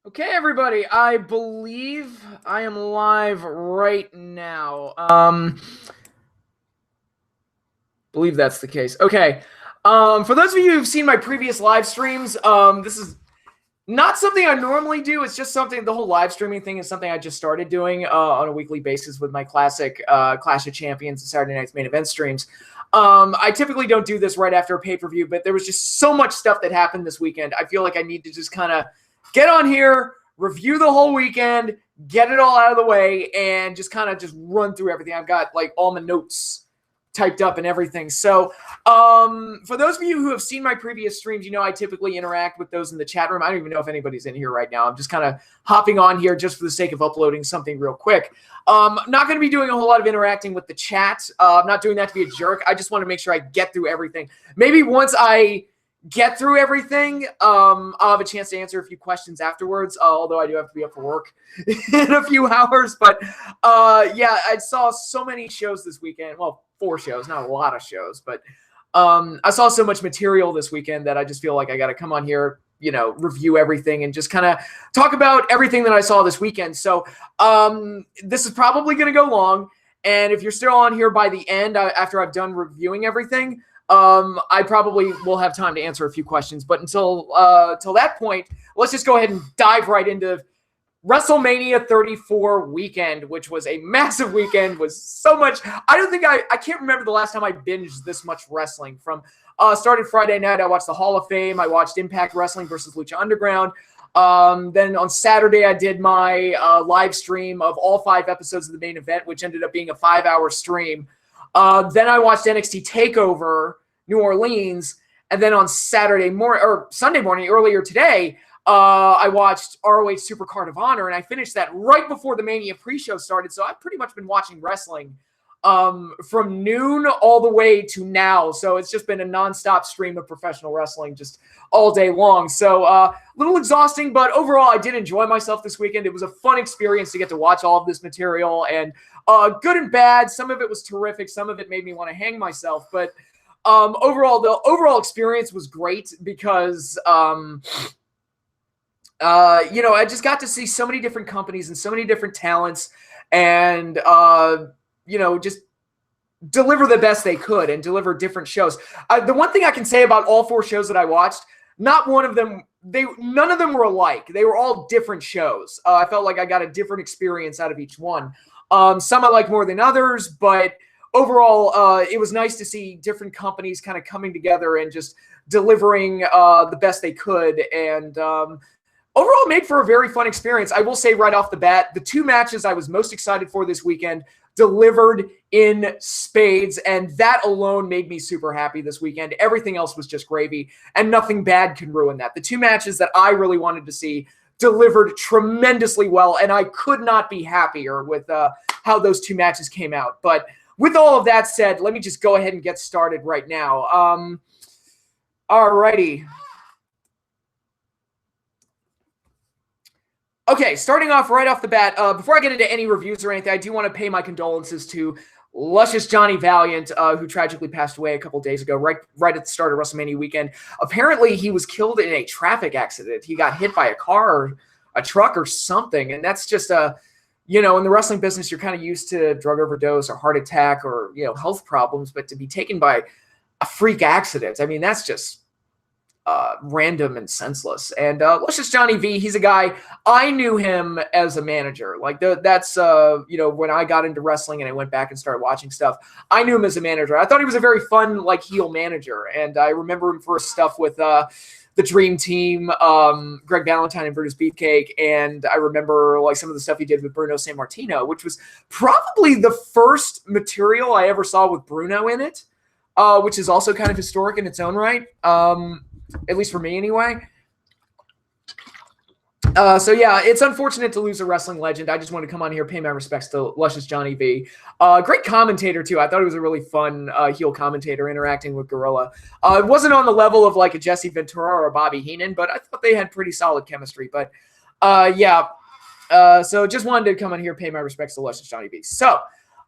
Okay, everybody, I believe I am live right now. Believe that's the case. Okay. For those of you who've seen my previous live streams, this is not something I normally do. It's just something, the whole live streaming thing is something I just started doing on a weekly basis with my classic Clash of Champions and Saturday Night's Main Event streams. I typically don't do this right after a pay-per-view, but there was just so much stuff that happened this weekend. I feel like I need to just kind of get on here, review the whole weekend, get it all out of the way, and just kind of just run through everything. I've got like all my notes typed up and everything. So for those of you who have seen my previous streams, you know I typically interact with those in the chat room. I don't even know if anybody's in here right now. I'm just kind of hopping on here just for the sake of uploading something real quick. Not going to be doing a whole lot of interacting with the chat. I'm not doing that to be a jerk. I just want to make sure I get through everything. Maybe once I get through everything, I'll have a chance to answer a few questions afterwards, although I do have to be up for work in a few hours. But yeah, I saw so many shows this weekend. Well, 4 shows, not a lot of shows, but I saw so much material this weekend that I just feel like I got to come on here, you know, review everything and just kind of talk about everything that I saw this weekend. So this is probably going to go long. And if you're still on here by the end, after I've done reviewing everything, I probably will have time to answer a few questions. But until that point, let's just go ahead and dive right into WrestleMania 34 weekend, which was a massive weekend, was so much. I can't remember the last time I binged this much wrestling. From started Friday night, I watched the Hall of Fame. I watched Impact Wrestling versus Lucha Underground. Then on Saturday, I did my live stream of all 5 episodes of the main event, which ended up being a 5-hour stream. Then I watched NXT TakeOver New Orleans, and then on Sunday morning, earlier today, I watched ROH Supercard of Honor, and I finished that right before the Mania pre-show started. So I've pretty much been watching wrestling from noon all the way to now. So it's just been a nonstop stream of professional wrestling just all day long. So a little exhausting, but overall I did enjoy myself this weekend. It was a fun experience to get to watch all of this material, and good and bad. Some of it was terrific. Some of it made me want to hang myself. But overall, the overall experience was great because you know, I just got to see so many different companies and so many different talents, and you know, just deliver the best they could and deliver different shows. The one thing I can say about all 4 shows that I watched, none of them were alike. They were all different shows. I felt like I got a different experience out of each one. Some I like more than others, but overall, it was nice to see different companies kind of coming together and just delivering the best they could. And overall, made for a very fun experience. I will say right off the bat, the 2 matches I was most excited for this weekend delivered in spades, and that alone made me super happy this weekend. Everything else was just gravy, and nothing bad can ruin that. The 2 matches that I really wanted to see delivered tremendously well, and I could not be happier with how those 2 matches came out. But with all of that said, let me just go ahead and get started right now. Alrighty. Okay, starting off right off the bat, before I get into any reviews or anything, I do want to pay my condolences to luscious Johnny Valiant, who tragically passed away a couple days ago, right at the start of WrestleMania weekend. Apparently, he was killed in a traffic accident. He got hit by a car or a truck or something, and that's just you know, in the wrestling business, you're kind of used to drug overdose or heart attack or, you know, health problems, but to be taken by a freak accident, I mean, that's just random and senseless. And luscious Johnny V, he's a guy, I knew him as a manager. Like that's you know, when I got into wrestling and I went back and started watching stuff, I knew him as a manager. I thought he was a very fun, like, heel manager, and I remember him for stuff with the Dream Team, Greg Valentine and Brutus Beefcake, and I remember like some of the stuff he did with Bruno Sammartino, which was probably the first material I ever saw with Bruno in it, which is also kind of historic in its own right. At least for me anyway. So yeah, it's unfortunate to lose a wrestling legend. I just want to come on here, pay my respects to luscious Johnny V. Great commentator too. I thought he was a really fun heel commentator interacting with Gorilla. It wasn't on the level of like a Jesse Ventura or a Bobby Heenan, but I thought they had pretty solid chemistry. But yeah, so just wanted to come on here, pay my respects to luscious Johnny V. So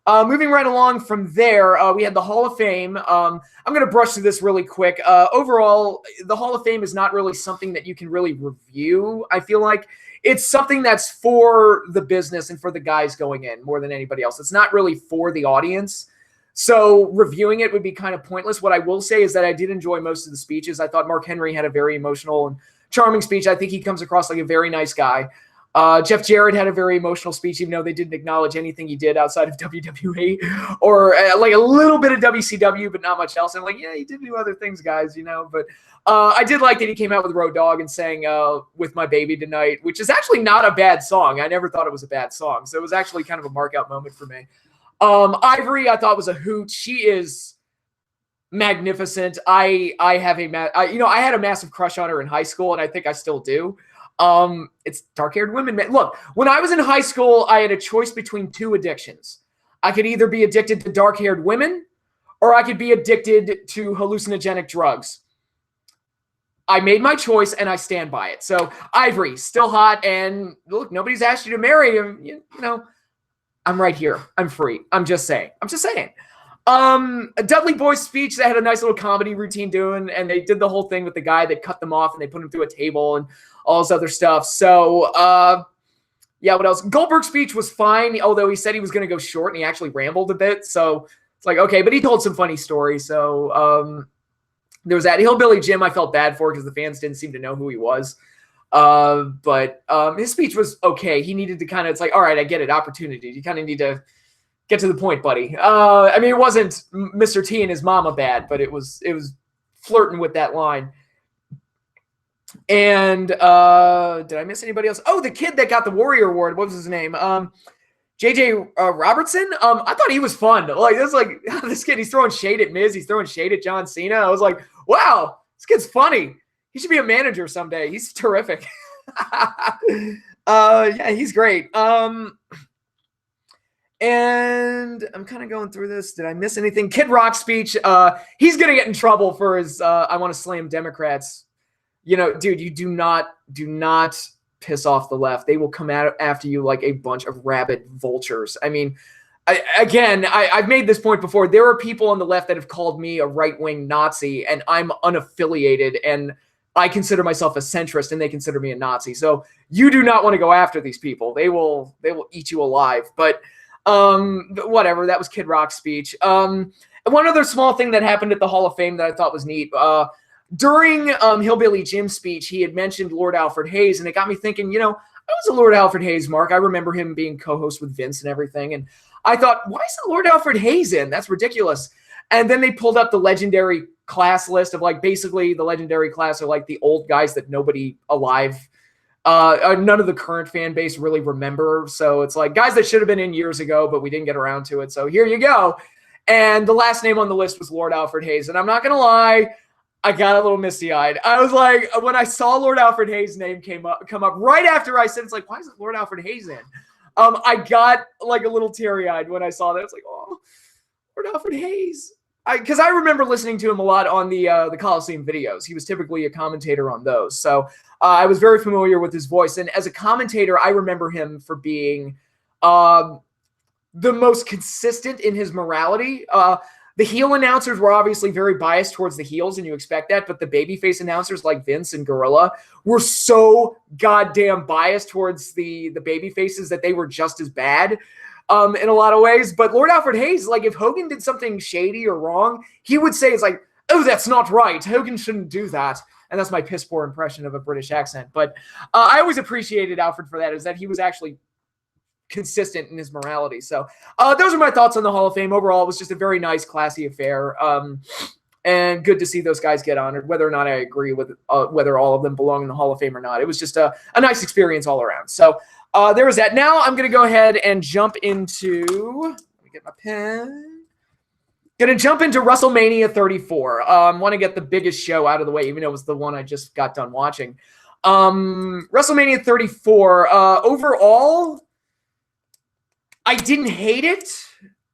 Moving right along from there, we had the Hall of Fame. I'm going to brush through this really quick. Overall, the Hall of Fame is not really something that you can really review. I feel like it's something that's for the business and for the guys going in more than anybody else. It's not really for the audience. So reviewing it would be kind of pointless. What I will say is that I did enjoy most of the speeches. I thought Mark Henry had a very emotional and charming speech. I think he comes across like a very nice guy. Jeff Jarrett had a very emotional speech, even though they didn't acknowledge anything he did outside of WWE or like a little bit of WCW, but not much else. And I'm like, yeah, he did do other things, guys, you know. But I did like that he came out with Road Dogg and sang With My Baby Tonight, which is actually not a bad song. I never thought it was a bad song. So it was actually kind of a mark out moment for me. Ivory, I thought was a hoot. She is magnificent. I had a massive crush on her in high school, and I think I still do. It's dark-haired women. Man. Look, when I was in high school, I had a choice between two addictions. I could either be addicted to dark-haired women, or I could be addicted to hallucinogenic drugs. I made my choice, and I stand by it. So, Ivory, still hot, and look, nobody's asked you to marry him. You know, I'm right here. I'm free. I'm just saying. A Dudley Boy's speech, they had a nice little comedy routine doing, and they did the whole thing with the guy that cut them off, and they put him through a table and all this other stuff. So, yeah, what else? Goldberg's speech was fine, although he said he was going to go short, and he actually rambled a bit. So it's like, okay, but he told some funny stories. So there was that. Hillbilly Jim I felt bad for because the fans didn't seem to know who he was. But his speech was okay. He needed to kind of, it's like, all right, I get it, opportunity. You kind of need to get to the point, buddy. I mean, it wasn't Mr. T and his mama bad, but it was flirting with that line. And did I miss anybody else? Oh, the kid that got the Warrior Award. What was his name? JJ Robertson. I thought he was fun. Like, that's like this kid. He's throwing shade at Miz. He's throwing shade at John Cena. I was like, wow, this kid's funny. He should be a manager someday. He's terrific. Yeah, he's great. And I'm kind of going through this. Did I miss anything? Kid Rock's speech. He's gonna get in trouble for his I want to slam Democrats. You know, dude, you do not piss off the left. They will come out after you like a bunch of rabid vultures. I mean, I've made this point before. There are people on the left that have called me a right-wing Nazi, and I'm unaffiliated, and I consider myself a centrist, and they consider me a Nazi. So you do not want to go after these people. They will eat you alive. But whatever. That was Kid Rock's speech. And one other small thing that happened at the Hall of Fame that I thought was neat. During Hillbilly Jim's speech, he had mentioned Lord Alfred Hayes, and it got me thinking, you know, I was a Lord Alfred Hayes mark. I remember him being co-host with Vince and everything, and I thought, why isn't Lord Alfred Hayes in? That's ridiculous. And then they pulled up the legendary class list of, like, basically the legendary class are like the old guys that nobody alive, none of the current fan base really remember. So it's like guys that should have been in years ago, but we didn't get around to it. So here you go. And the last name on the list was Lord Alfred Hayes. And I'm not going to lie, I got a little misty-eyed. I was like, when I saw Lord Alfred Hayes' name come up right after I said, it's like, why isn't Lord Alfred Hayes in? I got like a little teary-eyed when I saw that. It's like, oh, Lord Alfred Hayes. Because I remember listening to him a lot on the Coliseum videos. He was typically a commentator on those. So I was very familiar with his voice. And as a commentator, I remember him for being the most consistent in his morality. The heel announcers were obviously very biased towards the heels, and you expect that. But the babyface announcers like Vince and Gorilla were so goddamn biased towards the babyfaces that they were just as bad in a lot of ways. But Lord Alfred Hayes, like if Hogan did something shady or wrong, he would say it's like, oh, that's not right. Hogan shouldn't do that. And that's my piss poor impression of a British accent. But I always appreciated Alfred for that, is that he was actually consistent in his morality. So those are my thoughts on the Hall of Fame. Overall, it was just a very nice, classy affair. And good to see those guys get honored, whether or not I agree with whether all of them belong in the Hall of Fame or not. It was just a nice experience all around. So there was that. Now I'm going to go ahead and jump into, let me get my pen. Going to jump into WrestleMania 34. Want to get the biggest show out of the way, even though it was the one I just got done watching. WrestleMania 34, overall, I didn't hate it.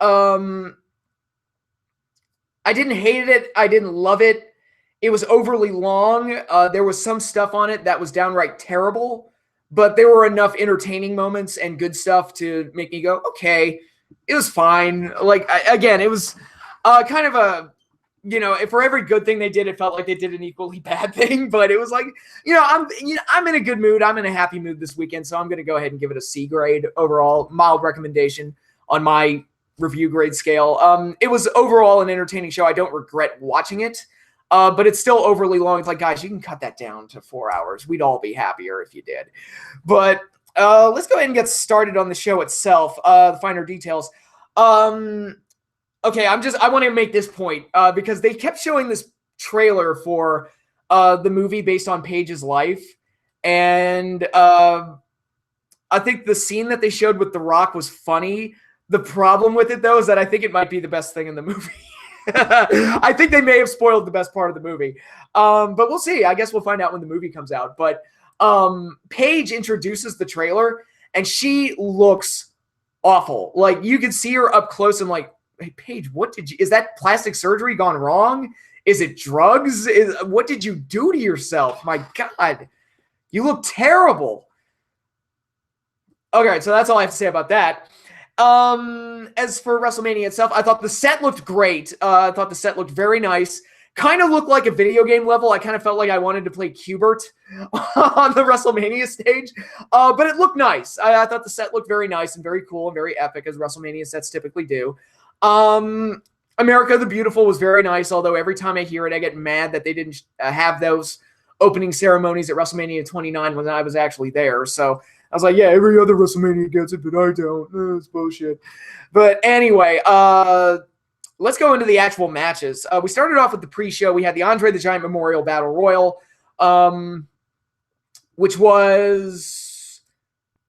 I didn't hate it. I didn't love it. It was overly long. There was some stuff on it that was downright terrible, but there were enough entertaining moments and good stuff to make me go, okay, it was fine. Like, again, it was kind of a, if for every good thing they did, it felt like they did an equally bad thing. But it was like, I'm in a good mood. I'm in a happy mood this weekend, so I'm going to go ahead and give it a C grade overall. Mild recommendation on my review grade scale. It was overall an entertaining show. I don't regret watching it, but it's still overly long. It's like, guys, you can cut that down to 4 hours. We'd all be happier if you did. But let's go ahead and get started on the show itself. The finer details. Okay, I want to make this point because they kept showing this trailer for the movie based on Paige's life. And I think the scene that they showed with The Rock was funny. The problem with it, though, is that I think it might be the best thing in the movie. I think they may have spoiled the best part of the movie. But we'll see. I guess we'll find out when the movie comes out. But Paige introduces the trailer, and she looks awful. Like, you can see her up close and like, hey, Paige, is that plastic surgery gone wrong? Is it drugs? What did you do to yourself? My God, you look terrible. Okay, so that's all I have to say about that. As for WrestleMania itself, I thought the set looked great. I thought the set looked very nice. Kind of looked like a video game level. I kind of felt like I wanted to play Qbert on the WrestleMania stage. But it looked nice. I thought the set looked very nice and very cool and very epic, as WrestleMania sets typically do. America the Beautiful was very nice, although every time I hear it, I get mad that they didn't have those opening ceremonies at WrestleMania 29 when I was actually there. So I was like, yeah, every other WrestleMania gets it, but I don't. It's bullshit. But anyway, let's go into the actual matches. We started off with the pre-show. We had the Andre the Giant Memorial Battle Royal, which was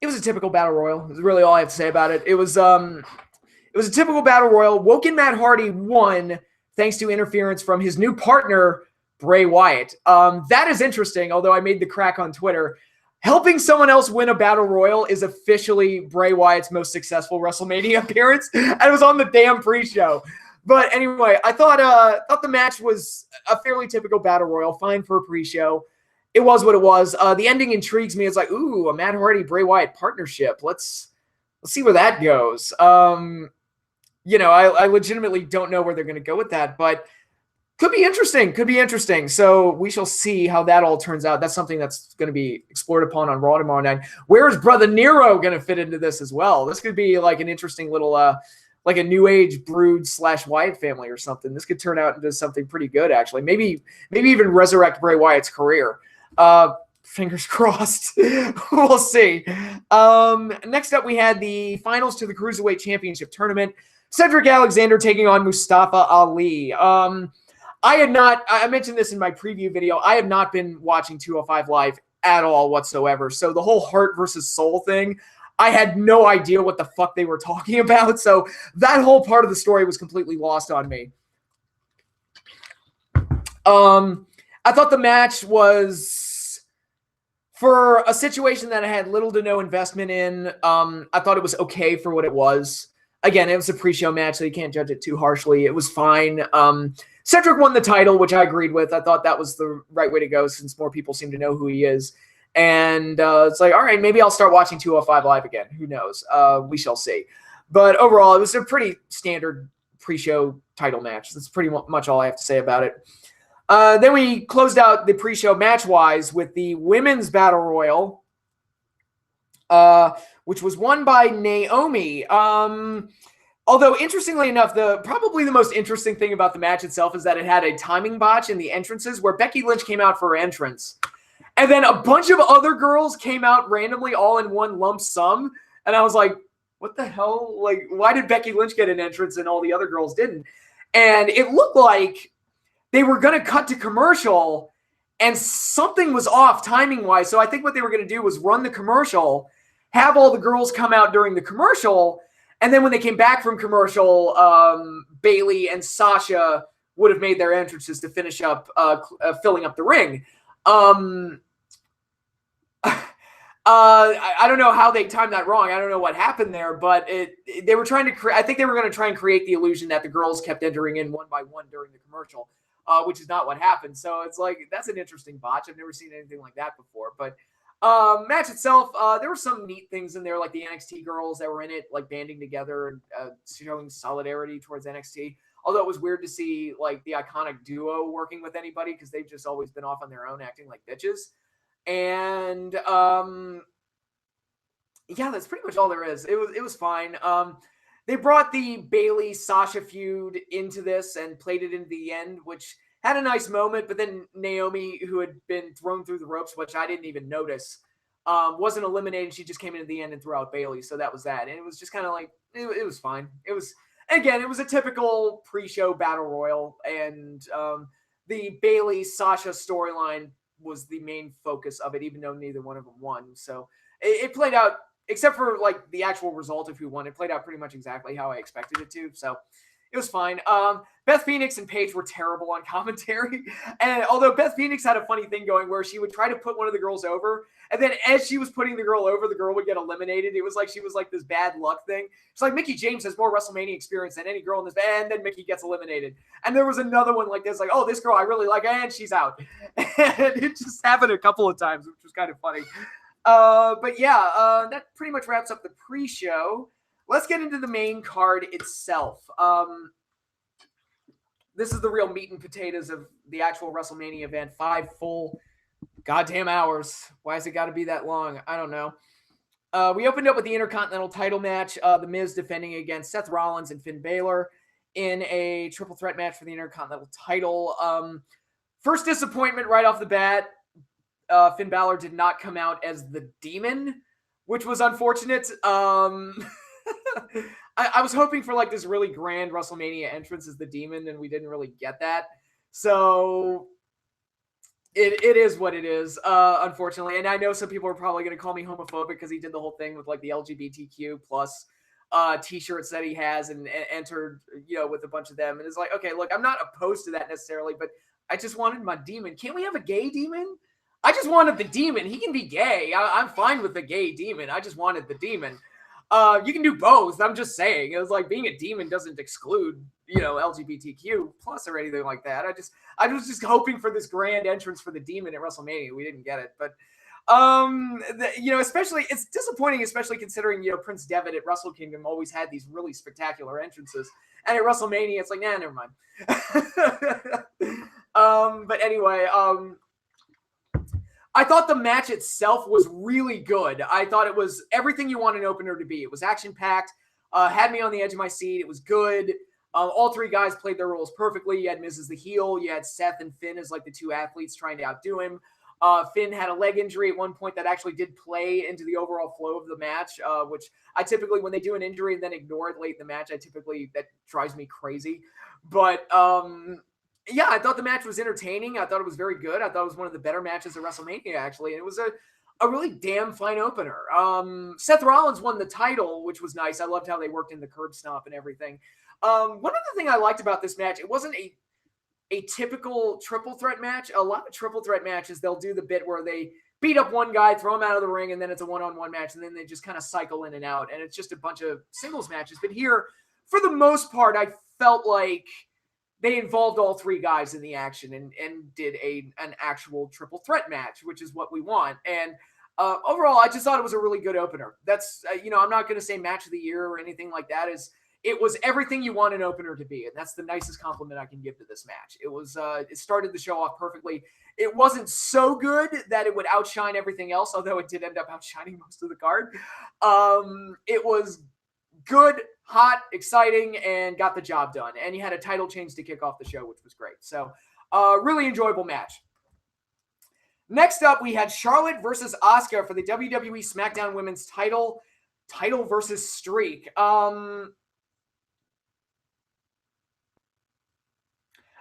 a typical battle royal. That's really all I have to say about it. It was a typical battle royal. Woken Matt Hardy won thanks to interference from his new partner, Bray Wyatt. That is interesting, although I made the crack on Twitter. Helping someone else win a battle royal is officially Bray Wyatt's most successful WrestleMania appearance. And it was on the damn pre-show. But anyway, I thought the match was a fairly typical battle royal, fine for a pre-show. It was what it was. The ending intrigues me. It's like, ooh, a Matt Hardy Bray Wyatt partnership. Let's see where that goes. I legitimately don't know where they're going to go with that, but could be interesting. So we shall see how that all turns out. That's something that's going to be explored upon on Raw tomorrow night. Where is Brother Nero going to fit into this as well? This could be like an interesting little, like a new age brood / Wyatt family or something. This could turn out into something pretty good, actually. Maybe even resurrect Bray Wyatt's career. Fingers crossed. We'll see. Next up, we had the finals to the Cruiserweight Championship Tournament. Cedric Alexander taking on Mustafa Ali. I mentioned this in my preview video. I have not been watching 205 Live at all whatsoever. So the whole heart versus soul thing, I had no idea what the fuck they were talking about. So that whole part of the story was completely lost on me. I thought the match was, for a situation that I had little to no investment in, I thought it was okay for what it was. Again, it was a pre-show match, so you can't judge it too harshly. It was fine. Cedric won the title, which I agreed with. I thought that was the right way to go since more people seem to know who he is. And it's like, all right, maybe I'll start watching 205 Live again. Who knows? We shall see. But overall, it was a pretty standard pre-show title match. That's pretty much all I have to say about it. Then we closed out the pre-show match-wise with the Women's Battle Royal, which was won by Naomi. Although, interestingly enough, probably the most interesting thing about the match itself is that it had a timing botch in the entrances where Becky Lynch came out for her entrance. And then a bunch of other girls came out randomly all in one lump sum. And I was like, what the hell? Like, why did Becky Lynch get an entrance and all the other girls didn't? And it looked like they were going to cut to commercial and something was off timing-wise. So I think what they were going to do was run the commercial, have all the girls come out during the commercial, and then when they came back from commercial, Bayley and Sasha would have made their entrances to finish up filling up the ring. I don't know how they timed that wrong. I don't know what happened there, but they were trying to I think they were going to try and create the illusion that the girls kept entering in one by one during the commercial, which is not what happened. So it's like, that's an interesting botch. I've never seen anything like that before. But Match itself, there were some neat things in there, like the NXT girls that were in it, like banding together and showing solidarity towards NXT. Although it was weird to see like the iconic duo working with anybody because they've just always been off on their own, acting like bitches. And yeah, that's pretty much all there is. It was fine. They brought the Bayley Sasha feud into this and played it into the end, which had a nice moment, but then Naomi, who had been thrown through the ropes, which I didn't even notice, wasn't eliminated. She just came into the end and threw out Bayley. So that was that. And it was just kind of like, it was fine. It was, again, it was a typical pre-show battle royal. And the Bayley-Sasha storyline was the main focus of it, even though neither one of them won. So it played out, except for like the actual result of who won, it played out pretty much exactly how I expected it to. So it was fine. Beth Phoenix and Paige were terrible on commentary. And although Beth Phoenix had a funny thing going where she would try to put one of the girls over, and then as she was putting the girl over, the girl would get eliminated. It was like she was like this bad luck thing. It's like Mickie James has more WrestleMania experience than any girl in this band, and then Mickie gets eliminated. And there was another one like this, like, oh, this girl I really like, and she's out. And it just happened a couple of times, which was kind of funny. But yeah, that pretty much wraps up the pre-show. Let's get into the main card itself. This is the real meat and potatoes of the actual WrestleMania event. 5 full goddamn hours. Why has it got to be that long? I don't know. We opened up with the Intercontinental title match. The Miz defending against Seth Rollins and Finn Balor in a triple threat match for the Intercontinental title. First disappointment right off the bat. Finn Balor did not come out as the Demon, which was unfortunate. I was hoping for like this really grand WrestleMania entrance as the Demon, and we didn't really get that. So it is what it is, unfortunately. And I know some people are probably going to call me homophobic because he did the whole thing with like the LGBTQ plus t-shirts that he has and entered, with a bunch of them. And it's like, okay, look, I'm not opposed to that necessarily, but I just wanted my Demon. Can't we have a gay Demon? I just wanted the Demon. He can be gay. I'm fine with the gay Demon. I just wanted the Demon. You can do both. I'm just saying. It was like being a demon doesn't exclude, LGBTQ plus or anything like that. I was just hoping for this grand entrance for the Demon at WrestleMania. We didn't get it, but especially it's disappointing, especially considering Prince Devitt at Wrestle Kingdom always had these really spectacular entrances, and at WrestleMania it's like, nah, never mind. But anyway, I thought the match itself was really good. I thought it was everything you want an opener to be. It was action-packed, had me on the edge of my seat. It was good. All 3 guys played their roles perfectly. You had Miz as the heel. You had Seth and Finn as like the 2 athletes trying to outdo him. Finn had a leg injury at one point that actually did play into the overall flow of the match, which I typically, when they do an injury and then ignore it late in the match, that drives me crazy. But yeah, I thought the match was entertaining. I thought it was very good. I thought it was one of the better matches at WrestleMania, actually. And it was a really damn fine opener. Seth Rollins won the title, which was nice. I loved how they worked in the curb stomp and everything. One other thing I liked about this match, it wasn't a typical triple threat match. A lot of triple threat matches, they'll do the bit where they beat up one guy, throw him out of the ring, and then it's a one-on-one match, and then they just kind of cycle in and out. And it's just a bunch of singles matches. But here, for the most part, I felt like they involved all 3 guys in the action and did an actual triple threat match, which is what we want. And overall, I just thought it was a really good opener. That's, I'm not going to say match of the year or anything like that. It was everything you want an opener to be. And that's the nicest compliment I can give to this match. It was, it started the show off perfectly. It wasn't so good that it would outshine everything else, although it did end up outshining most of the card. It was good, hot, exciting, and got the job done. And you had a title change to kick off the show, which was great. So, really enjoyable match. Next up, we had Charlotte versus Asuka for the WWE SmackDown Women's title versus streak.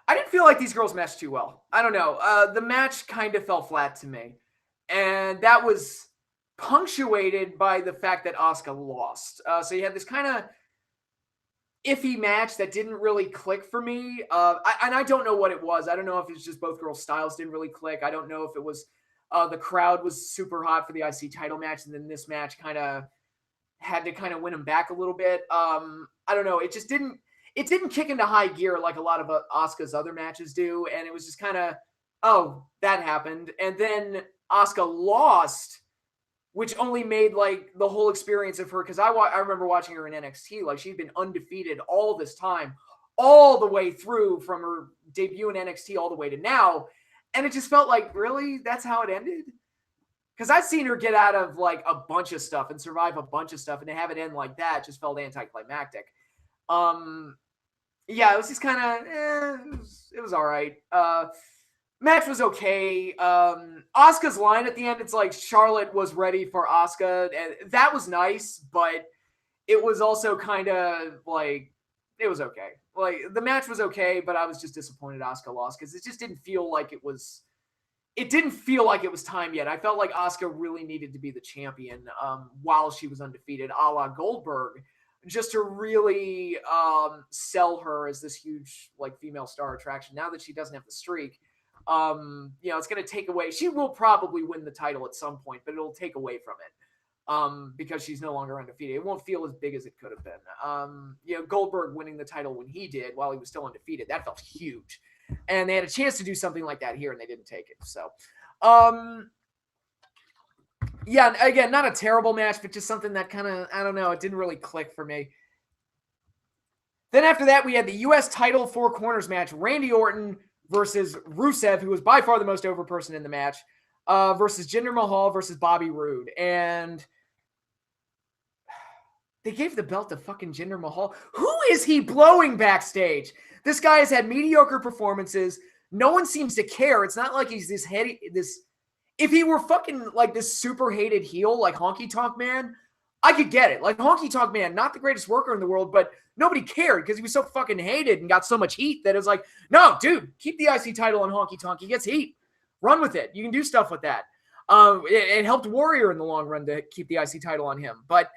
I didn't feel like these girls meshed too well. I don't know. The match kind of fell flat to me. And that was punctuated by the fact that Asuka lost. So you had this kind of iffy match that didn't really click for me. I don't know what it was. I don't know if it's just both girls' styles didn't really click. I don't know if it was the crowd was super hot for the IC title match, and then this match kind of had to kind of win them back a little bit. I don't know. It just didn't kick into high gear like a lot of Asuka's other matches do. And it was just kind of, oh, that happened. And then Asuka lost which only made like the whole experience of her, because I remember watching her in NXT, like she'd been undefeated all this time, all the way through from her debut in NXT all the way to now, and it just felt like, really, that's how it ended? Because I've seen her get out of like a bunch of stuff and survive a bunch of stuff, and to have it end like that just felt anticlimactic. Yeah, it was just kind of, it was all right. Match was okay. Asuka's line at the end, it's like Charlotte was ready for Asuka, and that was nice, but it was also kind of like, it was okay. Like, the match was okay, but I was just disappointed Asuka lost, because it just didn't feel like it was time yet. I felt like Asuka really needed to be the champion while she was undefeated, a la Goldberg, just to really sell her as this huge like female star attraction. Now that she doesn't have the streak, it's going to take away. She will probably win the title at some point, but it'll take away from it because she's no longer undefeated. It won't feel as big as it could have been. Goldberg winning the title when he did while he was still undefeated, that felt huge. And they had a chance to do something like that here, and they didn't take it. So, again, not a terrible match, but just something that kind of, I don't know, it didn't really click for me. Then after that, we had the U.S. title Four Corners match, Randy Orton versus Rusev, who was by far the most over person in the match, versus Jinder Mahal versus Bobby Roode. And they gave the belt to fucking Jinder Mahal. Who is he blowing backstage? This guy has had mediocre performances. No one seems to care. It's not like he's if he were fucking like this super hated heel like Honky Tonk Man, I could get it. Like Honky Tonk Man, not the greatest worker in the world, but nobody cared because he was so fucking hated and got so much heat that it was like, no, dude, keep the IC title on Honky Tonk. He gets heat. Run with it. You can do stuff with that. It helped Warrior in the long run to keep the IC title on him. But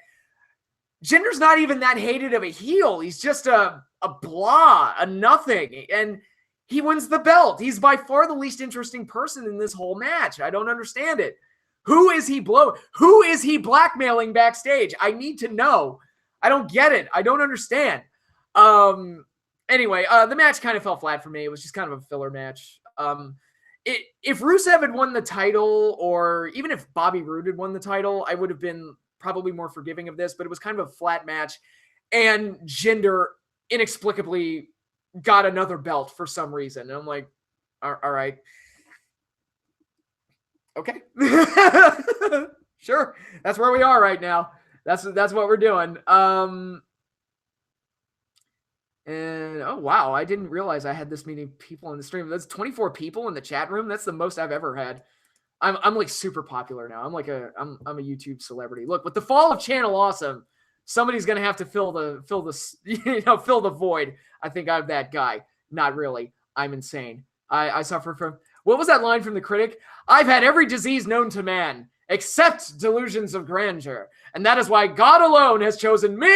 Jinder's not even that hated of a heel. He's just a blah, a nothing. And he wins the belt. He's by far the least interesting person in this whole match. I don't understand it. Who is he blowing? Who is he blackmailing backstage? I need to know. I don't get it. I don't understand. Anyway, the match kind of fell flat for me. It was just kind of a filler match. If Rusev had won the title, or even if Bobby Roode had won the title, I would have been probably more forgiving of this, but it was kind of a flat match. And Jinder inexplicably got another belt for some reason. And I'm like, all right. Okay. Sure. That's where we are right now. That's what we're doing. And oh wow, I didn't realize I had this many people in the stream. That's 24 people in the chat room. That's the most I've ever had. I'm like super popular now. I'm a YouTube celebrity. Look, with the fall of Channel Awesome, somebody's gonna have to fill the void. I think I'm that guy. Not really. I'm insane. I suffer from, what was that line from The Critic? I've had every disease known to man, except delusions of grandeur. And that is why God alone has chosen me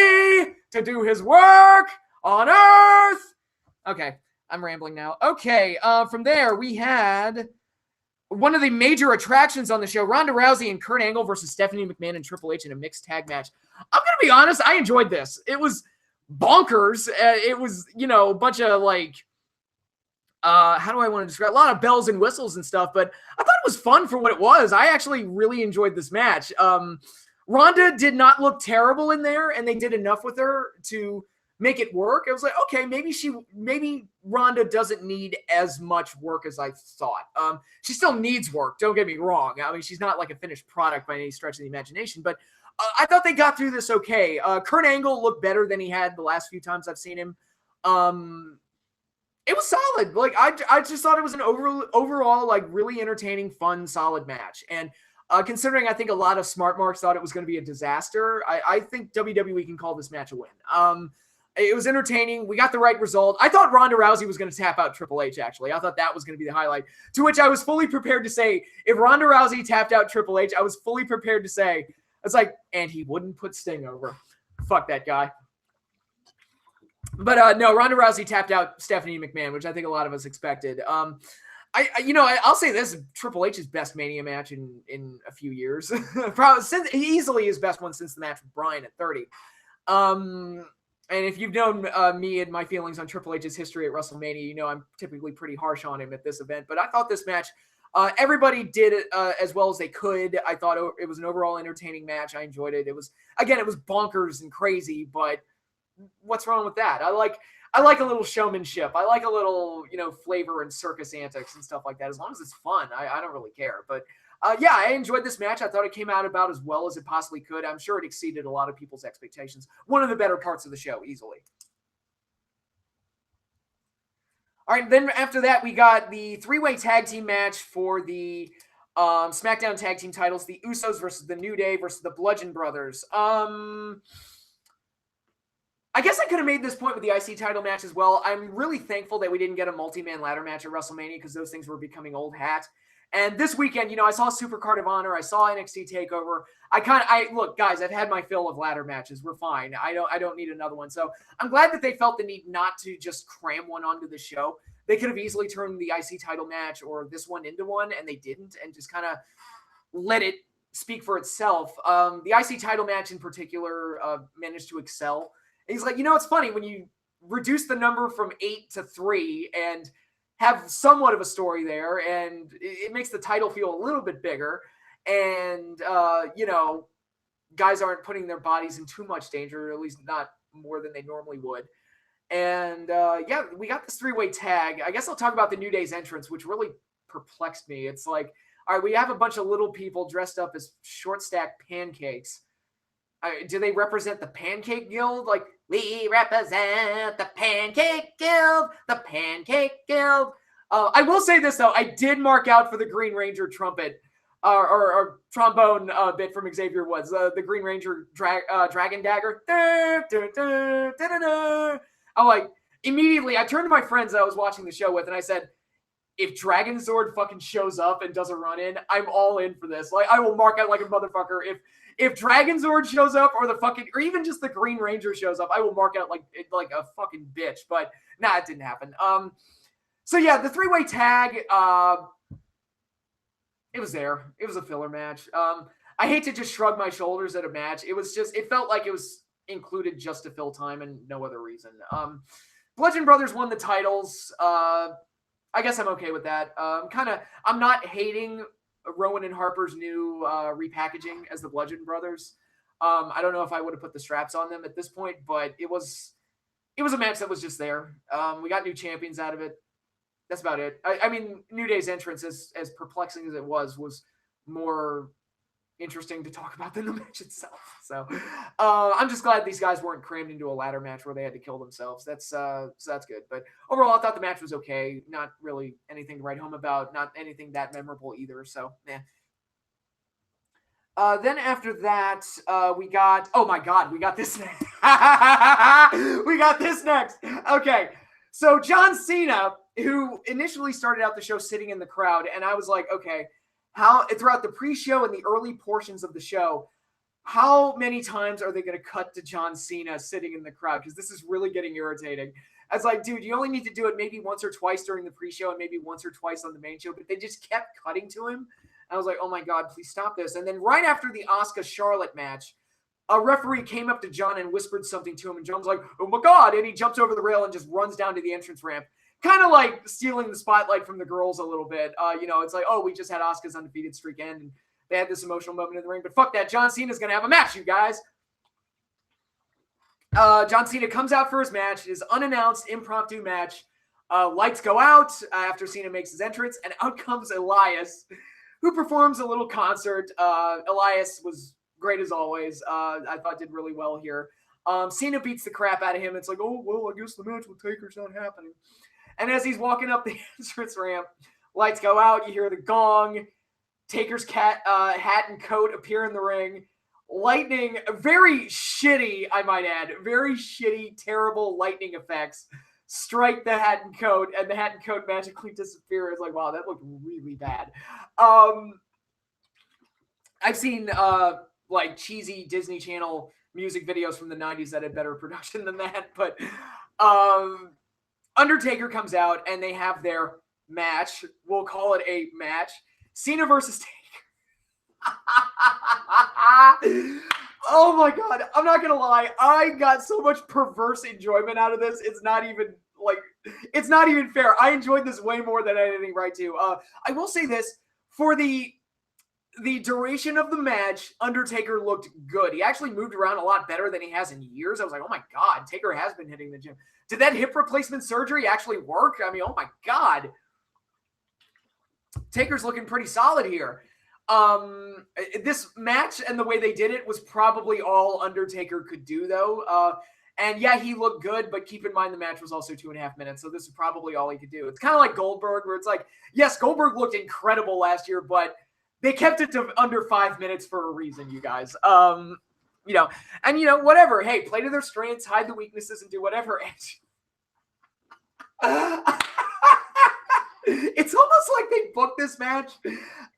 to do his work on earth. Okay, I'm rambling now. Okay, from there, we had one of the major attractions on the show, Ronda Rousey and Kurt Angle versus Stephanie McMahon and Triple H in a mixed tag match. I'm going to be honest, I enjoyed this. It was bonkers. It was, a bunch of like, how do I want to describe? A lot of bells and whistles and stuff, but I thought it was fun for what it was. I actually really enjoyed this match. Ronda did not look terrible in there, and they did enough with her to make it work. It was like, okay, maybe Ronda doesn't need as much work as I thought. She still needs work. Don't get me wrong. I mean, she's not like a finished product by any stretch of the imagination, but I thought they got through this okay. Kurt Angle looked better than he had the last few times I've seen him. It was solid. Like I just thought it was an overall like really entertaining, fun, solid match. And considering I think a lot of smart marks thought it was going to be a disaster, I think WWE can call this match a win. It was entertaining. We got the right result. I thought Ronda Rousey was going to tap out Triple H, actually. I thought that was going to be the highlight. To which I was fully prepared to say, if Ronda Rousey tapped out Triple H, I was fully prepared to say, it's like, and he wouldn't put Sting over. Fuck that guy. But no, Ronda Rousey tapped out Stephanie McMahon, which I think a lot of us expected. I'll say this: Triple H's best Mania match in a few years, probably easily his best one since the match with Bryan at 30. And if you've known me and my feelings on Triple H's history at WrestleMania, I'm typically pretty harsh on him at this event. But I thought this match Everybody did it as well as they could. I thought it was an overall entertaining match. I enjoyed it. It was bonkers and crazy, but what's wrong with that? I like a little showmanship. I like a little, flavor and circus antics and stuff like that. As long as it's fun, I don't really care. But yeah, I enjoyed this match. I thought it came out about as well as it possibly could. I'm sure it exceeded a lot of people's expectations. One of the better parts of the show, easily. All right, then after that, we got the three-way tag team match for the SmackDown tag team titles. The Usos versus the New Day versus the Bludgeon Brothers. I guess I could have made this point with the IC title match as well. I'm really thankful that we didn't get a multi-man ladder match at WrestleMania because those things were becoming old hat. And this weekend, I saw Supercard of Honor. I saw NXT TakeOver. Look, guys, I've had my fill of ladder matches. We're fine. I don't need another one. So I'm glad that they felt the need not to just cram one onto the show. They could have easily turned the IC title match or this one into one, and they didn't, and just kind of let it speak for itself. The IC title match in particular managed to excel. And he's like, it's funny when you reduce the number from 8 to 3 and have somewhat of a story there, and it makes the title feel a little bit bigger. And, guys aren't putting their bodies in too much danger, or at least not more than they normally would. And, yeah, we got this three-way tag. I guess I'll talk about the New Day's entrance, which really perplexed me. It's like, all right, we have a bunch of little people dressed up as short-stacked pancakes. Do they represent the Pancake Guild? Like, we represent the Pancake Guild, the Pancake Guild. I will say this, though. I did mark out for the Green Ranger trumpet or trombone bit from Xavier Woods, the Green Ranger dragon dagger. I'm like, immediately, I turned to my friends that I was watching the show with, and I said, if Dragon Zord fucking shows up and does a run-in, I'm all in for this. Like, I will mark out like a motherfucker. If Dragon Zord shows up or even just the Green Ranger shows up, I will mark out like a fucking bitch. But nah, it didn't happen. So yeah, the three-way tag, it was there. It was a filler match. I hate to just shrug my shoulders at a match. It felt like it was included just to fill time and no other reason. Bludgeon Brothers won the titles. I guess I'm okay with that. I'm not hating Rowan and Harper's new repackaging as the Bludgeon Brothers. I don't know if I would have put the straps on them at this point, but it was a match that was just there. We got new champions out of it. That's about it. I mean, New Day's entrance, as perplexing as it was more interesting to talk about than the match itself. So I'm just glad these guys weren't crammed into a ladder match where they had to kill themselves. So that's good. But overall, I thought the match was okay. Not really anything to write home about. Not anything that memorable either. So yeah. Then after that, we got, oh my God, we got this next. We got this next. Okay. So John Cena, who initially started out the show sitting in the crowd, and I was like, okay, how throughout the pre-show and the early portions of the show, how many times are they going to cut to John Cena sitting in the crowd? Because this is really getting irritating. I was like, dude, you only need to do it maybe once or twice during the pre-show and maybe once or twice on the main show, but they just kept cutting to him. I was like, oh my God, please stop this. And then right after the Asuka-Charlotte match, a referee came up to John and whispered something to him, and John's like, oh my God, and he jumps over the rail and just runs down to the entrance ramp. Kind of like stealing the spotlight from the girls a little bit. It's like, oh, we just had Asuka's undefeated streak end, and they had this emotional moment in the ring. But fuck that. John Cena's going to have a match, you guys. John Cena comes out for his match, his unannounced impromptu match. Lights go out after Cena makes his entrance, and out comes Elias, who performs a little concert. Elias was great as always. I thought did really well here. Cena beats the crap out of him. It's like, oh, well, I guess the match with Taker's not happening. And as he's walking up the entrance ramp, lights go out. You hear the gong. Taker's hat and coat appear in the ring. Lightning, very shitty, I might add, very shitty, terrible lightning effects strike the hat and coat, and the hat and coat magically disappear. It's like, wow, that looked really bad. I've seen like cheesy Disney Channel music videos from the 90s that had better production than that, but Undertaker comes out and they have their match. We'll call it a match. Cena versus Taker. Oh my God. I'm not going to lie. I got so much perverse enjoyment out of this. It's not even fair. I enjoyed this way more than I had any right to. I will say this. for the duration of the match, Undertaker looked good. He actually moved around a lot better than he has in years. I was like, oh my God, Taker has been hitting the gym. Did that hip replacement surgery actually work? I mean, oh my God. Taker's looking pretty solid here. This match and the way they did it was probably all Undertaker could do, though. And yeah, he looked good, but keep in mind the match was also 2.5 minutes, so this is probably all he could do. It's kind of like Goldberg, where it's like, yes, Goldberg looked incredible last year, but they kept it to under 5 minutes for a reason, you guys. Whatever. Hey, play to their strengths, hide the weaknesses, and do whatever. It's almost like they booked this match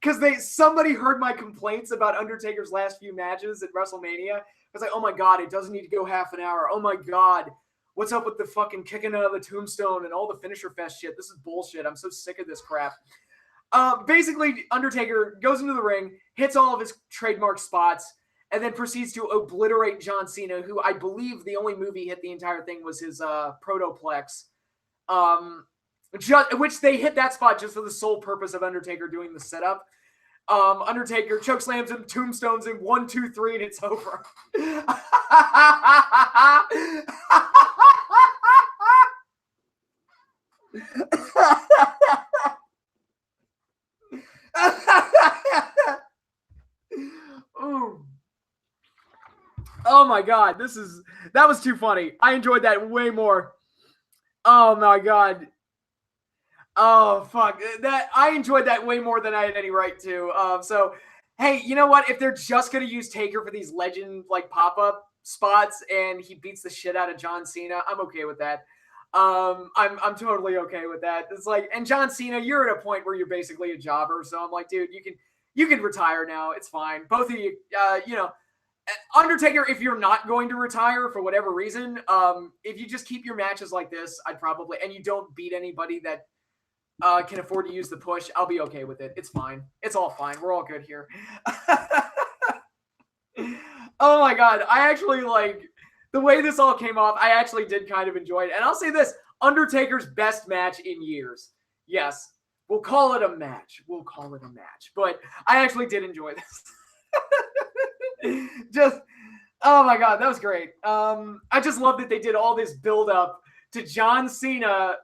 because somebody heard my complaints about Undertaker's last few matches at WrestleMania. It's like, oh my God, it doesn't need to go half an hour. Oh my God, what's up with the fucking kicking out of the tombstone and all the finisher fest shit? This is bullshit. I'm so sick of this crap. Basically, Undertaker goes into the ring, hits all of his trademark spots, and then proceeds to obliterate John Cena, who I believe the only move he hit the entire thing was his Protoplex. Which they hit that spot just for the sole purpose of Undertaker doing the setup. Undertaker chokeslams him, tombstones him, 1, 2, 3, and it's over. Oh my God, that was too funny. I enjoyed that way more. Oh my God. Oh, fuck. I enjoyed that way more than I had any right to. So, hey, you know what? If they're just going to use Taker for these legend, pop-up spots and he beats the shit out of John Cena, I'm okay with that. I'm totally okay with that. It's like, and John Cena, you're at a point where you're basically a jobber. So I'm like, dude, you can retire now. It's fine. Both of you, Undertaker, if you're not going to retire for whatever reason, if you just keep your matches like this, and you don't beat anybody that can afford to use the push, I'll be okay with it. It's fine. It's all fine. We're all good here. Oh my God. I actually the way this all came off. I actually did kind of enjoy it. And I'll say this, Undertaker's best match in years. Yes. We'll call it a match. But I actually did enjoy this. Oh my God. That was great. I just love that they did all this build up to John Cena,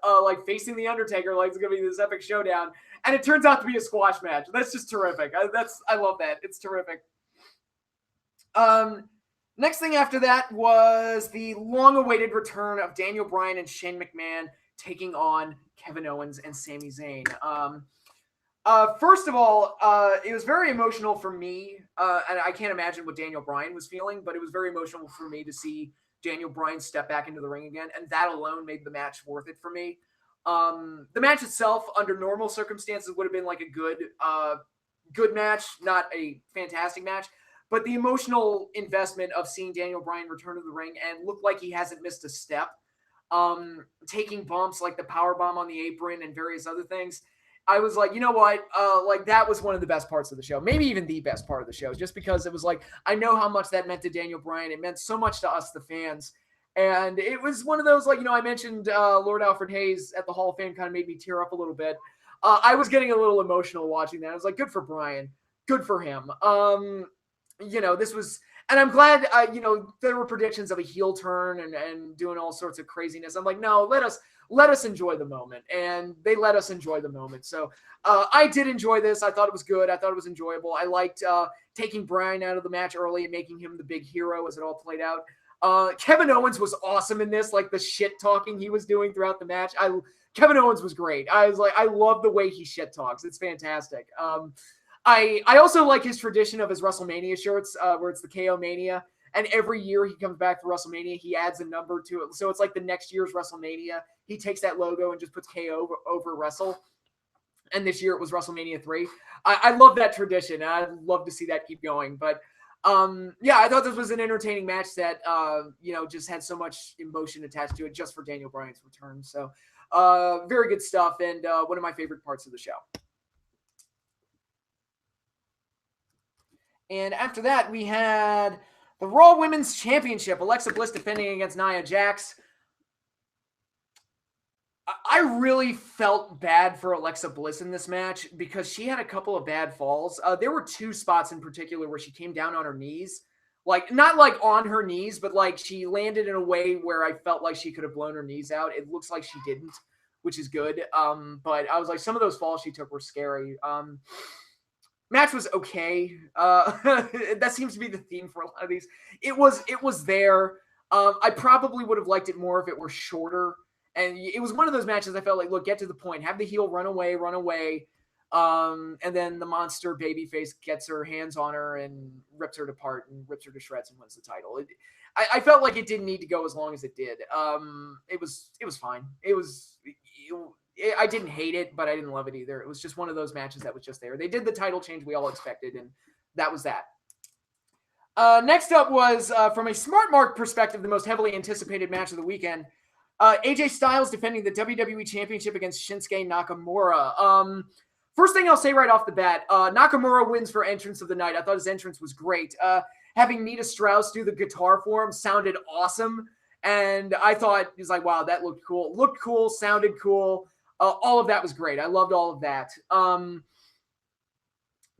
facing the Undertaker, it's going to be this epic showdown, and it turns out to be a squash match. That's just terrific. I love that. It's terrific. Next thing after that was the long-awaited return of Daniel Bryan and Shane McMahon taking on Kevin Owens and Sami Zayn. First of all, it was very emotional for me, and I can't imagine what Daniel Bryan was feeling, but it was very emotional for me to see Daniel Bryan step back into the ring again, and that alone made the match worth it for me. The match itself, under normal circumstances, would have been a good match, not a fantastic match, but the emotional investment of seeing Daniel Bryan return to the ring and look like he hasn't missed a step, taking bumps like the powerbomb on the apron and various other things, I was like, you know what? That was one of the best parts of the show. Maybe even the best part of the show, just because it was I know how much that meant to Daniel Bryan. It meant so much to us, the fans. And it was one of those, I mentioned Lord Alfred Hayes at the Hall of Fame kind of made me tear up a little bit. I was getting a little emotional watching that. I was like, good for Bryan. Good for him. This was, and I'm glad, there were predictions of a heel turn and doing all sorts of craziness. I'm like, no, let us enjoy the moment. And they let us enjoy the moment. So I did enjoy this. I thought it was good. I thought it was enjoyable. I liked taking Bryan out of the match early and making him the big hero as it all played out. Kevin Owens was awesome in this, the shit talking he was doing throughout the match. Kevin Owens was great. I was I love the way he shit talks. It's fantastic. I also like his tradition of his WrestleMania shirts, where it's the KO Mania. And every year he comes back for WrestleMania, he adds a number to it. So it's the next year's WrestleMania. He takes that logo and just puts KO over Wrestle. And this year it was WrestleMania 3. I love that tradition. And I'd love to see that keep going. But I thought this was an entertaining match that, just had so much emotion attached to it just for Daniel Bryan's return. So very good stuff. And one of my favorite parts of the show. And after that, we had the Raw Women's Championship. Alexa Bliss defending against Nia Jax. I really felt bad for Alexa Bliss in this match because she had a couple of bad falls. There were two spots in particular where she came down on her knees. Like, not like on her knees, but like she landed in a way where I felt like she could have blown her knees out. It looks like she didn't, which is good. But I was like, some of those falls she took were scary. Match was okay. That seems to be the theme for a lot of these. It was there. I probably would have liked it more if it were shorter. And it was one of those matches I felt like, look, get to the point. Have the heel run away. And then the monster babyface gets her hands on her and rips her apart and rips her to shreds and wins the title. I felt like it didn't need to go as long as it did. It was fine. I didn't hate it, but I didn't love it either. It was just one of those matches that was just there. They did the title change we all expected, and that was that. Next up was, from a Smart Mark perspective, the most heavily anticipated match of the weekend. AJ Styles defending the WWE Championship against Shinsuke Nakamura. First thing I'll say right off the bat, Nakamura wins for entrance of the night. I thought his entrance was great. Having Nita Strauss do the guitar for him sounded awesome. And I thought, he was like, wow, that looked cool. Looked cool, sounded cool. All of that was great. I loved all of that.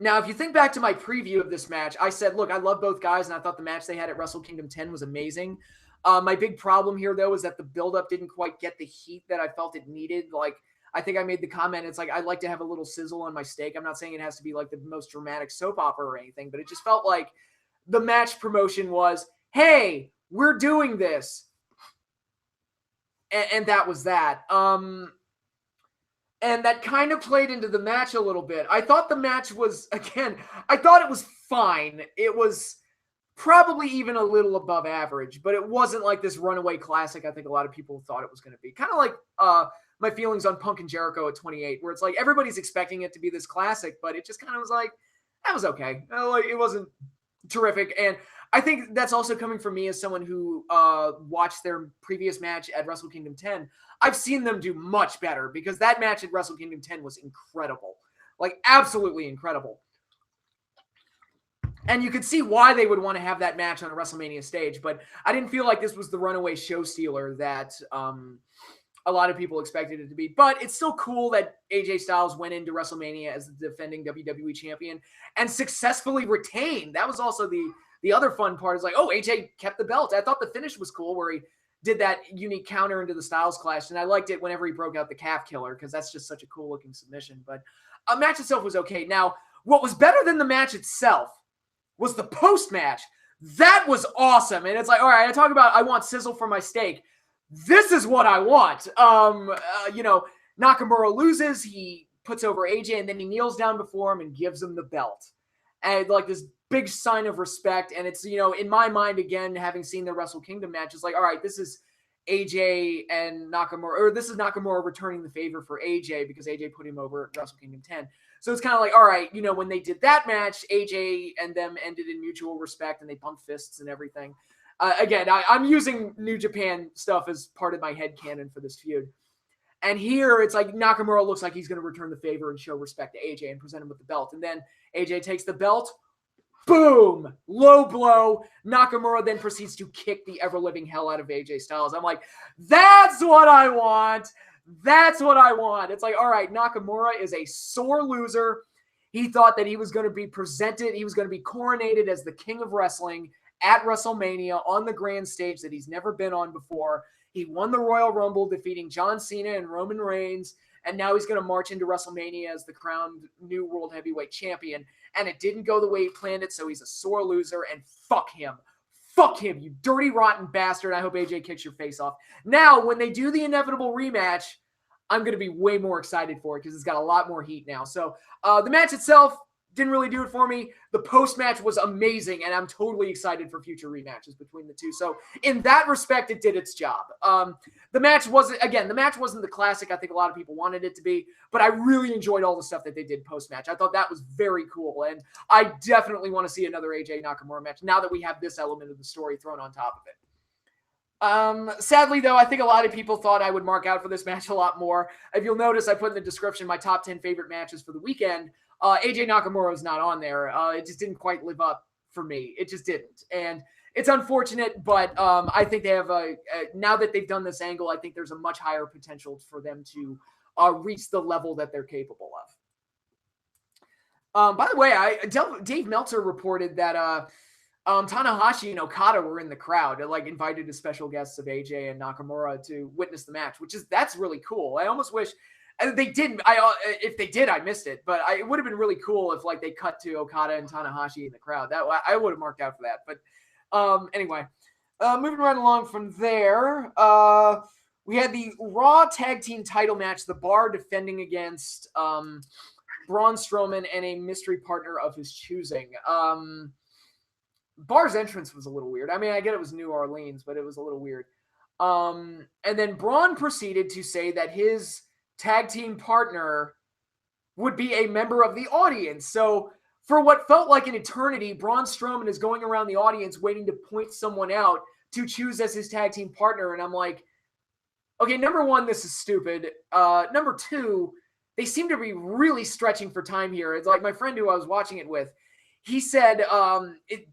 Now, if you think back to my preview of this match, I said, look, I love both guys, and I thought the match they had at Wrestle Kingdom 10 was amazing. My big problem here, though, is that the build-up didn't quite get the heat that I felt it needed. Like, I think I made the comment, it's like, I'd like to have a little sizzle on my steak. I'm not saying it has to be like the most dramatic soap opera or anything, but it just felt like the match promotion was, hey, we're doing this. And that was that. And that kind of played into the match a little bit. I thought the match was, again, I thought it was fine. It was probably even a little above average, but it wasn't like this runaway classic I think a lot of people thought it was going to be. Kind of like my feelings on Punk and Jericho at 28, where it's like everybody's expecting it to be this classic, but it just kind of was like, that was okay. Like, it wasn't terrific. And I think that's also coming from me as someone who watched their previous match at Wrestle Kingdom 10. I've seen them do much better because that match at Wrestle Kingdom 10 was incredible. Like, absolutely incredible. And you could see why they would want to have that match on a WrestleMania stage, but I didn't feel like this was the runaway show stealer that a lot of people expected it to be. But it's still cool that AJ Styles went into WrestleMania as the defending WWE champion and successfully retained. That was also the other fun part, is like, oh, AJ kept the belt. I thought the finish was cool where he did that unique counter into the Styles Clash, and I liked it whenever he broke out the calf killer because that's just such a cool looking submission. But the match itself was okay. Now, what was better than the match itself was the post-match. That was awesome. And it's like, all right, I talk about I want sizzle for my steak. This is what I want. Nakamura loses. He puts over AJ, and then he kneels down before him and gives him the belt. And like this big sign of respect. And it's, in my mind, again, having seen the Wrestle Kingdom match, it's like, all right, this is AJ and Nakamura, or this is Nakamura returning the favor for AJ because AJ put him over at Wrestle Kingdom 10. So it's kind of like, all right, when they did that match, AJ and them ended in mutual respect and they bumped fists and everything. Again, I'm using New Japan stuff as part of my headcanon for this feud. And here it's like Nakamura looks like he's going to return the favor and show respect to AJ and present him with the belt. And then AJ takes the belt. Boom! Low blow. Nakamura then proceeds to kick the ever-living hell out of AJ Styles. I'm like, that's what I want. That's what I want. It's like, all right, Nakamura is a sore loser. He thought that he was going to be presented, he was going to be coronated as the king of wrestling at WrestleMania on the grand stage that he's never been on before. He won the Royal Rumble, defeating John Cena and Roman Reigns, and now he's going to march into WrestleMania as the crowned new World Heavyweight Champion. And it didn't go the way he planned it, so he's a sore loser, and fuck him. Fuck him, you dirty, rotten bastard. I hope AJ kicks your face off. Now, when they do the inevitable rematch, I'm going to be way more excited for it because it's got a lot more heat now. So the match itself didn't really do it for me. The post-match was amazing, and I'm totally excited for future rematches between the two. So in that respect, it did its job. The match wasn't the classic I think a lot of people wanted it to be, but I really enjoyed all the stuff that they did post-match. I thought that was very cool, and I definitely want to see another AJ Nakamura match now that we have this element of the story thrown on top of it. Sadly, though, I think a lot of people thought I would mark out for this match a lot more. If you'll notice, I put in the description my top 10 favorite matches for the weekend. AJ Nakamura is not on there. It just didn't quite live up for me. It just didn't. And it's unfortunate, but I think they have now that they've done this angle, I think there's a much higher potential for them to reach the level that they're capable of. By the way, Dave Meltzer reported that Tanahashi and Okada were in the crowd, like invited as special guests of AJ and Nakamura to witness the match, that's really cool. I almost wish they didn't. If they did, I missed it, but it would have been really cool if like they cut to Okada and Tanahashi in the crowd. That I would have marked out for that. But anyway, moving right along from there, we had the Raw Tag Team Title match. The Bar defending against Braun Strowman and a mystery partner of his choosing. Bar's entrance was a little weird. I mean, I get it was New Orleans, but it was a little weird. And then Braun proceeded to say that his tag team partner would be a member of the audience. So for what felt like an eternity, Braun Strowman is going around the audience waiting to point someone out to choose as his tag team partner. And I'm like, okay, number one, this is stupid. Number two, they seem to be really stretching for time here. It's like my friend who I was watching it with, he said,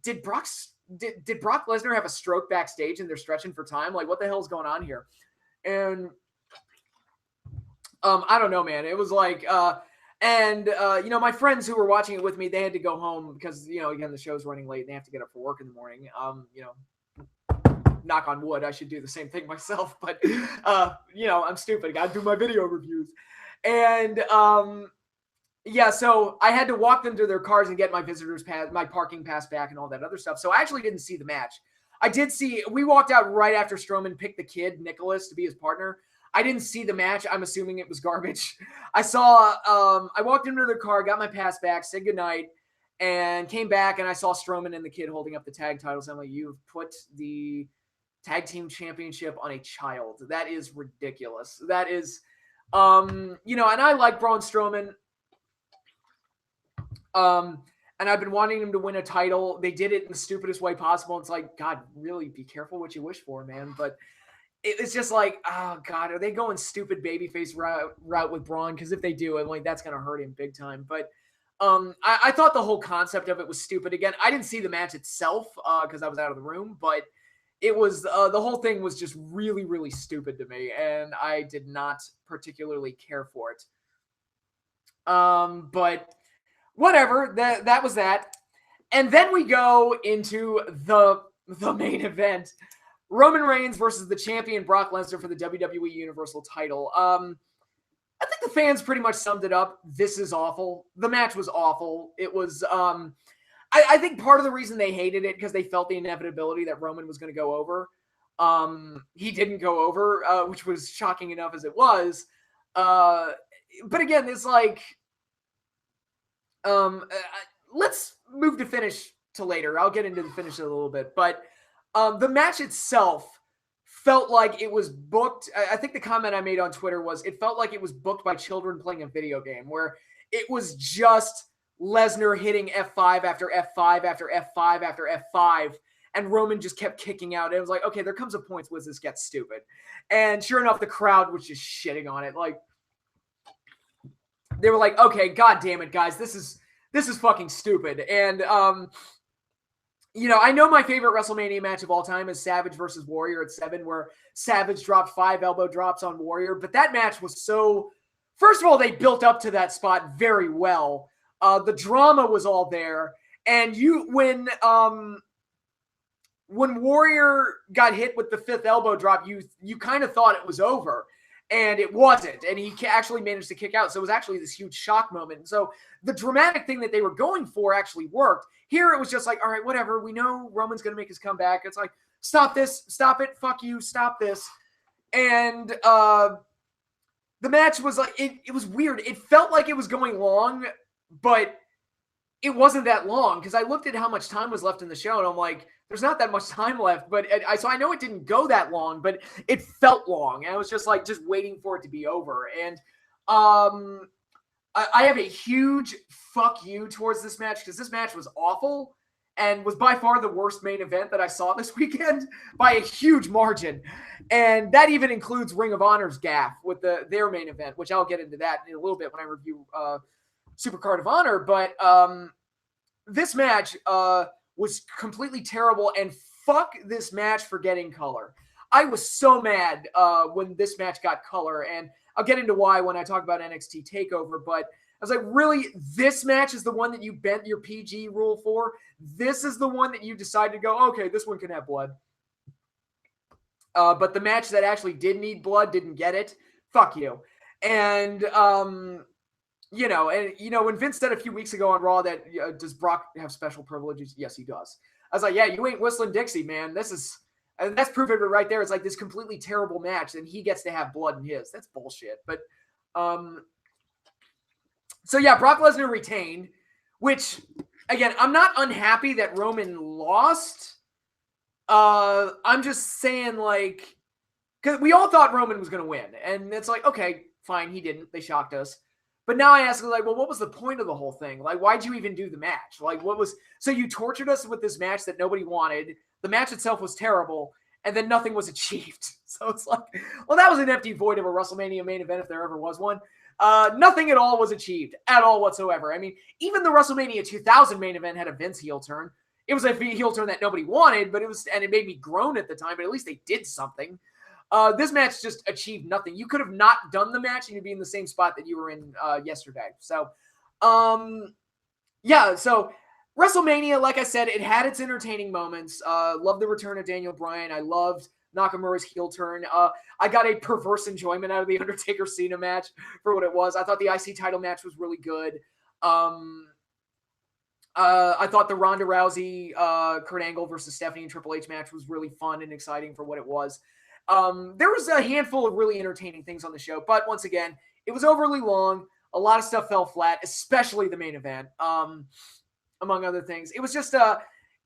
did Brock Lesnar have a stroke backstage and they're stretching for time? Like, what the hell is going on here? And I don't know, man. It was like, my friends who were watching it with me, they had to go home because, again, the show's running late and they have to get up for work in the morning. Knock on wood, I should do the same thing myself, but, I'm stupid. I got to do my video reviews. And, so I had to walk them to their cars and get my visitor's pass, my parking pass back and all that other stuff. So I actually didn't see the match. We walked out right after Strowman picked the kid, Nicholas, to be his partner. I didn't see the match. I'm assuming it was garbage. I walked into their car, got my pass back, said goodnight, and came back, and I saw Strowman and the kid holding up the tag titles. I'm like, you've put the tag team championship on a child. That is ridiculous. That is, and I like Braun Strowman. And I've been wanting him to win a title. They did it in the stupidest way possible. It's like, God, really be careful what you wish for, man. But it's just like, oh God, are they going stupid babyface route with Braun? Because if they do, I'm like, that's going to hurt him big time. But I thought the whole concept of it was stupid. Again, I didn't see the match itself because I was out of the room, but it was the whole thing was just really, really stupid to me, and I did not particularly care for it. But whatever, that was that. And then we go into the main event. Roman Reigns versus the champion Brock Lesnar for the WWE Universal title. I think the fans pretty much summed it up. This is awful. The match was awful. It was, I think part of the reason they hated it because they felt the inevitability that Roman was going to go over. He didn't go over, which was shocking enough as it was. But again, it's like, let's move to finish to later. I'll get into the finish in a little bit, but the match itself felt like it was booked. I think the comment I made on Twitter was it felt like it was booked by children playing a video game where it was just Lesnar hitting F5 after F5 after F5 after F5, and Roman just kept kicking out. And it was like, okay, there comes a point where this gets stupid. And sure enough, the crowd was just shitting on it. Like, they were like, okay, God damn it, guys, this is fucking stupid. And, I know my favorite WrestleMania match of all time is Savage versus Warrior at 7, where Savage dropped 5 elbow drops on Warrior. But that match was so, first of all, they built up to that spot very well. The drama was all there. And when Warrior got hit with the 5th elbow drop, you kind of thought it was over. And it wasn't. And he actually managed to kick out. So it was actually this huge shock moment. And so the dramatic thing that they were going for actually worked. Here it was just like, all right, whatever. We know Roman's going to make his comeback. It's like, stop this. Stop it. Fuck you. Stop this. And the match was like, it was weird. It felt like it was going long, but it wasn't that long. Because I looked at how much time was left in the show, and I'm like, there's not that much time left. But so I know it didn't go that long, but it felt long. And I was just like, just waiting for it to be over. And I have a huge fuck you towards this match because this match was awful and was by far the worst main event that I saw this weekend by a huge margin. And that even includes Ring of Honor's gaffe with their main event, which I'll get into that in a little bit when I review Supercard of Honor. But this match was completely terrible and fuck this match for getting color. I was so mad when this match got color, and I'll get into why when I talk about NXT TakeOver, but I was like, really, this match is the one that you bent your PG rule for? This is the one that you decided to go, okay, this one can have blood. But the match that actually did need blood didn't get it. Fuck you. And, when Vince said a few weeks ago on Raw that does Brock have special privileges? Yes, he does. I was like, yeah, you ain't whistling Dixie, man. And that's proof of it right there. It's like this completely terrible match, and he gets to have blood in his. That's bullshit. But, so yeah, Brock Lesnar retained, which, again, I'm not unhappy that Roman lost. I'm just saying, like, because we all thought Roman was going to win. And it's like, okay, fine, he didn't. They shocked us. But now I ask, like, well, what was the point of the whole thing? Like, why'd you even do the match? Like, so you tortured us with this match that nobody wanted. The match itself was terrible, and then nothing was achieved. So it's like, well, that was an empty void of a WrestleMania main event if there ever was one. Nothing at all was achieved at all whatsoever. I mean, even the WrestleMania 2000 main event had a Vince heel turn. It was a heel turn that nobody wanted, but it made me groan at the time, but at least they did something. This match just achieved nothing. You could have not done the match and you'd be in the same spot that you were in yesterday. So, so WrestleMania, like I said, it had its entertaining moments. Loved the return of Daniel Bryan. I loved Nakamura's heel turn. I got a perverse enjoyment out of the Undertaker-Cena match for what it was. I thought the IC title match was really good. I thought the Ronda Rousey, Kurt Angle versus Stephanie and Triple H match was really fun and exciting for what it was. There was a handful of really entertaining things on the show, but once again, it was overly long. A lot of stuff fell flat, especially the main event, among other things. It was just kind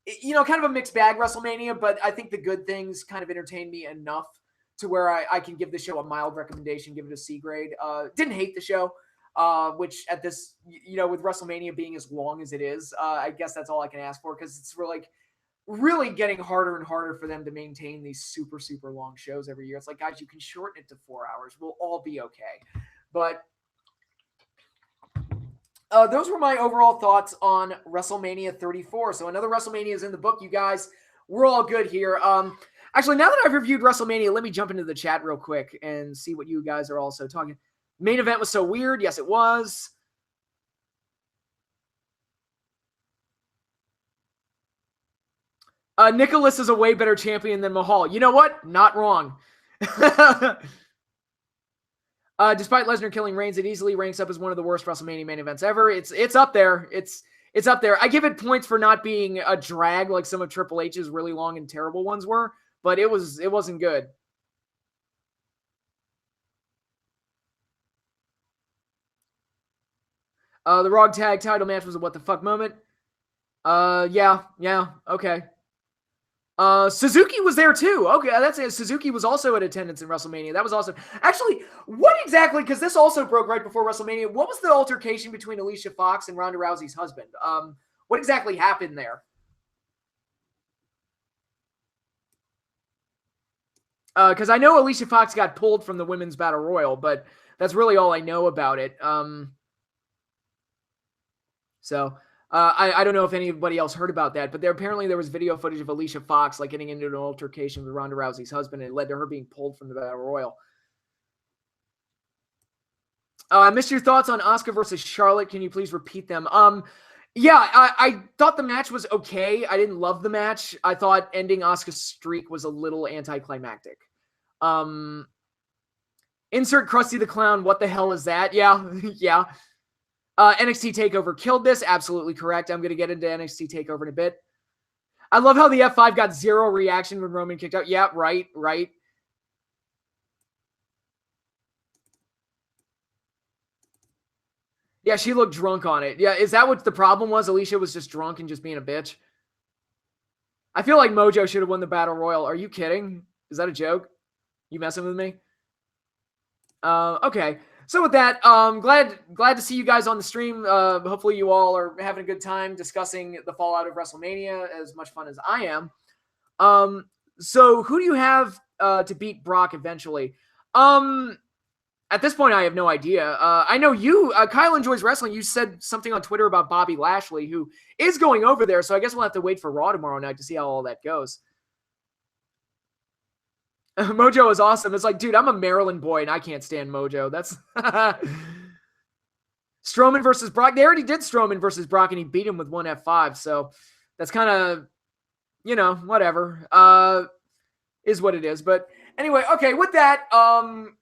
of a mixed bag WrestleMania, but I think the good things kind of entertained me enough to where I can give the show a mild recommendation, give it a C grade. Didn't hate the show, which at this, with WrestleMania being as long as it is, I guess that's all I can ask for, because it's really getting harder and harder for them to maintain these super, super long shows every year. It's like, guys, you can shorten it to 4 hours. We'll all be okay. But those were my overall thoughts on WrestleMania 34. So another WrestleMania is in the book, you guys. We're all good here. Actually, now that I've reviewed WrestleMania, let me jump into the chat real quick and see what you guys are also talking. Main event was so weird. Yes, it was. Nicholas is a way better champion than Mahal. You know what? Not wrong. Despite Lesnar killing Reigns, it easily ranks up as one of the worst WrestleMania main events ever. It's up there. It's up there. I give it points for not being a drag like some of Triple H's really long and terrible ones were, but it wasn't good. The Raw Tag title match was a what the fuck moment. Yeah, okay. Suzuki was there too. Okay, that's it. Suzuki was also in attendance in WrestleMania. That was awesome. Actually, what exactly, because this also broke right before WrestleMania, what was the altercation between Alicia Fox and Ronda Rousey's husband? What exactly happened there? Because I know Alicia Fox got pulled from the Women's Battle Royal, but that's really all I know about it. I don't know if anybody else heard about that, but apparently there was video footage of Alicia Fox getting into an altercation with Ronda Rousey's husband, and it led to her being pulled from the Battle Royal. I missed your thoughts on Asuka versus Charlotte. Can you please repeat them? Yeah, I thought the match was okay. I didn't love the match. I thought ending Asuka's streak was a little anticlimactic. Insert Krusty the Clown. What the hell is that? Yeah, yeah. NXT TakeOver killed this. Absolutely correct. I'm going to get into NXT TakeOver in a bit. I love how the F5 got zero reaction when Roman kicked out. Yeah, right. Yeah, she looked drunk on it. Yeah, is that what the problem was? Alicia was just drunk and just being a bitch? I feel like Mojo should have won the Battle Royal. Are you kidding? Is that a joke? You messing with me? Okay. So with that, glad to see you guys on the stream. Hopefully you all are having a good time discussing the fallout of WrestleMania, as much fun as I am. So who do you have to beat Brock eventually? At this point, I have no idea. I know you, Kyle Enjoys Wrestling, you said something on Twitter about Bobby Lashley, who is going over there, so I guess we'll have to wait for Raw tomorrow night to see how all that goes. Mojo is awesome. It's like, dude, I'm a Maryland boy and I can't stand Mojo. That's Strowman versus Brock. They already did Strowman versus Brock and he beat him with one F5. So that's kind of, whatever. Is what it is. But anyway, okay, with that,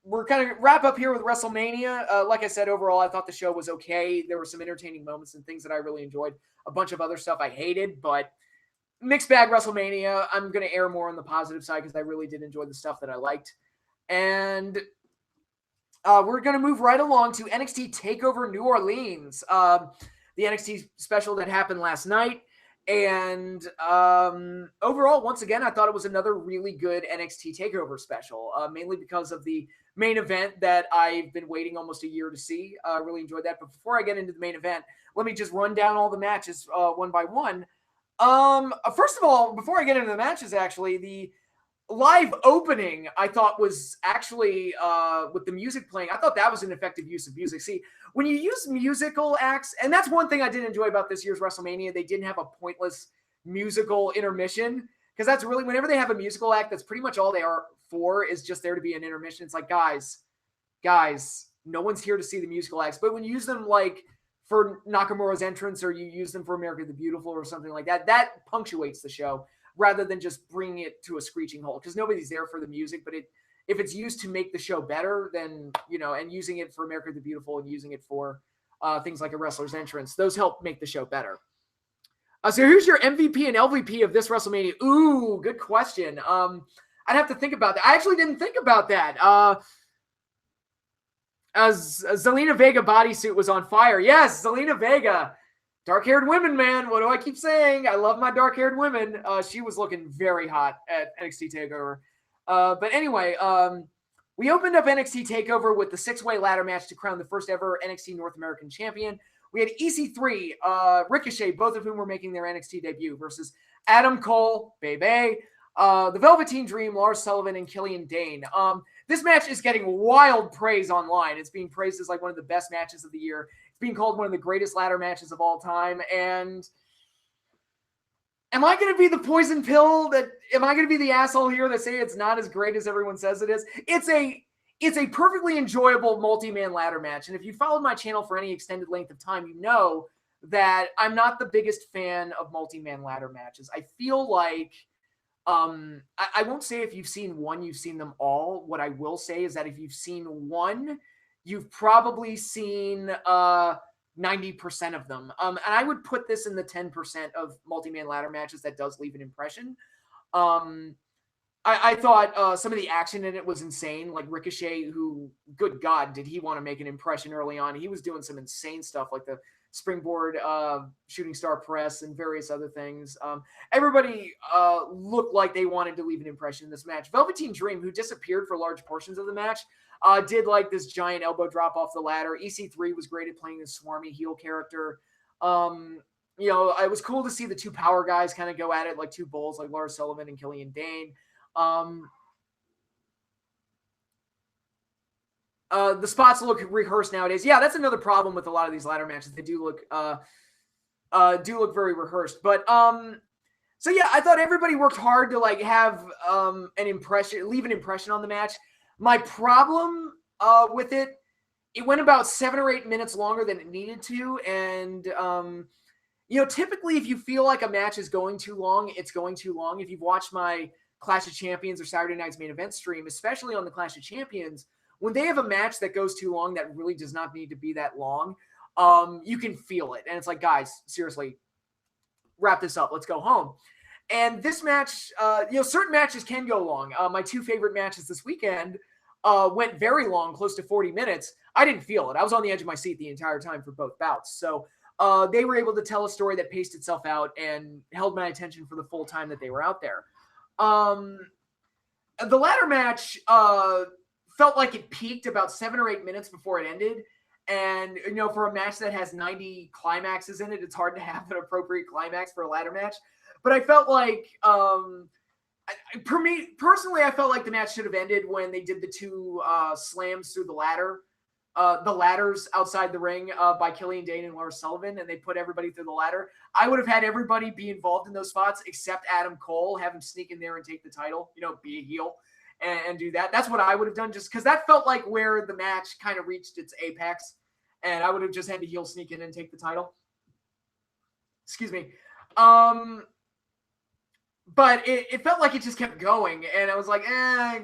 we're kind of wrap up here with WrestleMania. Like I said, overall, I thought the show was okay. There were some entertaining moments and things that I really enjoyed. A bunch of other stuff I hated, but mixed bag WrestleMania. I'm going to err more on the positive side because I really did enjoy the stuff that I liked. And we're going to move right along to NXT TakeOver New Orleans, the NXT special that happened last night. And overall, once again, I thought it was another really good NXT TakeOver special, mainly because of the main event that I've been waiting almost a year to see. I really enjoyed that. But before I get into the main event, let me just run down all the matches one by one. First of all, before I get into the matches, actually, the live opening I thought was actually with the music playing, I thought that was an effective use of music. See, when you use musical acts, and that's one thing I did enjoy about this year's WrestleMania, they didn't have a pointless musical intermission, because that's really, whenever they have a musical act, that's pretty much all they are for, is just there to be an intermission. It's like, guys, no one's here to see the musical acts. But when you use them like for Nakamura's entrance, or you use them for America the Beautiful or something like that, that punctuates the show, rather than just bringing it to a screeching halt, because nobody's there for the music. But if it's used to make the show better, then, and using it for America the Beautiful and using it for things like a wrestler's entrance, those help make the show better. So here's your MVP and LVP of this WrestleMania. Ooh, good question. I'd have to think about that. I actually didn't think about that. As Zelina Vega bodysuit was on fire. Yes, Zelina Vega. Dark-haired women, man. What do I keep saying? I love my dark-haired women. She was looking very hot at NXT TakeOver. But anyway, we opened up NXT TakeOver with the 6-way ladder match to crown the first ever NXT North American champion. We had EC3, Ricochet, both of whom were making their NXT debut, versus Adam Cole, Bebe, the Velveteen Dream, Lars Sullivan, and Killian Dane. This match is getting wild praise online. It's being praised as like one of the best matches of the year. It's being called one of the greatest ladder matches of all time. And am I going to be the poison pill am I going to be the asshole here that say it's not as great as everyone says it is? It's a perfectly enjoyable multi-man ladder match. And if you followed my channel for any extended length of time, you know that I'm not the biggest fan of multi-man ladder matches. I feel like, I won't say if you've seen one, you've seen them all. What I will say is that if you've seen one, you've probably seen 90% of them. And I would put this in the 10% of multi-man ladder matches that does leave an impression. I thought some of the action in it was insane. Like Ricochet, who, good God, did he want to make an impression early on? He was doing some insane stuff like the springboard shooting star press and various other things. Everybody looked like they wanted to leave an impression in this match. Velveteen Dream, who disappeared for large portions of the match, did like this giant elbow drop off the ladder. EC3 was great at playing this swarmy heel character. It was cool to see the two power guys kind of go at it like two bulls, like Lars Sullivan and Killian Dane. The spots look rehearsed nowadays. Yeah, that's another problem with a lot of these ladder matches. They do look very rehearsed. But so yeah, I thought everybody worked hard to like have leave an impression on the match. My problem with it went about 7 or 8 minutes longer than it needed to. And typically if you feel like a match is going too long, it's going too long. If you've watched my Clash of Champions or Saturday Night's Main Event stream, especially on the Clash of Champions, when they have a match that goes too long, that really does not need to be that long, you can feel it. And it's like, guys, seriously, wrap this up. Let's go home. And this match, certain matches can go long. My two favorite matches this weekend went very long, close to 40 minutes. I didn't feel it. I was on the edge of my seat the entire time for both bouts. So they were able to tell a story that paced itself out and held my attention for the full time that they were out there. The ladder match felt like it peaked about 7 or 8 minutes before it ended. And, for a match that has 90 climaxes in it, it's hard to have an appropriate climax for a ladder match. But I felt like, for me personally, I felt like the match should have ended when they did the two slams through the ladders outside the ring by Killian Dane and Lars Sullivan, and they put everybody through the ladder. I would have had everybody be involved in those spots except Adam Cole, have him sneak in there and take the title, be a heel. and do that. That's what I would have done, just because that felt like where the match kind of reached its apex, and I would have just had to heel sneak in and take the title. Excuse me. But it felt like it just kept going, and I was like,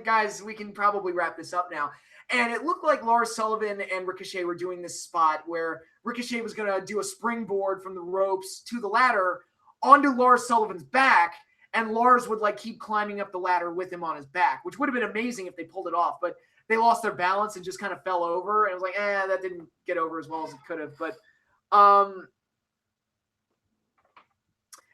guys, we can probably wrap this up now. And it looked like Lars Sullivan and Ricochet were doing this spot where Ricochet was going to do a springboard from the ropes to the ladder onto Lars Sullivan's back, and Lars would like keep climbing up the ladder with him on his back, which would have been amazing if they pulled it off, but they lost their balance and just kind of fell over, and I was like, that didn't get over as well as it could have. But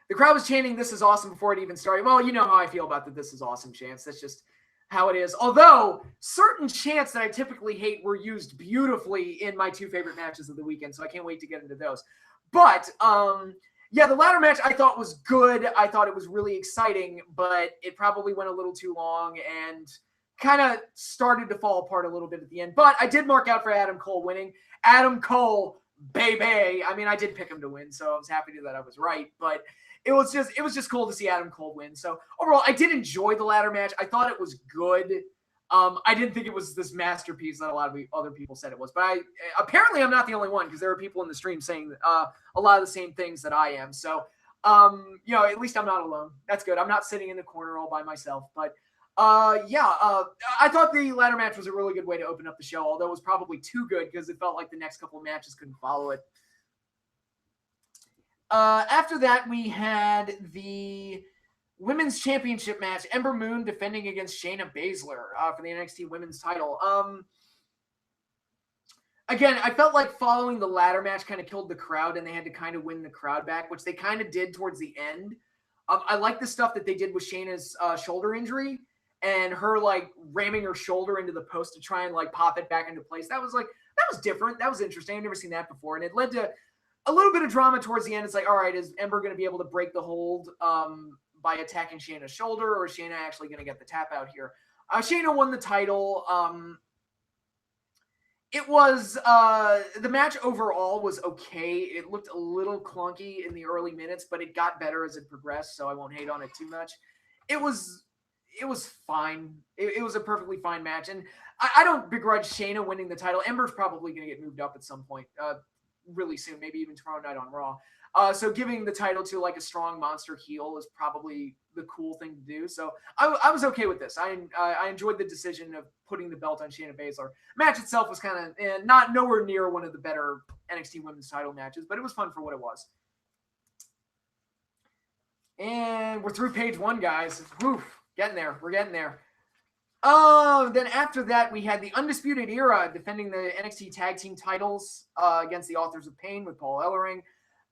the crowd was chanting, "This is awesome," before it even started. Well, you know how I feel about the "This is awesome" chants. That's just how it is. Although certain chants that I typically hate were used beautifully in my two favorite matches of the weekend, so I can't wait to get into those. But yeah, the ladder match I thought was good. I thought it was really exciting, but it probably went a little too long and kind of started to fall apart a little bit at the end. But I did mark out for Adam Cole winning. Adam Cole, baby. I mean, I did pick him to win, so I was happy that I was right. But it was just cool to see Adam Cole win. So overall, I did enjoy the ladder match. I thought it was good. I didn't think it was this masterpiece that a lot of other people said it was. But apparently I'm not the only one, because there are people in the stream saying a lot of the same things that I am. So, at least I'm not alone. That's good. I'm not sitting in the corner all by myself. But I thought the ladder match was a really good way to open up the show, although it was probably too good because it felt like the next couple of matches couldn't follow it. After that, we had the Women's Championship match. Ember Moon defending against Shayna Baszler for the NXT Women's title. Again, I felt like following the ladder match kind of killed the crowd, and they had to kind of win the crowd back, which they kind of did towards the end. I like the stuff that they did with Shayna's shoulder injury and her like ramming her shoulder into the post to try and like pop it back into place. That was different. That was interesting. I've never seen that before, and it led to a little bit of drama towards the end. It's like, all right, is Ember going to be able to break the hold by attacking Shayna's shoulder, or is Shayna actually going to get the tap out here? Shayna won the title. It was the match overall was okay. It looked a little clunky in the early minutes, but it got better as it progressed, so I won't hate on it too much. It was fine. It was a perfectly fine match, and I don't begrudge Shayna winning the title. Ember's probably going to get moved up at some point really soon, maybe even tomorrow night on Raw. So giving the title to like a strong monster heel is probably the cool thing to do. So I was okay with this. I enjoyed the decision of putting the belt on Shayna Baszler. Match itself was kind of not nowhere near one of the better NXT Women's title matches, but it was fun for what it was. And we're through page one, guys. Whew, getting there. We're getting there. Then after that, we had the Undisputed Era defending the NXT Tag Team titles against the Authors of Pain with Paul Ellering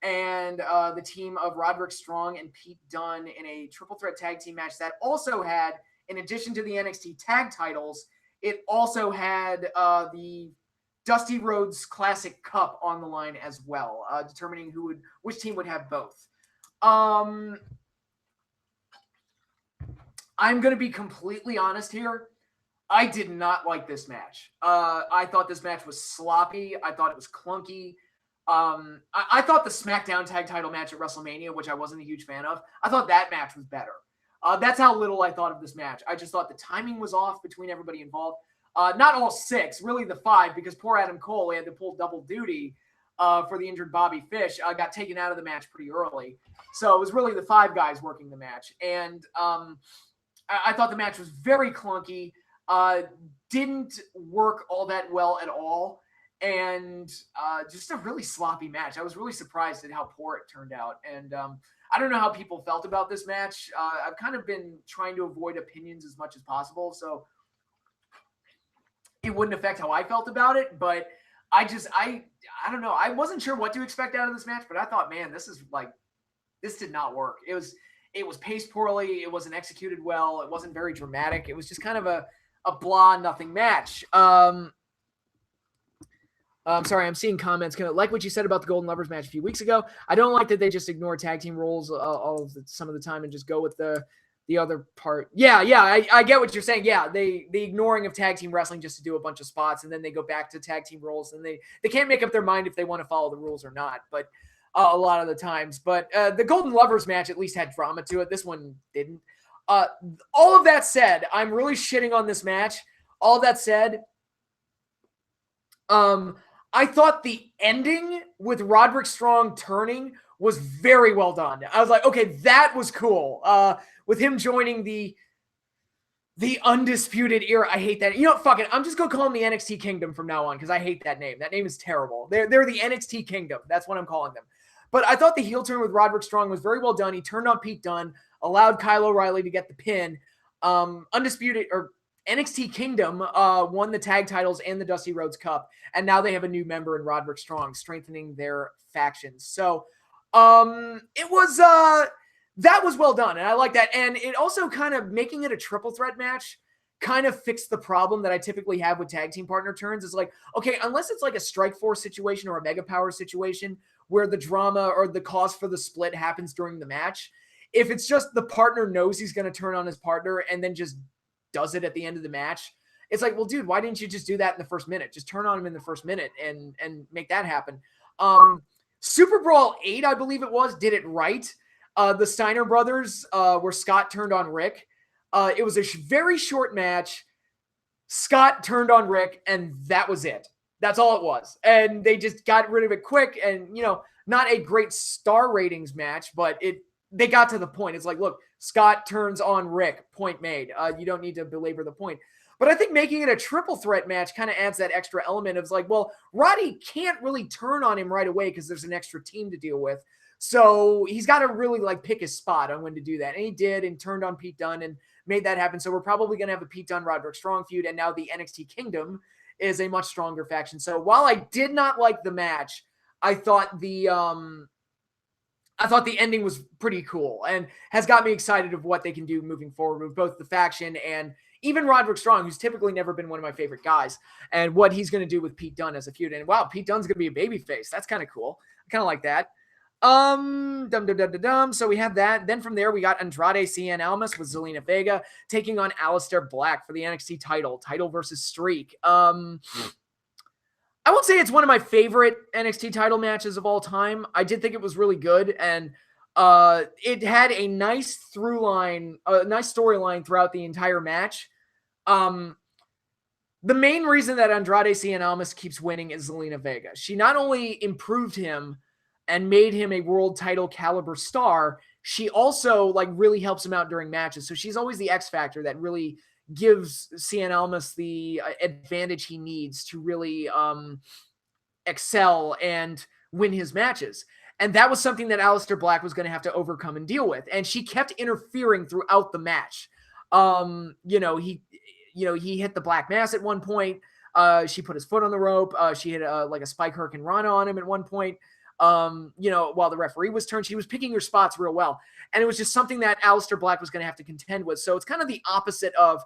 and the team of Roderick Strong and Pete Dunne in a triple threat tag team match that also had, in addition to the NXT tag titles, it also had the Dusty Rhodes Classic Cup on the line as well, determining which team would have both. I'm going to be completely honest here. I did not like this match. I thought this match was sloppy. I thought it was clunky. I thought the SmackDown tag title match at WrestleMania, which I wasn't a huge fan of, I thought that match was better. That's how little I thought of this match. I just thought the timing was off between everybody involved. Not all six, really the five, because poor Adam Cole, he had to pull double duty for the injured Bobby Fish, got taken out of the match pretty early. So it was really the five guys working the match. And I thought the match was very clunky, didn't work all that well at all, and just a really sloppy match. I was really surprised at how poor it turned out. And I don't know how people felt about this match. I've kind of been trying to avoid opinions as much as possible, so it wouldn't affect how I felt about it. But I don't know. I wasn't sure what to expect out of this match, but I thought, man, this did not work. It was paced poorly. It wasn't executed well. It wasn't very dramatic. It was just kind of a blah, nothing match. I'm sorry, I'm seeing comments. Like what you said about the Golden Lovers match a few weeks ago. I don't like that they just ignore tag team roles some of the time and just go with the other part. Yeah, I get what you're saying. Yeah, the ignoring of tag team wrestling just to do a bunch of spots, and then they go back to tag team roles, and they can't make up their mind if they want to follow the rules or not. But a lot of the times. But the Golden Lovers match at least had drama to it. This one didn't. All of that said, I'm really shitting on this match. All of that said, I thought the ending with Roderick Strong turning was very well done. I was like, okay, that was cool. With him joining the Undisputed Era. I hate that. You know, fuck it. I'm just going to call him the NXT Kingdom from now on because I hate that name. That name is terrible. They're the NXT Kingdom. That's what I'm calling them. But I thought the heel turn with Roderick Strong was very well done. He turned on Pete Dunne, allowed Kyle O'Reilly to get the pin. Undisputed or NXT Kingdom won the tag titles and the Dusty Rhodes Cup, and now they have a new member in Roderick Strong, strengthening their factions. So it was that was well done, and I like that. And it also kind of making it a triple threat match kind of fixed the problem that I typically have with tag team partner turns. It's like, okay, unless it's like a Strike Force situation or a Mega Power situation where the drama or the cause for the split happens during the match, if it's just the partner knows he's going to turn on his partner and then just does it at the end of the match, it's like, well, dude, why didn't you just do that in the first minute? Just turn on him in the first minute and make that happen. Super Brawl 8, I believe it was, did it right. The Steiner brothers, where Scott turned on Rick. It was a very short match. Scott turned on Rick, and that was it. That's all it was. And they just got rid of it quick. And, you know, not a great star ratings match, but they got to the point. It's like, look, Scott turns on Rick, point made. You don't need to belabor the point. But I think making it a triple threat match kind of adds that extra element of like, well, Roddy can't really turn on him right away because there's an extra team to deal with. So he's got to really like pick his spot on when to do that. And he did, and turned on Pete Dunne and made that happen. So we're probably going to have a Pete Dunne Roderick Strong feud. And now the NXT Kingdom is a much stronger faction. So while I did not like the match, I thought the ending was pretty cool and has got me excited of what they can do moving forward with both the faction and even Roderick Strong, who's typically never been one of my favorite guys, and what he's going to do with Pete Dunne as a feud. And wow, Pete Dunne's going to be a babyface. That's kind of cool. I kind of like that. So we have that. Then from there, we got Andrade Cien Almas with Zelina Vega taking on Aleister Black for the NXT title versus streak. I won't say it's one of my favorite NXT title matches of all time. I did think it was really good, and it had a nice storyline throughout the entire match. The main reason that Andrade Cien Almas keeps winning is Zelina Vega. She not only improved him and made him a world title caliber star, she also like really helps him out during matches. So she's always the X factor that really gives Cien Almas the advantage he needs to really excel and win his matches. And that was something that Aleister Black was going to have to overcome and deal with. And she kept interfering throughout the match. He hit the Black Mass at one point. She put his foot on the rope. She hit like a Spike Hurricane Rana on him at one point. While the referee was turned, she was picking her spots real well. And it was just something that Aleister Black was going to have to contend with. So it's kind of the opposite of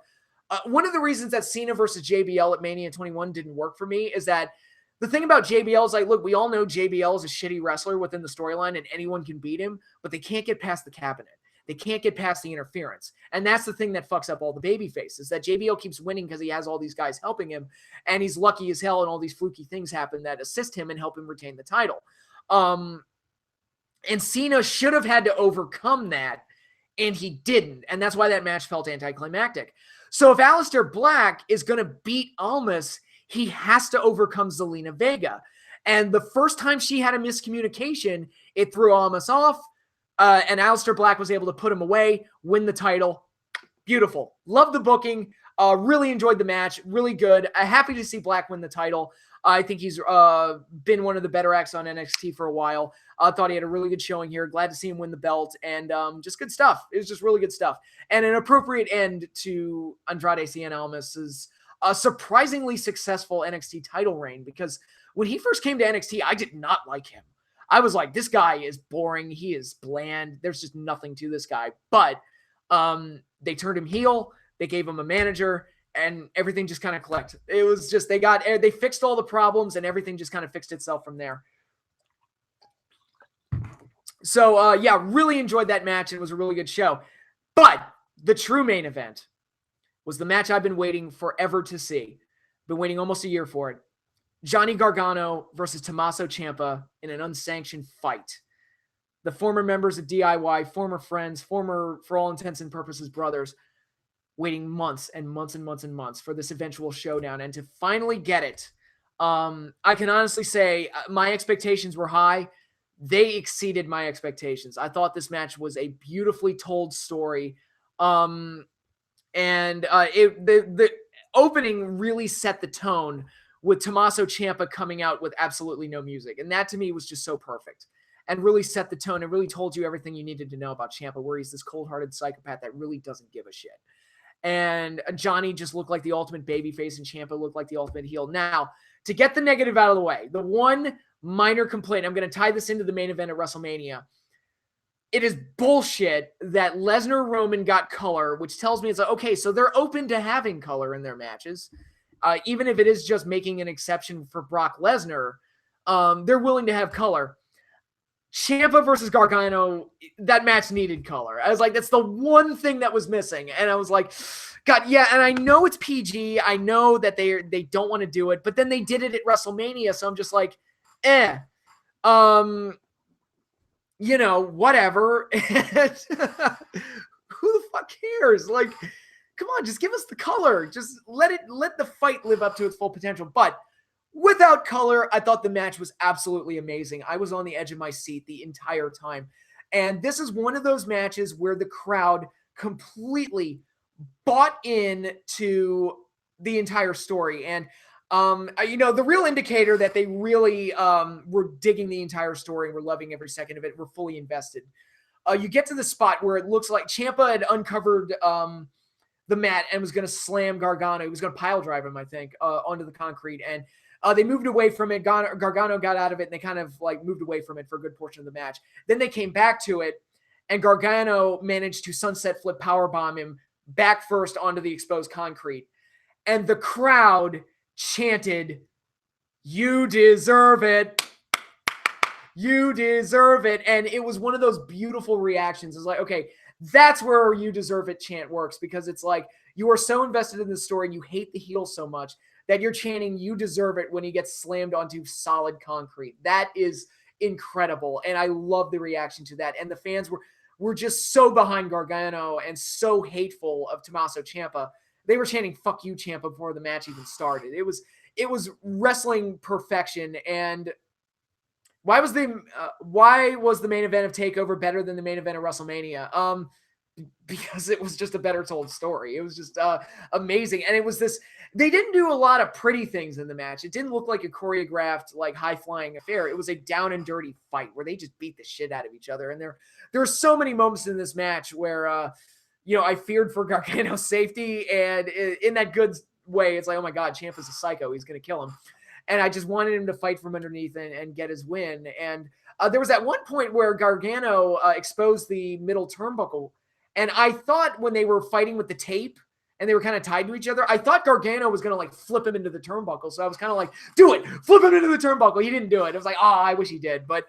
one of the reasons that Cena versus JBL at Mania 21 didn't work for me is that the thing about JBL is like, look, we all know JBL is a shitty wrestler within the storyline and anyone can beat him, but they can't get past the cabinet. They can't get past the interference. And that's the thing that fucks up all the baby faces, that JBL keeps winning because he has all these guys helping him and he's lucky as hell and all these fluky things happen that assist him and help him retain the title. And Cena should have had to overcome that, and he didn't. And that's why that match felt anticlimactic. So if Aleister Black is going to beat Almas, he has to overcome Zelina Vega. And the first time she had a miscommunication, it threw Almas off, and Aleister Black was able to put him away, win the title. Beautiful. Love the booking. Really enjoyed the match. Really good. Happy to see Black win the title. I think he's been one of the better acts on NXT for a while. I thought he had a really good showing here. Glad to see him win the belt, and just good stuff. It was just really good stuff. And an appropriate end to Andrade Cien Almas's surprisingly successful NXT title reign, because when he first came to NXT, I did not like him. I was like, this guy is boring. He is bland. There's just nothing to this guy. But they turned him heel. They gave him a manager, and everything just kind of clicked. It was just, they fixed all the problems, and everything just kind of fixed itself from there. So, really enjoyed that match. It was a really good show. But the true main event was the match I've been waiting forever to see. Been waiting almost a year for it. Johnny Gargano versus Tommaso Ciampa in an unsanctioned fight. the former members of DIY, former friends, former, for all intents and purposes, brothers, waiting months and months and months and months for this eventual showdown, and to finally get it. I can honestly say my expectations were high. They exceeded my expectations. I thought this match was a beautifully told story. And the opening really set the tone with Tommaso Ciampa coming out with absolutely no music. And that to me was just so perfect and really set the tone and really told you everything you needed to know about Ciampa, where he's this cold-hearted psychopath that really doesn't give a shit. And Johnny just looked like the ultimate babyface and Ciampa looked like the ultimate heel. Now, to get the negative out of the way, the one minor complaint, I'm going to tie this into the main event at WrestleMania. It is bullshit that Lesnar Roman got color, which tells me it's like, okay, so they're open to having color in their matches. Even if it is just making an exception for Brock Lesnar, they're willing to have color. Ciampa versus Gargano, that match needed color. I was like, that's the one thing that was missing. And I was like, God, yeah. And I know it's PG. I know that they don't want to do it, but then they did it at WrestleMania. So I'm just like, whatever. Who the fuck cares? Like, come on, just give us the color. Just let the fight live up to its full potential. But without color, I thought the match was absolutely amazing. I was on the edge of my seat the entire time. And this is one of those matches where the crowd completely bought into the entire story. And, the real indicator that they really were digging the entire story and were loving every second of it, were fully invested. You get to the spot where it looks like Ciampa had uncovered the mat and was going to slam Gargano. He was going to pile drive him, I think, onto the concrete. And they moved away from it. Gargano got out of it, and they kind of like moved away from it for a good portion of the match. Then they came back to it, and Gargano managed to sunset flip powerbomb him back first onto the exposed concrete. And the crowd chanted, "You deserve it. You deserve it." And it was one of those beautiful reactions. It's like, okay, that's where "you deserve it" chant works, because it's like you are so invested in the story and you hate the heel so much that you're chanting "you deserve it" when he gets slammed onto solid concrete. That is incredible. And I love the reaction to that. And the fans were just so behind Gargano and so hateful of Tommaso Ciampa. They were chanting "fuck you, Ciampa" before the match even started. It was wrestling perfection. And why was the main event of TakeOver better than the main event of WrestleMania? Because it was just a better told story. It was just amazing. And it was this, they didn't do a lot of pretty things in the match. It didn't look like a choreographed, like high-flying affair. It was a down and dirty fight where they just beat the shit out of each other. And there were so many moments in this match where, I feared for Gargano's safety, and in that good way, it's like, oh my God, Ciampa's a psycho. He's going to kill him. And I just wanted him to fight from underneath and get his win. And there was at one point where Gargano exposed the middle turnbuckle. And I thought when they were fighting with the tape and they were kind of tied to each other, I thought Gargano was going to like flip him into the turnbuckle. So I was kind of like, do it, flip him into the turnbuckle. He didn't do it. It was like, I wish he did. But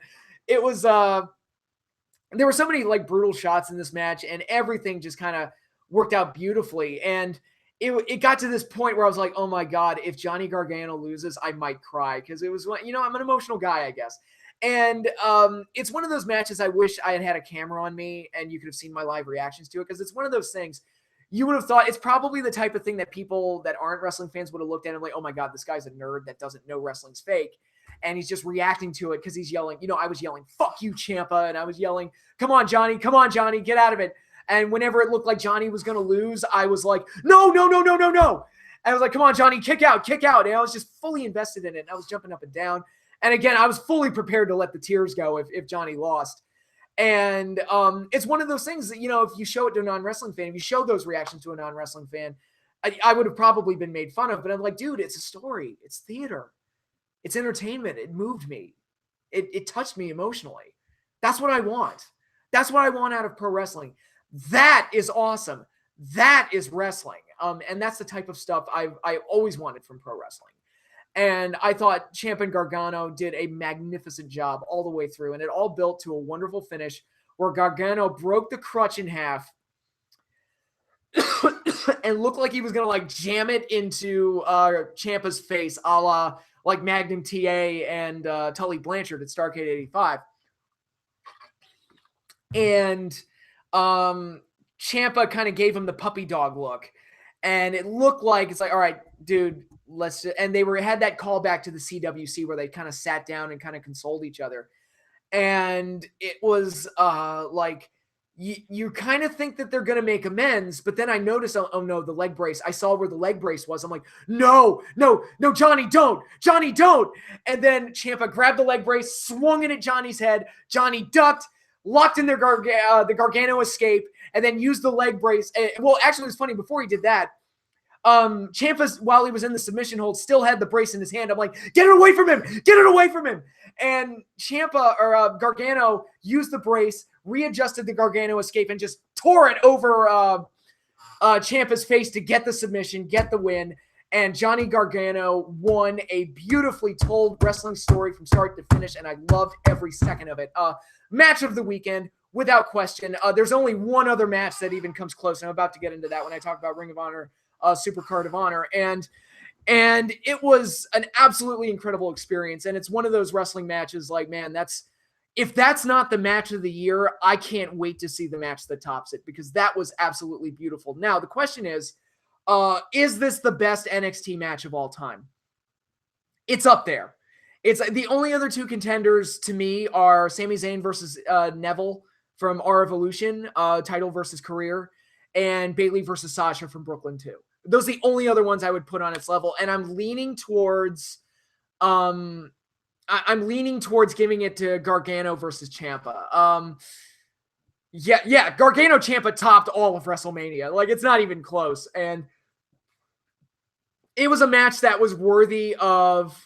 it was, there were so many like brutal shots in this match, and everything just kind of worked out beautifully. And it got to this point where I was like, oh my God, if Johnny Gargano loses, I might cry. Cause it was, I'm an emotional guy, I guess. And it's one of those matches I wish I had had a camera on me and you could have seen my live reactions to it. Cause it's one of those things you would have thought it's probably the type of thing that people that aren't wrestling fans would have looked at and like, oh my God, this guy's a nerd that doesn't know wrestling's fake. And he's just reacting to it because he's yelling, I was yelling, "Fuck you, Ciampa." And I was yelling, come on, Johnny, get out of it. And whenever it looked like Johnny was going to lose, I was like, no. And I was like, come on, Johnny, kick out. And I was just fully invested in it. And I was jumping up and down. And again, I was fully prepared to let the tears go if Johnny lost. And it's one of those things that, if you show it to a non-wrestling fan, if you show those reactions to a non-wrestling fan, I would have probably been made fun of. But I'm like, dude, it's a story. It's theater. It's entertainment. It moved me. It touched me emotionally. That's what I want. That's what I want out of pro wrestling. That is awesome. That is wrestling. And that's the type of stuff I always wanted from pro wrestling. And I thought Ciampa and Gargano did a magnificent job all the way through. And it all built to a wonderful finish where Gargano broke the crutch in half and looked like he was going to like jam it into Ciampa's face, a la like Magnum TA and Tully Blanchard at Starrcade 85. and Ciampa kind of gave him the puppy dog look, and it looked like it's like, all right, dude, let's. And they had that callback to the CWC where they kind of sat down and kind of consoled each other, and it was like you kind of think that they're going to make amends, but then I noticed, oh no, the leg brace. I saw where the leg brace was. I'm like, no, Johnny, don't. And then Ciampa grabbed the leg brace, swung it at Johnny's head. Johnny ducked, locked in the Gargano escape, and then used the leg brace. Well, actually, it was funny. Before he did that, Ciampa, while he was in the submission hold, still had the brace in his hand. I'm like, get it away from him. And Ciampa or Gargano used the brace, readjusted the Gargano escape, and just tore it over Ciampa's face to get the submission, get the win. And Johnny Gargano won a beautifully told wrestling story from start to finish, and I loved every second of it. Match of the weekend, without question. There's only one other match that even comes close, and I'm about to get into that when I talk about Ring of Honor, Supercard of Honor. And it was an absolutely incredible experience. And it's one of those wrestling matches like, man, if that's not the match of the year, I can't wait to see the match that tops it, because that was absolutely beautiful. Now, the question is this the best NXT match of all time? It's up there. It's the only other two contenders to me are Sami Zayn versus Neville from Our Evolution, title versus career, and Bayley versus Sasha from Brooklyn 2. Those are the only other ones I would put on its level. And I'm leaning towards giving it to Gargano versus Ciampa. Gargano Ciampa topped all of WrestleMania. Like, it's not even close. And it was a match that was worthy of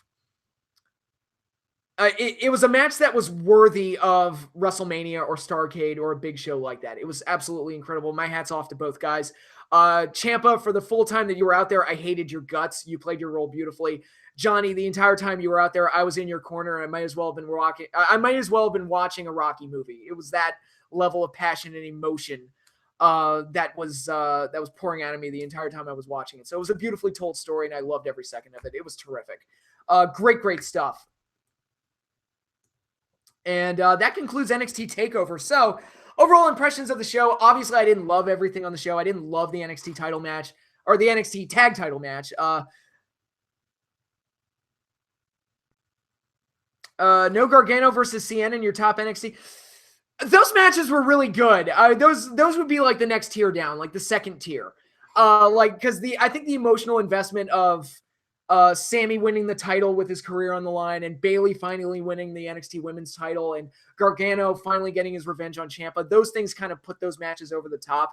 it was a match that was worthy of WrestleMania or Starrcade or a big show like that. It was absolutely incredible. My hat's off to both guys. Ciampa, for the full time that you were out there, I hated your guts. You played your role beautifully. Johnny, the entire time you were out there, I was in your corner. I might as well have been watching a Rocky movie. It was that level of passion and emotion that was pouring out of me the entire time I was watching it. So it was a beautifully told story, and I loved every second of it. It was terrific. Great stuff. And that concludes NXT TakeOver. So, overall impressions of the show. Obviously, I didn't love everything on the show. I didn't love the NXT title match, or the NXT tag title match. No Gargano versus CN in your top NXT. Those matches were really good. Those would be like the next tier down, like the second tier. Because I think the emotional investment of Sammy winning the title with his career on the line, and Bayley finally winning the NXT women's title, and Gargano finally getting his revenge on Ciampa. Those things kind of put those matches over the top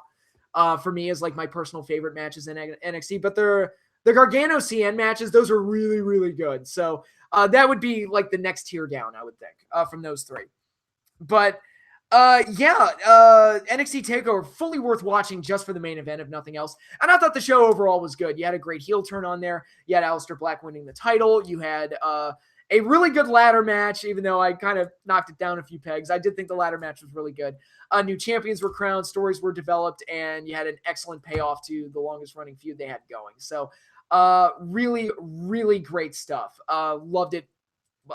for me as like my personal favorite matches in NXT. But the Gargano CN matches, those are really, really good. So that would be like the next tier down, I would think, from those three. But NXT TakeOver, fully worth watching just for the main event, if nothing else. And I thought the show overall was good. You had a great heel turn on there. You had Aleister Black winning the title. You had a really good ladder match, even though I kind of knocked it down a few pegs. I did think the ladder match was really good. New champions were crowned, stories were developed, and you had an excellent payoff to the longest running feud they had going. So really, really great stuff. Loved it.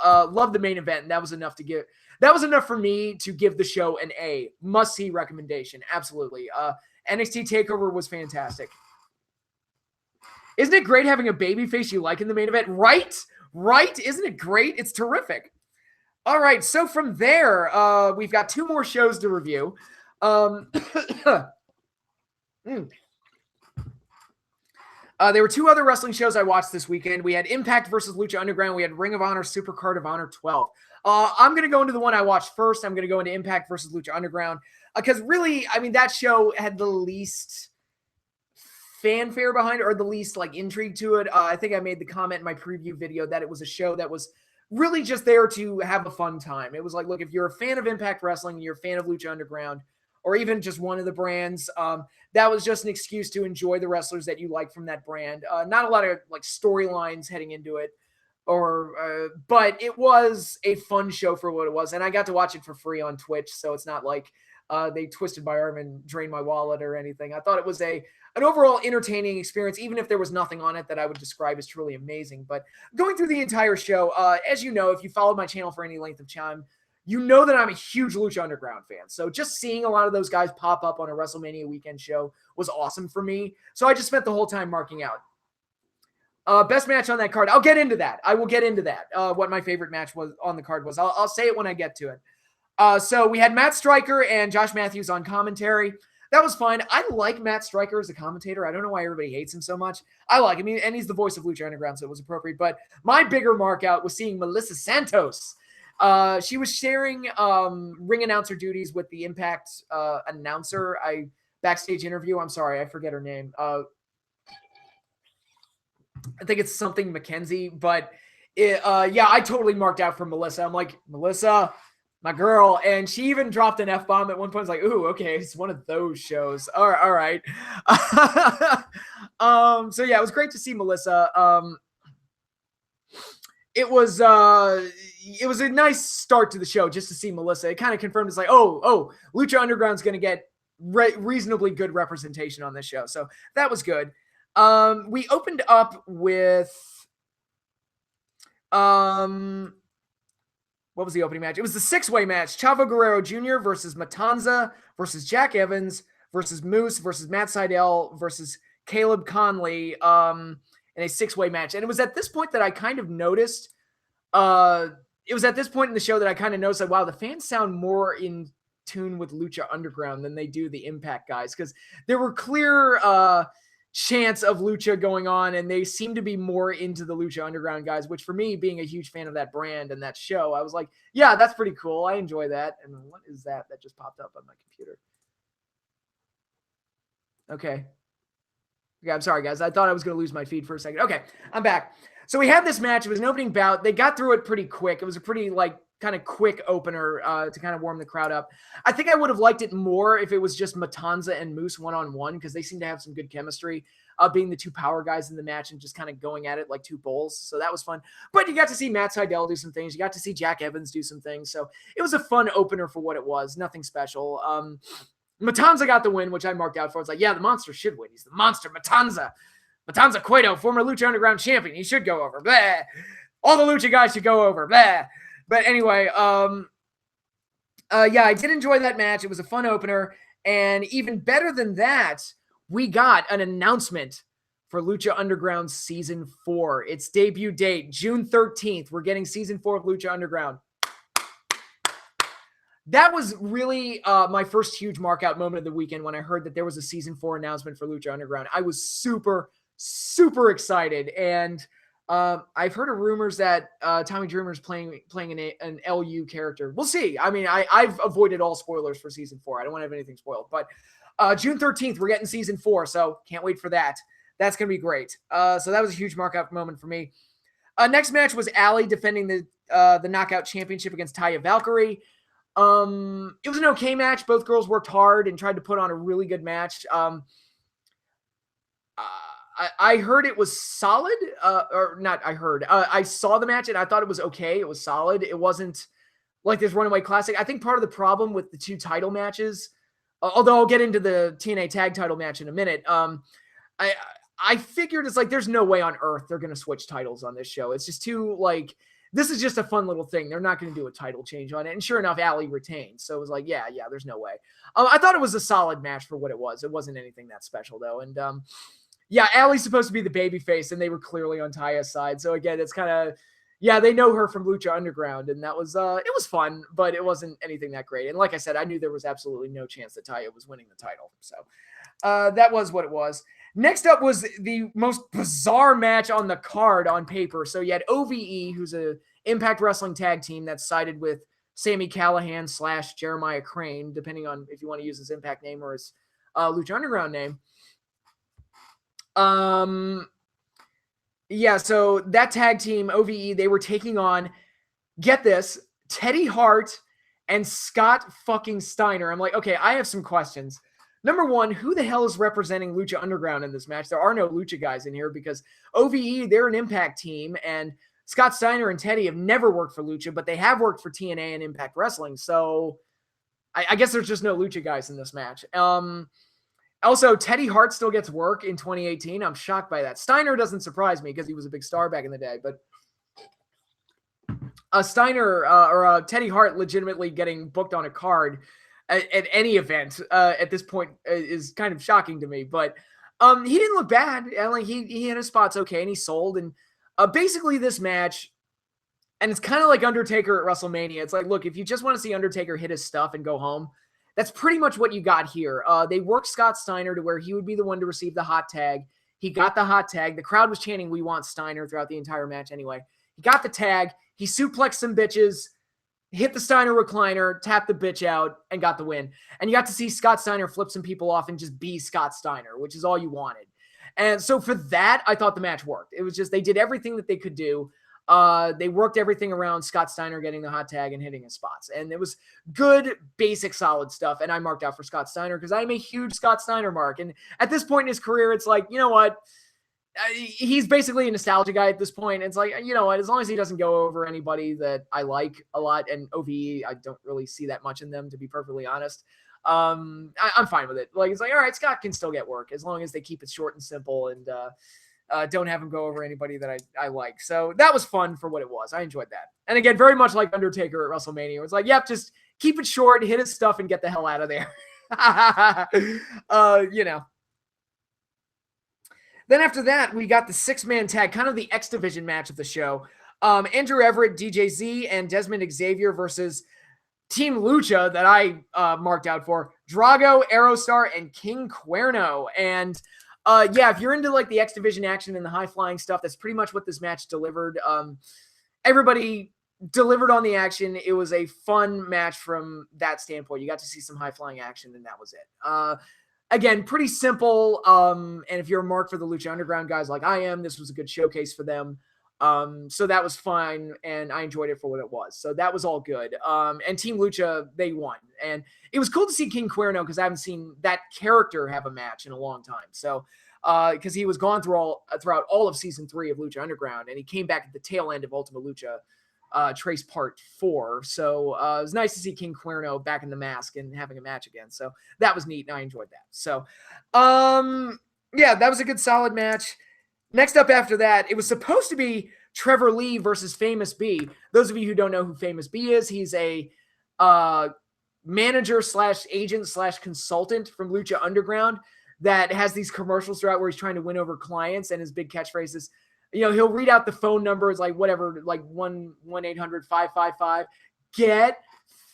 Loved the main event, and that was enough for me to give the show an A. Must-see recommendation. Absolutely. NXT TakeOver was fantastic. Isn't it great having a babyface you like in the main event? Right? Isn't it great? It's terrific. All right, so from there, we've got two more shows to review. There were two other wrestling shows I watched this weekend. We had Impact versus Lucha Underground. We had Ring of Honor Supercard of Honor 12. I'm going to go into the one I watched first. I'm going to go into Impact versus Lucha Underground. Because really, I mean, that show had the least fanfare behind it, or the least like intrigue to it. I think I made the comment in my preview video that it was a show that was really just there to have a fun time. It was like, look, if you're a fan of Impact Wrestling and you're a fan of Lucha Underground, or even just one of the brands, that was just an excuse to enjoy the wrestlers that you like from that brand. Not a lot of like storylines heading into it, but it was a fun show for what it was. And I got to watch it for free on Twitch. So it's not like they twisted my arm and drained my wallet or anything. I thought it was an overall entertaining experience, even if there was nothing on it that I would describe as truly amazing. But going through the entire show, as you know, if you followed my channel for any length of time, you know that I'm a huge Lucha Underground fan. So just seeing a lot of those guys pop up on a WrestleMania weekend show was awesome for me. So I just spent the whole time marking out. Best match on that card. I'll get into that. I will get into that. What my favorite match was on the card was. I'll say it when I get to it. So we had Matt Stryker and Josh Matthews on commentary. That was fine. I like Matt Stryker as a commentator. I don't know why everybody hates him so much. I like him, and he's the voice of Lucha Underground, so it was appropriate. But my bigger mark out was seeing Melissa Santos. She was sharing ring announcer duties with the Impact announcer. Backstage interview. I'm sorry, I forget her name. I think it's something Mackenzie, but yeah, I totally marked out for Melissa. I'm like, Melissa, my girl. And she even dropped an F-bomb at one point. I was like, ooh, okay, it's one of those shows. All right. So yeah, it was great to see Melissa. It was a nice start to the show just to see Melissa. It kind of confirmed it's like, oh, Lucha Underground's going to get reasonably good representation on this show. So that was good. We opened up with what was the opening match? It was the 6-way match. Chavo Guerrero Jr. versus Matanza versus Jack Evans versus Moose versus Matt Sydal versus Caleb Conley in a 6-way match. And it was at this point that I kind of noticed, it was at this point in the show that I kind of noticed that, wow, the fans sound more in tune with Lucha Underground than they do the Impact guys, because there were clear chants of Lucha going on, and they seem to be more into the Lucha Underground guys, which for me, being a huge fan of that brand and that show, I was like, yeah, that's pretty cool. I enjoy that. And what is that just popped up on my computer? Okay. Yeah, I'm sorry, guys. I thought I was going to lose my feed for a second. Okay, I'm back. So we had this match. It was an opening bout. They got through it pretty quick. It was a pretty, kind of quick opener to kind of warm the crowd up. I think I would have liked it more if it was just Matanza and Moose one-on-one, because they seem to have some good chemistry, being the two power guys in the match and just kind of going at it like two bulls. So that was fun. But you got to see Matt Sydal do some things. You got to see Jack Evans do some things. So it was a fun opener for what it was. Nothing special. Matanza got the win, which I marked out for. It's like, yeah, the monster should win. He's the monster. Matanza Cueto, former Lucha Underground champion. He should go over. Blah. All the Lucha guys should go over. Blah. But anyway, yeah, I did enjoy that match. It was a fun opener. And even better than that, we got an announcement for Lucha Underground Season 4. Its debut date, June 13th. We're getting Season 4 of Lucha Underground. That was really my first huge markout moment of the weekend when I heard that there was a Season 4 announcement for Lucha Underground. I was super, super excited. And I've heard of rumors that Tommy Dreamer's playing an LU character. We'll see. I mean, I've avoided all spoilers for Season 4. I don't want to have anything spoiled. But June 13th, we're getting Season 4, so can't wait for that. That's going to be great. So that was a huge markout moment for me. Next match was Allie defending the Knockout Championship against Taya Valkyrie. It was an okay match. Both girls worked hard and tried to put on a really good match. I heard it was solid, or not I heard. I saw the match and I thought it was okay. It was solid. It wasn't like this Runaway Classic. I think part of the problem with the two title matches, although I'll get into the TNA tag title match in a minute, I figured it's like there's no way on earth they're going to switch titles on this show. It's just too, this is just a fun little thing. They're not going to do a title change on it. And sure enough, Allie retained. So it was like, yeah, there's no way. I thought it was a solid match for what it was. It wasn't anything that special, though. And yeah, Allie's supposed to be the babyface, and they were clearly on Taya's side. So again, it's kind of, yeah, they know her from Lucha Underground, and that was, it was fun, but it wasn't anything that great. And like I said, I knew there was absolutely no chance that Taya was winning the title. So that was what it was. Next up was the most bizarre match on the card on paper. So you had OVE, who's a Impact Wrestling tag team that's sided with Sami Callihan / Jeremiah Crane, depending on if you want to use his Impact name or his Lucha Underground name. Yeah, so that tag team, OVE, they were taking on, get this, Teddy Hart and Scott fucking Steiner. I'm like, okay, I have some questions. Number one, who the hell is representing Lucha Underground in this match? There are no Lucha guys in here because OVE, they're an Impact team, and Scott Steiner and Teddy have never worked for Lucha, but they have worked for TNA and Impact Wrestling. So I guess there's just no Lucha guys in this match. Also, Teddy Hart still gets work in 2018. I'm shocked by that. Steiner doesn't surprise me because he was a big star back in the day. But Steiner or Teddy Hart legitimately getting booked on a card at any event at this point is kind of shocking to me. But he didn't look bad. And, like he hit his spots okay, and he sold. And basically this match, and it's kind of like Undertaker at WrestleMania. It's like, look, if you just want to see Undertaker hit his stuff and go home, that's pretty much what you got here. They worked Scott Steiner to where he would be the one to receive the hot tag. He got the hot tag. The crowd was chanting, "We want Steiner" throughout the entire match anyway. He got the tag. He suplexed some bitches, hit the Steiner recliner, tapped the bitch out, and got the win. And you got to see Scott Steiner flip some people off and just be Scott Steiner, which is all you wanted. And so for that, I thought the match worked. It was just they did everything that they could do. They worked everything around Scott Steiner getting the hot tag and hitting his spots. And it was good, basic, solid stuff. And I marked out for Scott Steiner because I'm a huge Scott Steiner mark. And at this point in his career, it's like, you know what? He's basically a nostalgia guy at this point. It's like, you know what? As long as he doesn't go over anybody that I like a lot, and OVE, I don't really see that much in them, to be perfectly honest. I'm fine with it. Like, it's like, all right, Scott can still get work as long as they keep it short and simple and don't have him go over anybody that I like. So that was fun for what it was. I enjoyed that. And again, very much like Undertaker at WrestleMania. It was like, yep, just keep it short, hit his stuff, and get the hell out of there. You know. Then after that, we got the 6-man tag, kind of the X Division match of the show. Andrew Everett, DJZ, and Desmond Xavier versus Team Lucha that I marked out for. Drago, Aerostar, and King Cuerno. And yeah, if you're into like the X Division action and the high-flying stuff, that's pretty much what this match delivered. Everybody delivered on the action. It was a fun match from that standpoint. You got to see some high-flying action, and that was it. Again, pretty simple. And if you're a mark for the Lucha Underground guys like I am, this was a good showcase for them. So that was fine, and I enjoyed it for what it was. So that was all good. And Team Lucha, they won. And it was cool to see King Cuerno because I haven't seen that character have a match in a long time. So because he was gone throughout all of season 3 of Lucha Underground, and he came back at the tail end of Ultima Lucha Trace Part 4. So it was nice to see King Cuerno back in the mask and having a match again. So that was neat, and I enjoyed that. So yeah, that was a good solid match. Next up after that, it was supposed to be Trevor Lee versus Famous B. Those of you who don't know who Famous B is, he's a manager / agent / consultant from Lucha Underground that has these commercials throughout where he's trying to win over clients, and his big catchphrase is, you know, he'll read out the phone numbers like whatever, like 1-800-555 get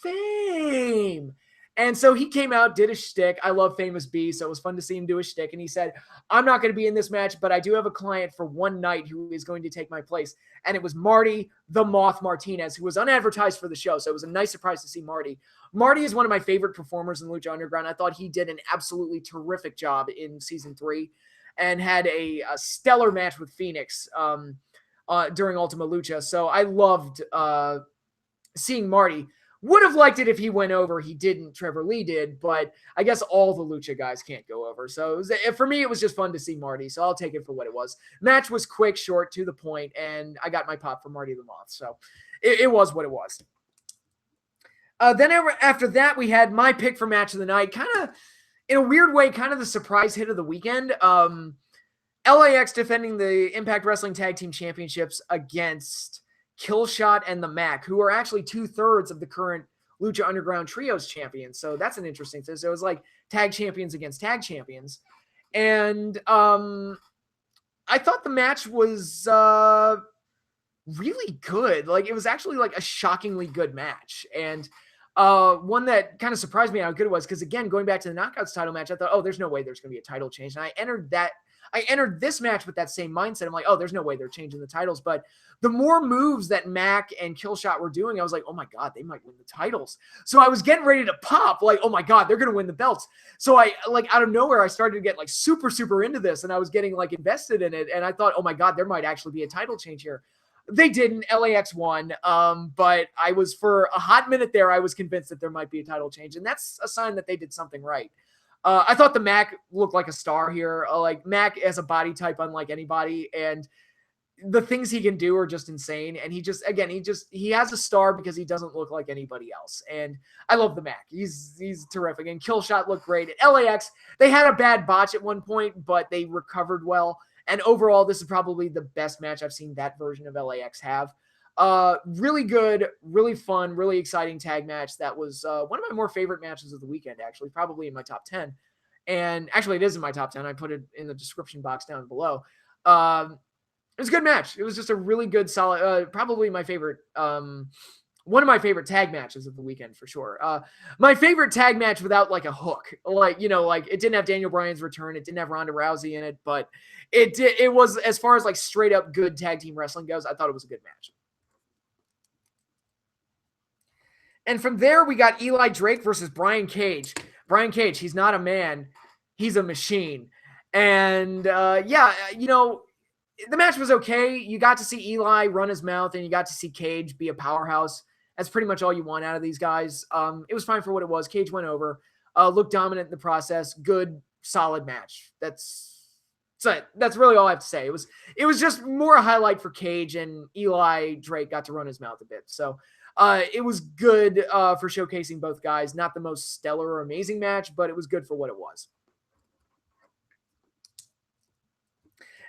fame. And so he came out, did a shtick. I love Famous B, so it was fun to see him do a shtick. And he said, I'm not going to be in this match, but I do have a client for one night who is going to take my place. And it was Marty the Moth Martinez, who was unadvertised for the show. So it was a nice surprise to see Marty. Marty is one of my favorite performers in Lucha Underground. I thought he did an absolutely terrific job in season 3 and had a stellar match with Phoenix during Ultima Lucha. So I loved seeing Marty. Would have liked it if he went over. He didn't. Trevor Lee did, but I guess all the Lucha guys can't go over. So for me, it was just fun to see Marty. So I'll take it for what it was. Match was quick, short, to the point, and I got my pop for Marty the Moth. So it was what it was. Then after that, we had my pick for match of the night. Kind of, in a weird way, kind of the surprise hit of the weekend. LAX defending the Impact Wrestling Tag Team Championships against Killshot and the Mac, who are actually 2/3 of the current Lucha Underground Trios champions. So that's an interesting thing. So it was like tag champions against tag champions. And I thought the match was really good. Like, it was actually like a shockingly good match. And one that kind of surprised me how good it was, because again, going back to the Knockouts title match, I thought, oh, there's no way there's going to be a title change. And I entered this match with that same mindset. I'm like, oh, there's no way they're changing the titles. But the more moves that Mac and Killshot were doing, I was like, oh my God, they might win the titles. So I was getting ready to pop, like, oh my God, they're going to win the belts. So I, like, out of nowhere, I started to get like super, super into this, and I was getting like invested in it. And I thought, oh my God, there might actually be a title change here. They didn't. LAX won. But I was, for a hot minute there, I was convinced that there might be a title change. And that's a sign that they did something right. I thought the Mac looked like a star here. Like, Mac has a body type unlike anybody, and the things he can do are just insane. And he has a star because he doesn't look like anybody else. And I love the Mac. He's terrific. And Killshot looked great. At LAX, they had a bad botch at one point, but they recovered well. And overall, this is probably the best match I've seen that version of LAX have. Really good, really fun, really exciting tag match. That was one of my more favorite matches of the weekend, actually, probably in my top 10. And actually, it is in my top 10. I put it in the description box down below. It was a good match. It was just a really good, solid, probably my favorite, one of my favorite tag matches of the weekend for sure. My favorite tag match without like a hook, like it didn't have Daniel Bryan's return, it didn't have Ronda Rousey in it, but it was, as far as like straight up good tag team wrestling goes, I thought it was a good match. And from there, we got Eli Drake versus Brian Cage. Brian Cage, he's not a man, he's a machine. And yeah, the match was okay. You got to see Eli run his mouth, and you got to see Cage be a powerhouse. That's pretty much all you want out of these guys. It was fine for what it was. Cage went over, looked dominant in the process. Good, solid match. That's really all I have to say. It was just more a highlight for Cage, and Eli Drake got to run his mouth a bit. So it was good for showcasing both guys. Not the most stellar or amazing match, but it was good for what it was.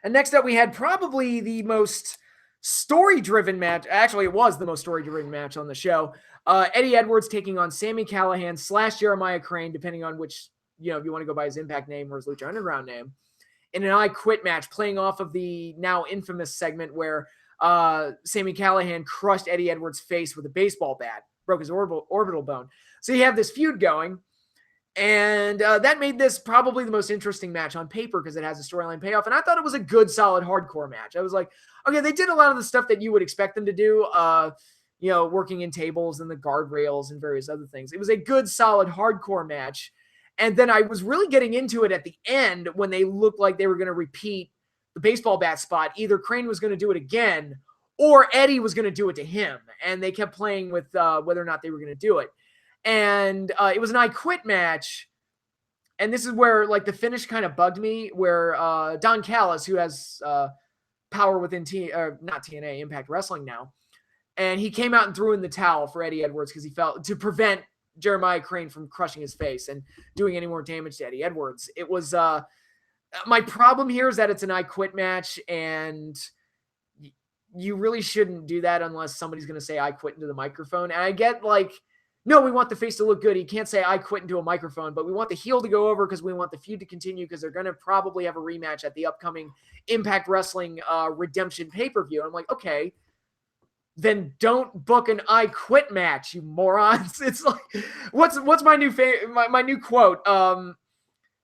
And next up, we had probably the most story-driven match. Actually, it was the most story-driven match on the show. Eddie Edwards taking on Sami Callihan / Jeremiah Crane, depending on which, if you want to go by his Impact name or his Lucha Underground name, in an I Quit match, playing off of the now infamous segment where Sami Callihan crushed Eddie Edwards' face with a baseball bat, broke his orbital bone. So you have this feud going. And that made this probably the most interesting match on paper because it has a storyline payoff. And I thought it was a good, solid, hardcore match. I was like, okay, they did a lot of the stuff that you would expect them to do, working in tables and the guardrails and various other things. It was a good, solid, hardcore match. And then I was really getting into it at the end when they looked like they were going to repeat the baseball bat spot. Either Crane was going to do it again or Eddie was going to do it to him. And they kept playing with whether or not they were going to do it. And it was an I Quit match. And this is where like the finish kind of bugged me, where Don Callis, who has power within not TNA, Impact Wrestling now, and he came out and threw in the towel for Eddie Edwards because he felt to prevent Jeremiah Crane from crushing his face and doing any more damage to Eddie Edwards. It was my problem here is that it's an I Quit match, and you really shouldn't do that unless somebody's going to say I quit into the microphone. And I get like, no, we want the face to look good. He can't say I quit into a microphone, but we want the heel to go over because we want the feud to continue because they're going to probably have a rematch at the upcoming Impact Wrestling Redemption pay-per-view. I'm like, okay, then don't book an I Quit match, you morons. It's like, what's my new my new quote?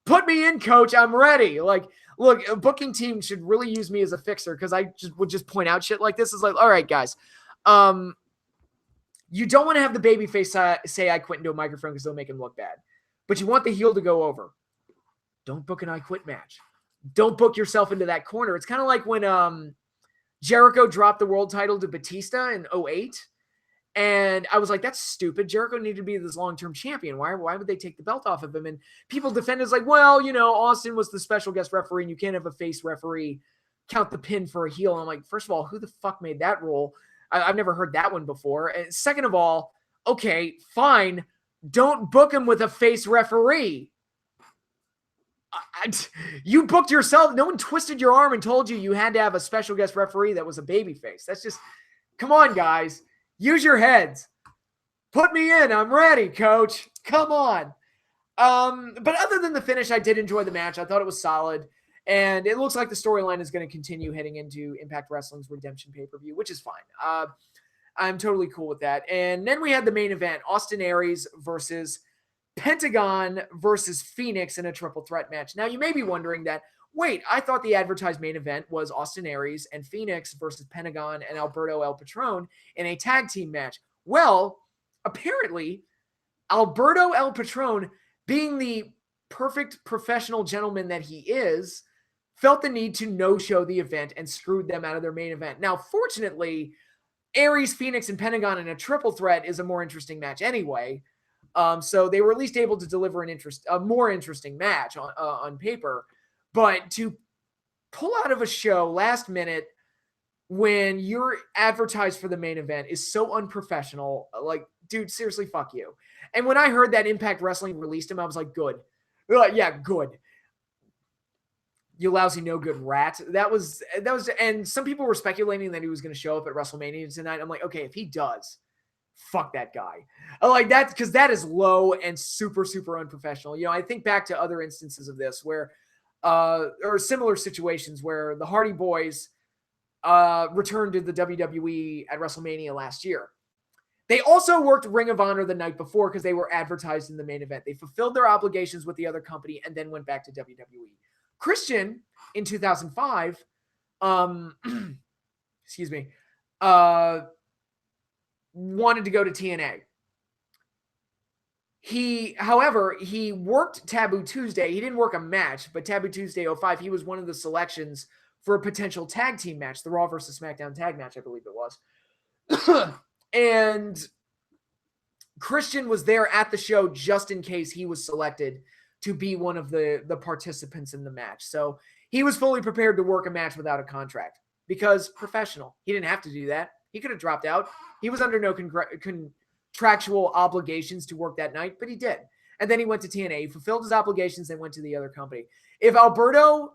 Put me in, coach. I'm ready. Like, look, a booking team should really use me as a fixer because I would just point out shit like this. Is like, all right, guys. You don't want to have the babyface say I quit into a microphone because they'll make him look bad. But you want the heel to go over. Don't book an I Quit match. Don't book yourself into that corner. It's kind of like when Jericho dropped the world title to Batista in 2008. And I was like, that's stupid. Jericho needed to be this long-term champion. Why would they take the belt off of him? And people defend it's like, well, Austin was the special guest referee and you can't have a face referee count the pin for a heel. And I'm like, first of all, who the fuck made that rule? I've never heard that one before. And second of all, okay, fine. Don't book him with a face referee. You booked yourself. No one twisted your arm and told you had to have a special guest referee that was a babyface. That's just, come on, guys. Use your heads. Put me in. I'm ready, coach. Come on. But other than the finish, I did enjoy the match. I thought it was solid. And it looks like the storyline is going to continue heading into Impact Wrestling's Redemption pay-per-view, which is fine. I'm totally cool with that. And then we had the main event, Austin Aries versus Pentagon versus Phoenix in a triple threat match. Now, you may be wondering that, wait, I thought the advertised main event was Austin Aries and Phoenix versus Pentagon and Alberto El Patron in a tag team match. Well, apparently, Alberto El Patron, being the perfect professional gentleman that he is, felt the need to no-show the event and screwed them out of their main event. Now, fortunately, Aries, Phoenix, and Pentagon in a triple threat is a more interesting match anyway. So they were at least able to deliver a more interesting match on paper. But to pull out of a show last minute when you're advertised for the main event is so unprofessional. Like, dude, seriously, fuck you. And when I heard that Impact Wrestling released him, I was like, good. They're like, yeah, good. You lousy no good rat. That was, and some people were speculating that he was going to show up at WrestleMania tonight. I'm like, okay, if he does, fuck that guy. I like that, because that is low and super, super unprofessional. I think back to other instances of this where, or similar situations where the Hardy Boys returned to the WWE at WrestleMania last year. They also worked Ring of Honor the night before because they were advertised in the main event. They fulfilled their obligations with the other company and then went back to WWE. Christian in 2005, excuse me, wanted to go to TNA. However, he worked Taboo Tuesday. He didn't work a match, but Taboo Tuesday 05, he was one of the selections for a potential tag team match, the Raw versus SmackDown tag match, I believe it was. And Christian was there at the show just in case he was selected to be one of the participants in the match. So he was fully prepared to work a match without a contract because professional. He didn't have to do that. He could have dropped out. He was under no contractual obligations to work that night, but he did. And then he went to TNA. He fulfilled his obligations and went to the other company. If Alberto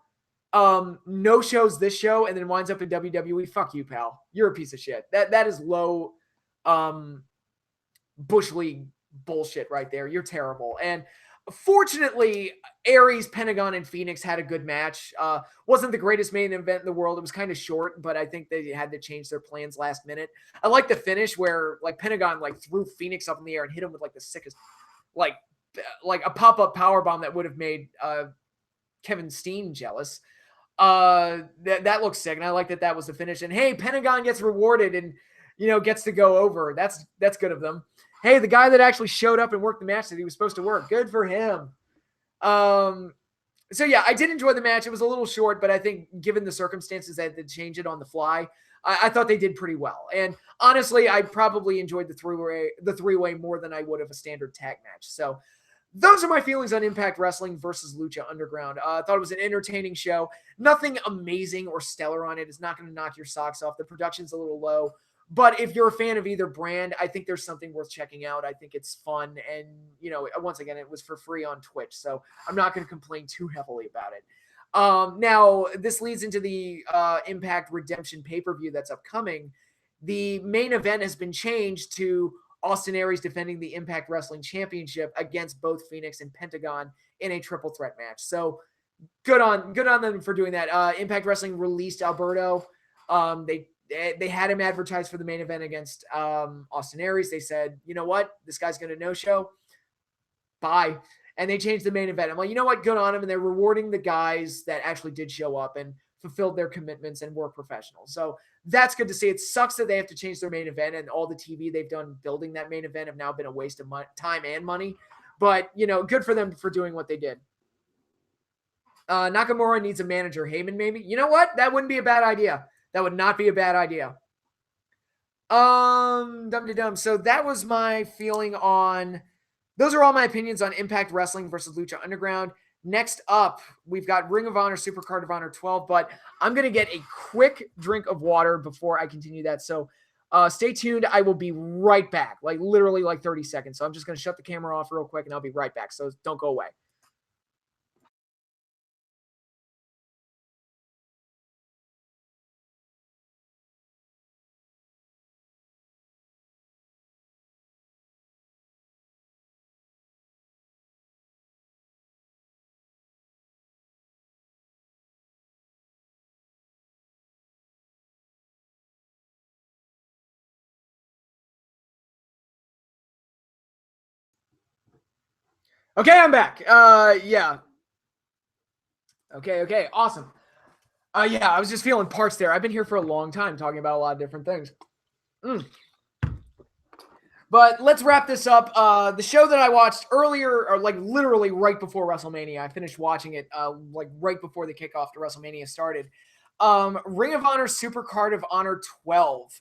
no shows this show and then winds up in WWE, fuck you, pal. You're a piece of shit. That is low Bush League bullshit right there. You're terrible. And fortunately, Aries, Pentagon, and Phoenix had a good match. Wasn't the greatest main event in the world. It was kind of short, but I think they had to change their plans last minute. I like the finish where like Pentagon like threw Phoenix up in the air and hit him with like the sickest, like a pop-up powerbomb that would have made Kevin Steen jealous. That looks sick, and I like that was the finish. And hey, Pentagon gets rewarded and gets to go over. That's good of them. Hey, the guy that actually showed up and worked the match that he was supposed to work. Good for him. So yeah, I did enjoy the match. It was a little short, but I think given the circumstances that they change it on the fly, I thought they did pretty well. And honestly, I probably enjoyed the three-way more than I would of a standard tag match. So those are my feelings on Impact Wrestling versus Lucha Underground. I thought it was an entertaining show. Nothing amazing or stellar on it. It's not going to knock your socks off. The production's a little low. But if you're a fan of either brand, I think there's something worth checking out. I think it's fun. And, once again, it was for free on Twitch. So I'm not going to complain too heavily about it. Now, this leads into the Impact Redemption pay-per-view that's upcoming. The main event has been changed to Austin Aries defending the Impact Wrestling Championship against both Phoenix and Pentagon in a triple threat match. So good on them for doing that. Impact Wrestling released Alberto. They had him advertised for the main event against Austin Aries. They said, you know what? This guy's going to no-show. Bye. And they changed the main event. I'm like, you know what? Good on them. And they're rewarding the guys that actually did show up and fulfilled their commitments and were professional. So that's good to see. It sucks that they have to change their main event, and all the TV they've done building that main event have now been a waste of time and money. But, good for them for doing what they did. Nakamura needs a manager. Heyman, maybe? You know what? That wouldn't be a bad idea. That would not be a bad idea. So that was my feeling on, those are all my opinions on Impact Wrestling versus Lucha Underground. Next up, we've got Ring of Honor Supercard of Honor 12, but I'm going to get a quick drink of water before I continue that. So stay tuned. I will be right back, like literally like 30 seconds. So I'm just going to shut the camera off real quick and I'll be right back. So don't go away. Okay, I'm back. Yeah. Okay, awesome. Yeah, I was just feeling parts there. I've been here for a long time talking about a lot of different things. But let's wrap this up. The show that I watched earlier, or like literally right before WrestleMania, I finished watching it like right before the kickoff to WrestleMania started. Ring of Honor Supercard of Honor 12.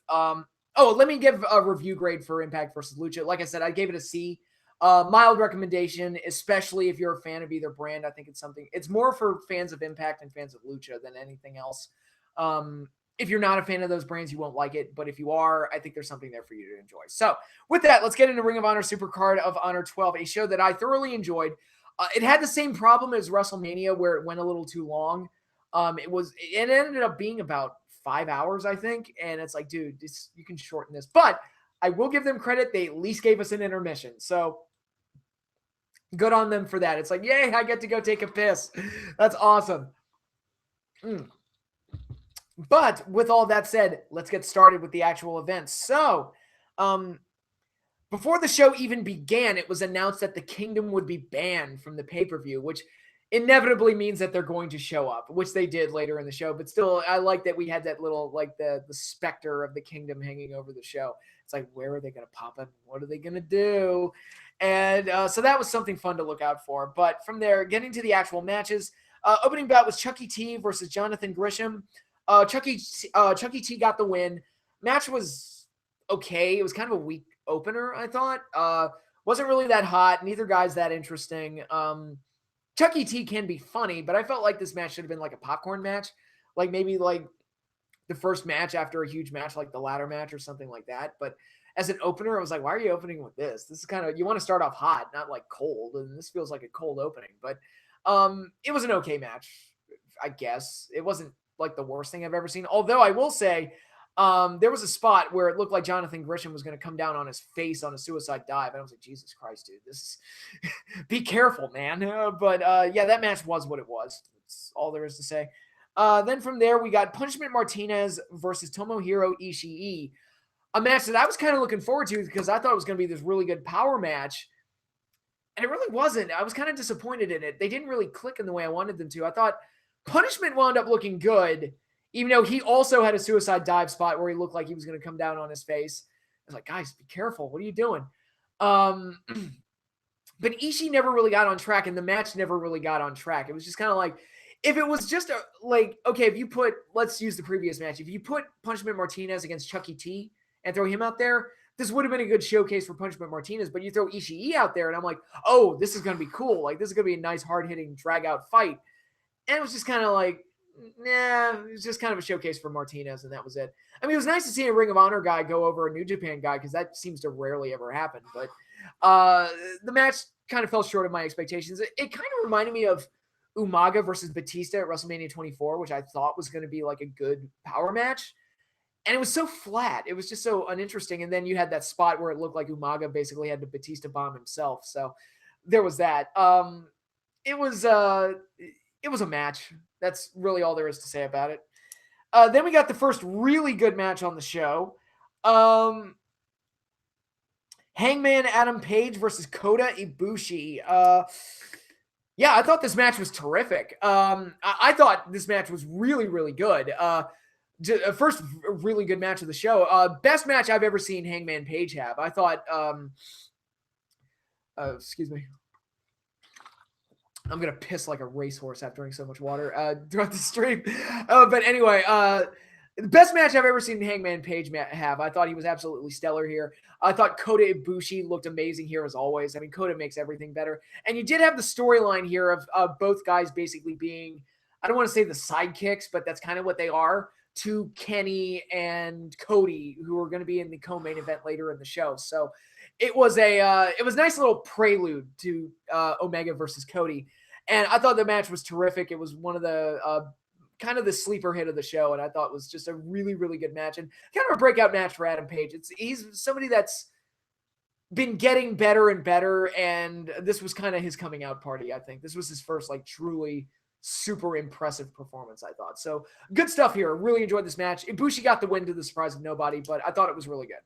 Let me give a review grade for Impact versus Lucha. Like I said, I gave it a C. Mild recommendation, especially if you're a fan of either brand. I think it's more for fans of Impact and fans of Lucha than anything else. If you're not a fan of those brands, you won't like it. But if you are, I think there's something there for you to enjoy. So with that, let's get into Ring of Honor Supercard of Honor 12, a show that I thoroughly enjoyed. It had the same problem as WrestleMania where it went a little too long. It ended up being about 5 hours, I think. And it's like, dude, you can shorten this. But I will give them credit. They at least gave us an intermission. So good on them for that. It's like, yay, I get to go take a piss. That's awesome. But with all that said, let's get started with the actual event. So, before the show even began, it was announced that the Kingdom would be banned from the pay-per-view, which inevitably means that they're going to show up, which they did later in the show. But still, I like that we had that little, like, the specter of the Kingdom hanging over the show. It's like, where are they going to pop in? What are they going to do? And so that was something fun to look out for. But from there, getting to the actual matches, opening bout was Chucky T versus Jonathan Gresham. Chucky T got the win. Match was okay. It was kind of a weak opener, I thought. Wasn't really that hot. Neither guy's that interesting. Chucky T can be funny, but I felt like this match should have been like a popcorn match. Like maybe like the first match after a huge match, like the ladder match or something like that. But as an opener, I was like, why are you opening with this? This is kind of, you want to start off hot, not like cold. And this feels like a cold opening. But it was an okay match, I guess. It wasn't like the worst thing I've ever seen. Although I will say, there was a spot where it looked like Jonathan Gresham was going to come down on his face on a suicide dive. And I was like, Jesus Christ, dude, this is, be careful, man. Yeah, that match was what it was. That's all there is to say. Then from there, we got Punishment Martinez versus Tomohiro Ishii. A match that I was kind of looking forward to because I thought it was going to be this really good power match. And it really wasn't. I was kind of disappointed in it. They didn't really click in the way I wanted them to. I thought Punishment wound up looking good, even though he also had a suicide dive spot where he looked like he was going to come down on his face. I was like, guys, be careful. What are you doing? But Ishii never really got on track, and the match never really got on track. It was just kind of like, if it was just okay, if you put, let's use the previous match. If you put Punishment Martinez against Chucky T and throw him out there, this would have been a good showcase for Punishment Martinez. But you throw Ishii out there, and I'm like, oh, this is going to be cool. Like, this is going to be a nice, hard-hitting, drag-out fight. And it was just kind of like, nah, it was just kind of a showcase for Martinez, and that was it. I mean, it was nice to see a Ring of Honor guy go over a New Japan guy because that seems to rarely ever happen. But the match kind of fell short of my expectations. It kind of reminded me of Umaga versus Batista at WrestleMania 24, which I thought was going to be like a good power match. And it was so flat. It was just so uninteresting. And then you had that spot where it looked like Umaga basically had to Batista bomb himself. So there was that. It was a match. That's really all there is to say about it. Then we got the first really good match on the show. Hangman Adam Page versus Kota Ibushi. Yeah, I thought this match was terrific. I thought this match was really, really good. First really good match of the show. Best match I've ever seen Hangman Page have. I thought, excuse me. I'm going to piss like a racehorse after drinking so much water throughout the stream. But anyway, the best match I've ever seen Hangman Page have. I thought he was absolutely stellar here. I thought Kota Ibushi looked amazing here as always. I mean, Kota makes everything better. And you did have the storyline here of both guys basically being, I don't want to say the sidekicks, but that's kind of what they are, to Kenny and Cody, who are going to be in the co-main event later in the show. So it was a nice little prelude to Omega versus Cody. And I thought the match was terrific. It was one of the kind of the sleeper hit of the show, and I thought it was just a really, really good match and kind of a breakout match for Adam Page. He's somebody that's been getting better and better, and this was kind of his coming out party, I think. This was his first, like, truly super impressive performance, I thought. So good stuff here. Really enjoyed this match. Ibushi got the win to the surprise of nobody, but I thought it was really good.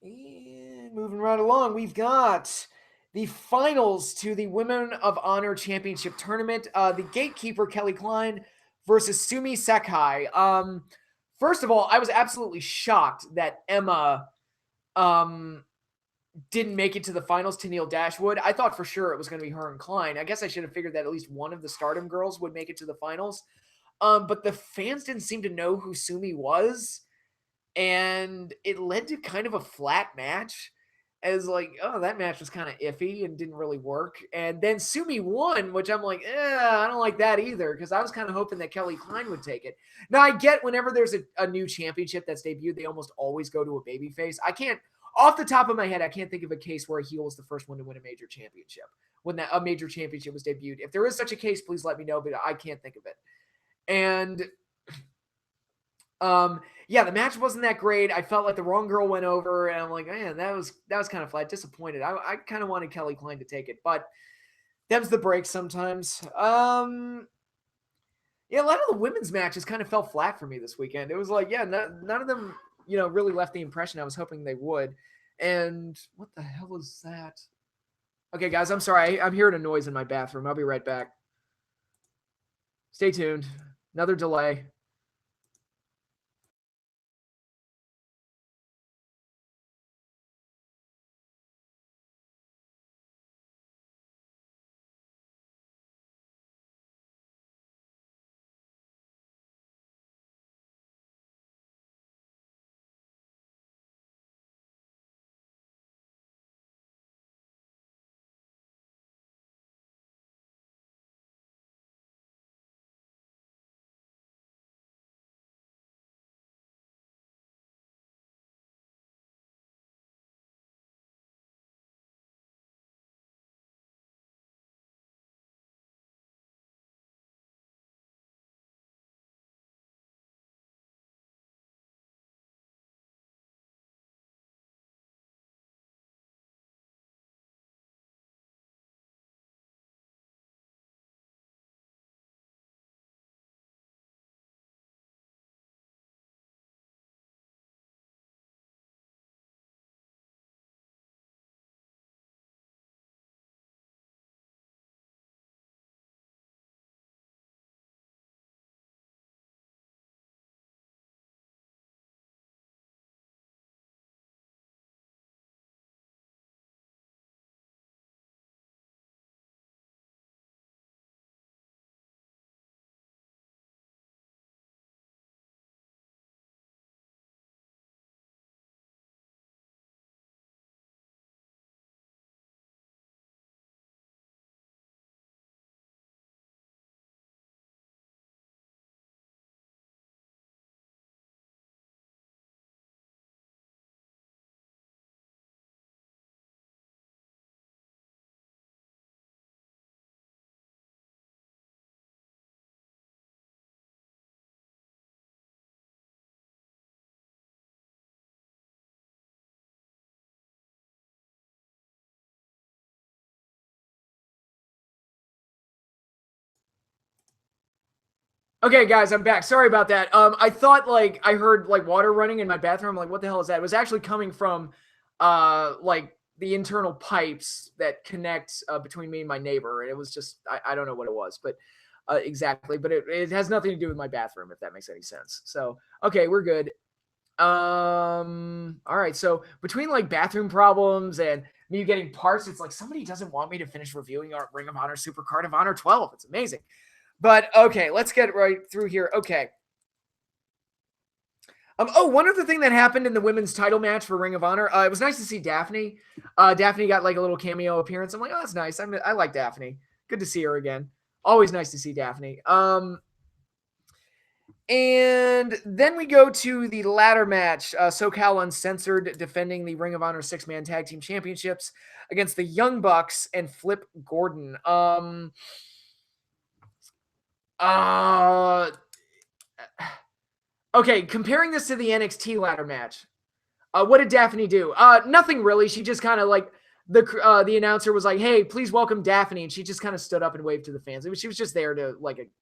And moving right along, we've got the finals to the Women of Honor Championship Tournament. The gatekeeper, Kelly Klein, versus Sumi Sakai. First of all, I was absolutely shocked that Emma didn't make it to the finals to Neil Dashwood. I thought for sure it was going to be her and Klein. I guess I should have figured that at least one of the Stardom girls would make it to the finals. But the fans didn't seem to know who Sumi was. And it led to kind of a flat match. As like, oh, that match was kind of iffy and didn't really work. And then Sumi won, which I'm like, I don't like that either, because I was kind of hoping that Kelly Klein would take it. Now, I get whenever there's a new championship that's debuted, they almost always go to a babyface. I can't off the top of my head, I can't think of a case where a heel was the first one to win a major championship when a major championship was debuted. If there is such a case, please let me know, but I can't think of it. And yeah, the match wasn't that great. I felt like the wrong girl went over, and I'm like, man, that was kind of flat. Disappointed. I kind of wanted Kelly Klein to take it, but them's the break sometimes. Yeah, a lot of the women's matches kind of fell flat for me this weekend. It was like, yeah, none of them, really left the impression I was hoping they would. And what the hell is that? Okay, guys, I'm sorry. I'm hearing a noise in my bathroom. I'll be right back. Stay tuned. Another delay. Okay, guys, I'm back. Sorry about that. I thought I heard water running in my bathroom. I'm like, what the hell is that? It was actually coming from the internal pipes that connect between me and my neighbor. And it was just I don't know what it was, but exactly. But it has nothing to do with my bathroom, if that makes any sense. So okay, we're good. All right. So between bathroom problems and me getting parts, it's like somebody doesn't want me to finish reviewing our Ring of Honor Supercard of Honor 12. It's amazing. But okay, let's get right through here. Okay. One other thing that happened in the women's title match for Ring of Honor, it was nice to see Daphne. Daphne got a little cameo appearance. I'm like, oh, that's nice. I like Daphne. Good to see her again. Always nice to see Daphne. And then we go to the ladder match. SoCal Uncensored defending the Ring of Honor 6-man tag team championships against the Young Bucks and Flip Gordon. Okay, comparing this to the NXT ladder match, what did Daphne do? Nothing really. She just kind of the announcer was like, "Hey, please welcome Daphne," and she just kind of stood up and waved to the fans. She was just there to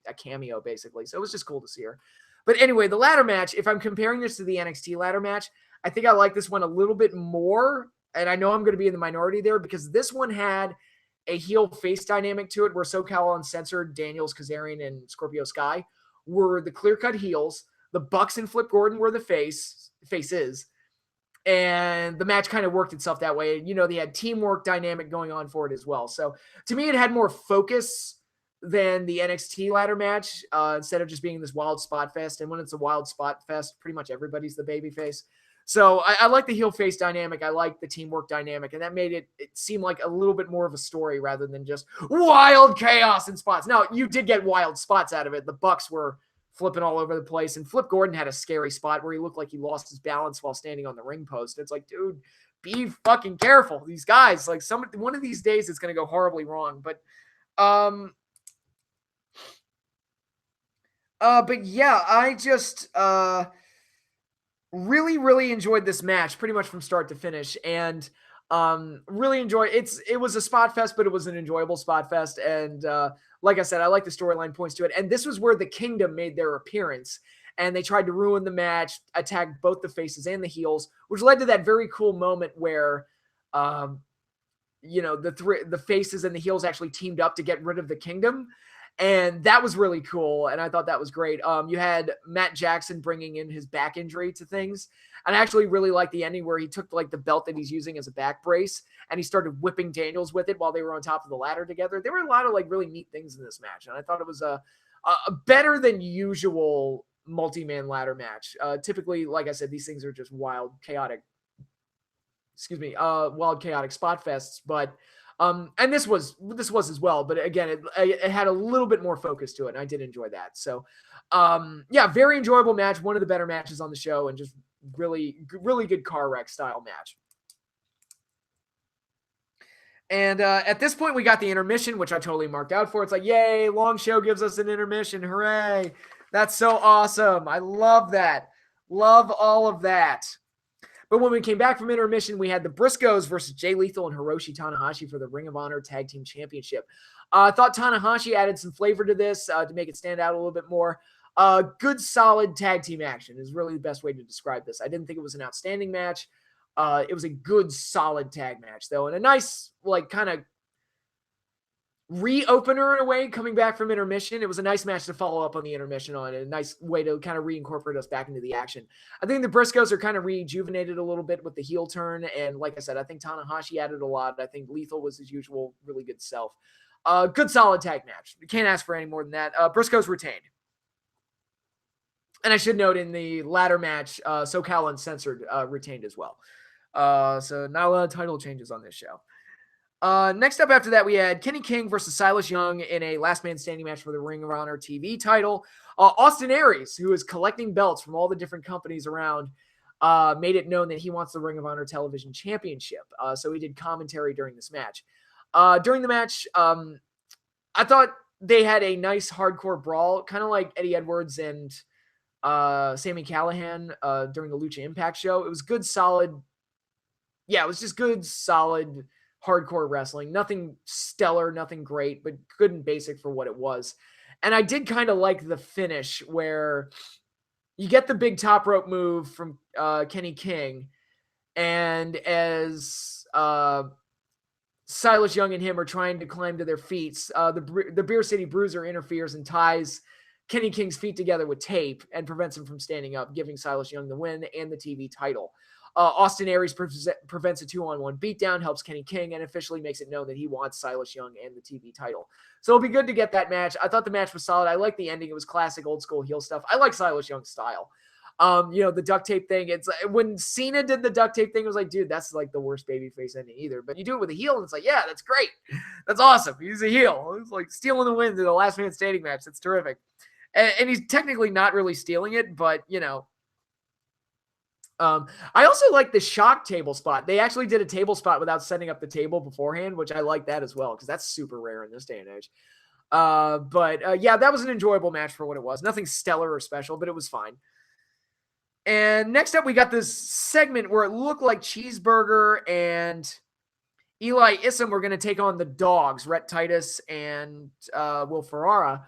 a cameo basically, so it was just cool to see her. But anyway, the ladder match. If I'm comparing this to the NXT ladder match, I think I like this one a little bit more, and I know I'm going to be in the minority there because this one had a heel face dynamic to it where SoCal Uncensored, Daniels, Kazarian, and Scorpio Sky were the clear-cut heels. The Bucks and Flip Gordon were the faces. And the match kind of worked itself that way. They had teamwork dynamic going on for it as well. So to me, it had more focus than the NXT ladder match instead of just being this wild spot fest. And when it's a wild spot fest, pretty much everybody's the babyface. So I like the heel face dynamic. I like the teamwork dynamic. And that made it seem like a little bit more of a story rather than just wild chaos and spots. Now, you did get wild spots out of it. The Bucks were flipping all over the place. And Flip Gordon had a scary spot where he looked like he lost his balance while standing on the ring post. It's like, dude, be fucking careful. These guys, like one of these days it's going to go horribly wrong. But yeah, I just really enjoyed this match pretty much from start to finish, and really enjoyed it was a spot fest, but it was an enjoyable spot fest. And like I said, I like the storyline points to it. And this was where the Kingdom made their appearance, and they tried to ruin the match, attacked both the faces and the heels, which led to that very cool moment where the faces and the heels actually teamed up to get rid of the Kingdom. And that was really cool, and I thought that was great. You had Matt Jackson bringing in his back injury to things, and I actually really liked the ending where he took like the belt that he's using as a back brace, and he started whipping Daniels with it while they were on top of the ladder together. There were a lot of like really neat things in this match, and I thought it was a better than usual multi-man ladder match. Typically, like I said, these things are just wild, chaotic spot fests, but and this was as well, but again, it had a little bit more focus to it, and I did enjoy that. So, yeah, very enjoyable match, one of the better matches on the show, and just really good car wreck style match. And at this point, we got the intermission, which I totally marked out for. It's like, yay, long show gives us an intermission, hooray! That's so awesome. I love that. Love all of that. But when we came back from intermission, we had the Briscoes versus Jay Lethal and Hiroshi Tanahashi for the Ring of Honor Tag Team Championship. I thought Tanahashi added some flavor to this to make it stand out a little bit more. Good, solid tag team action is really the best way to describe this. I didn't think it was an outstanding match. It was a good, solid tag match, though, and a nice, like, kind of reopener in a way, coming back from intermission. It was a nice match to follow up on the intermission on, a nice way to kind of reincorporate us back into the action. I think the Briscoes are kind of rejuvenated a little bit with the heel turn, and like I said, I think Tanahashi added a lot. I think Lethal was his usual really good self. Good solid tag match. You can't ask for any more than that. Briscoes retained. And I should note in the ladder match, SoCal Uncensored retained as well. So not a lot of title changes on this show. Next up after that, we had Kenny King versus Silas Young in a last man standing match for the Ring of Honor TV title. Austin Aries, who is collecting belts from all the different companies around, made it known that he wants the Ring of Honor Television Championship. So he did commentary during this match. During the match, I thought they had a nice hardcore brawl, kind of like Eddie Edwards and Sami Callihan during the Lucha Impact show. It was good, solid. Yeah, it was just good, solid hardcore wrestling. Nothing stellar, nothing great, but good and basic for what it was. And I did kind of like the finish where you get the big top rope move from Kenny King, and as Silas Young and him are trying to climb to their feet, the Beer City Bruiser interferes and ties Kenny King's feet together with tape and prevents him from standing up, giving Silas Young the win and the TV title. Austin Aries prevents a 2-on-1 beatdown, helps Kenny King, and officially makes it known that he wants Silas Young and the TV title. So it'll be good to get that match. I thought the match was solid. I like the ending. It was classic old school heel stuff. I like Silas Young's style. The duct tape thing. It's like, when Cena did the duct tape thing, it was like, dude, that's like the worst babyface ending either. But you do it with a heel, and it's like, yeah, that's great. That's awesome. He's a heel. It's like stealing the win in the last man standing match. That's terrific. And he's technically not really stealing it, but I also like the shock table spot. They actually did a table spot without setting up the table beforehand, which I like that as well, because that's super rare in this day and age. Yeah, that was an enjoyable match for what it was. Nothing stellar or special, but it was fine. And next up, we got this segment where it looked like Cheeseburger and Eli Issam were going to take on the Dogs, Rhett Titus and Will Ferrara.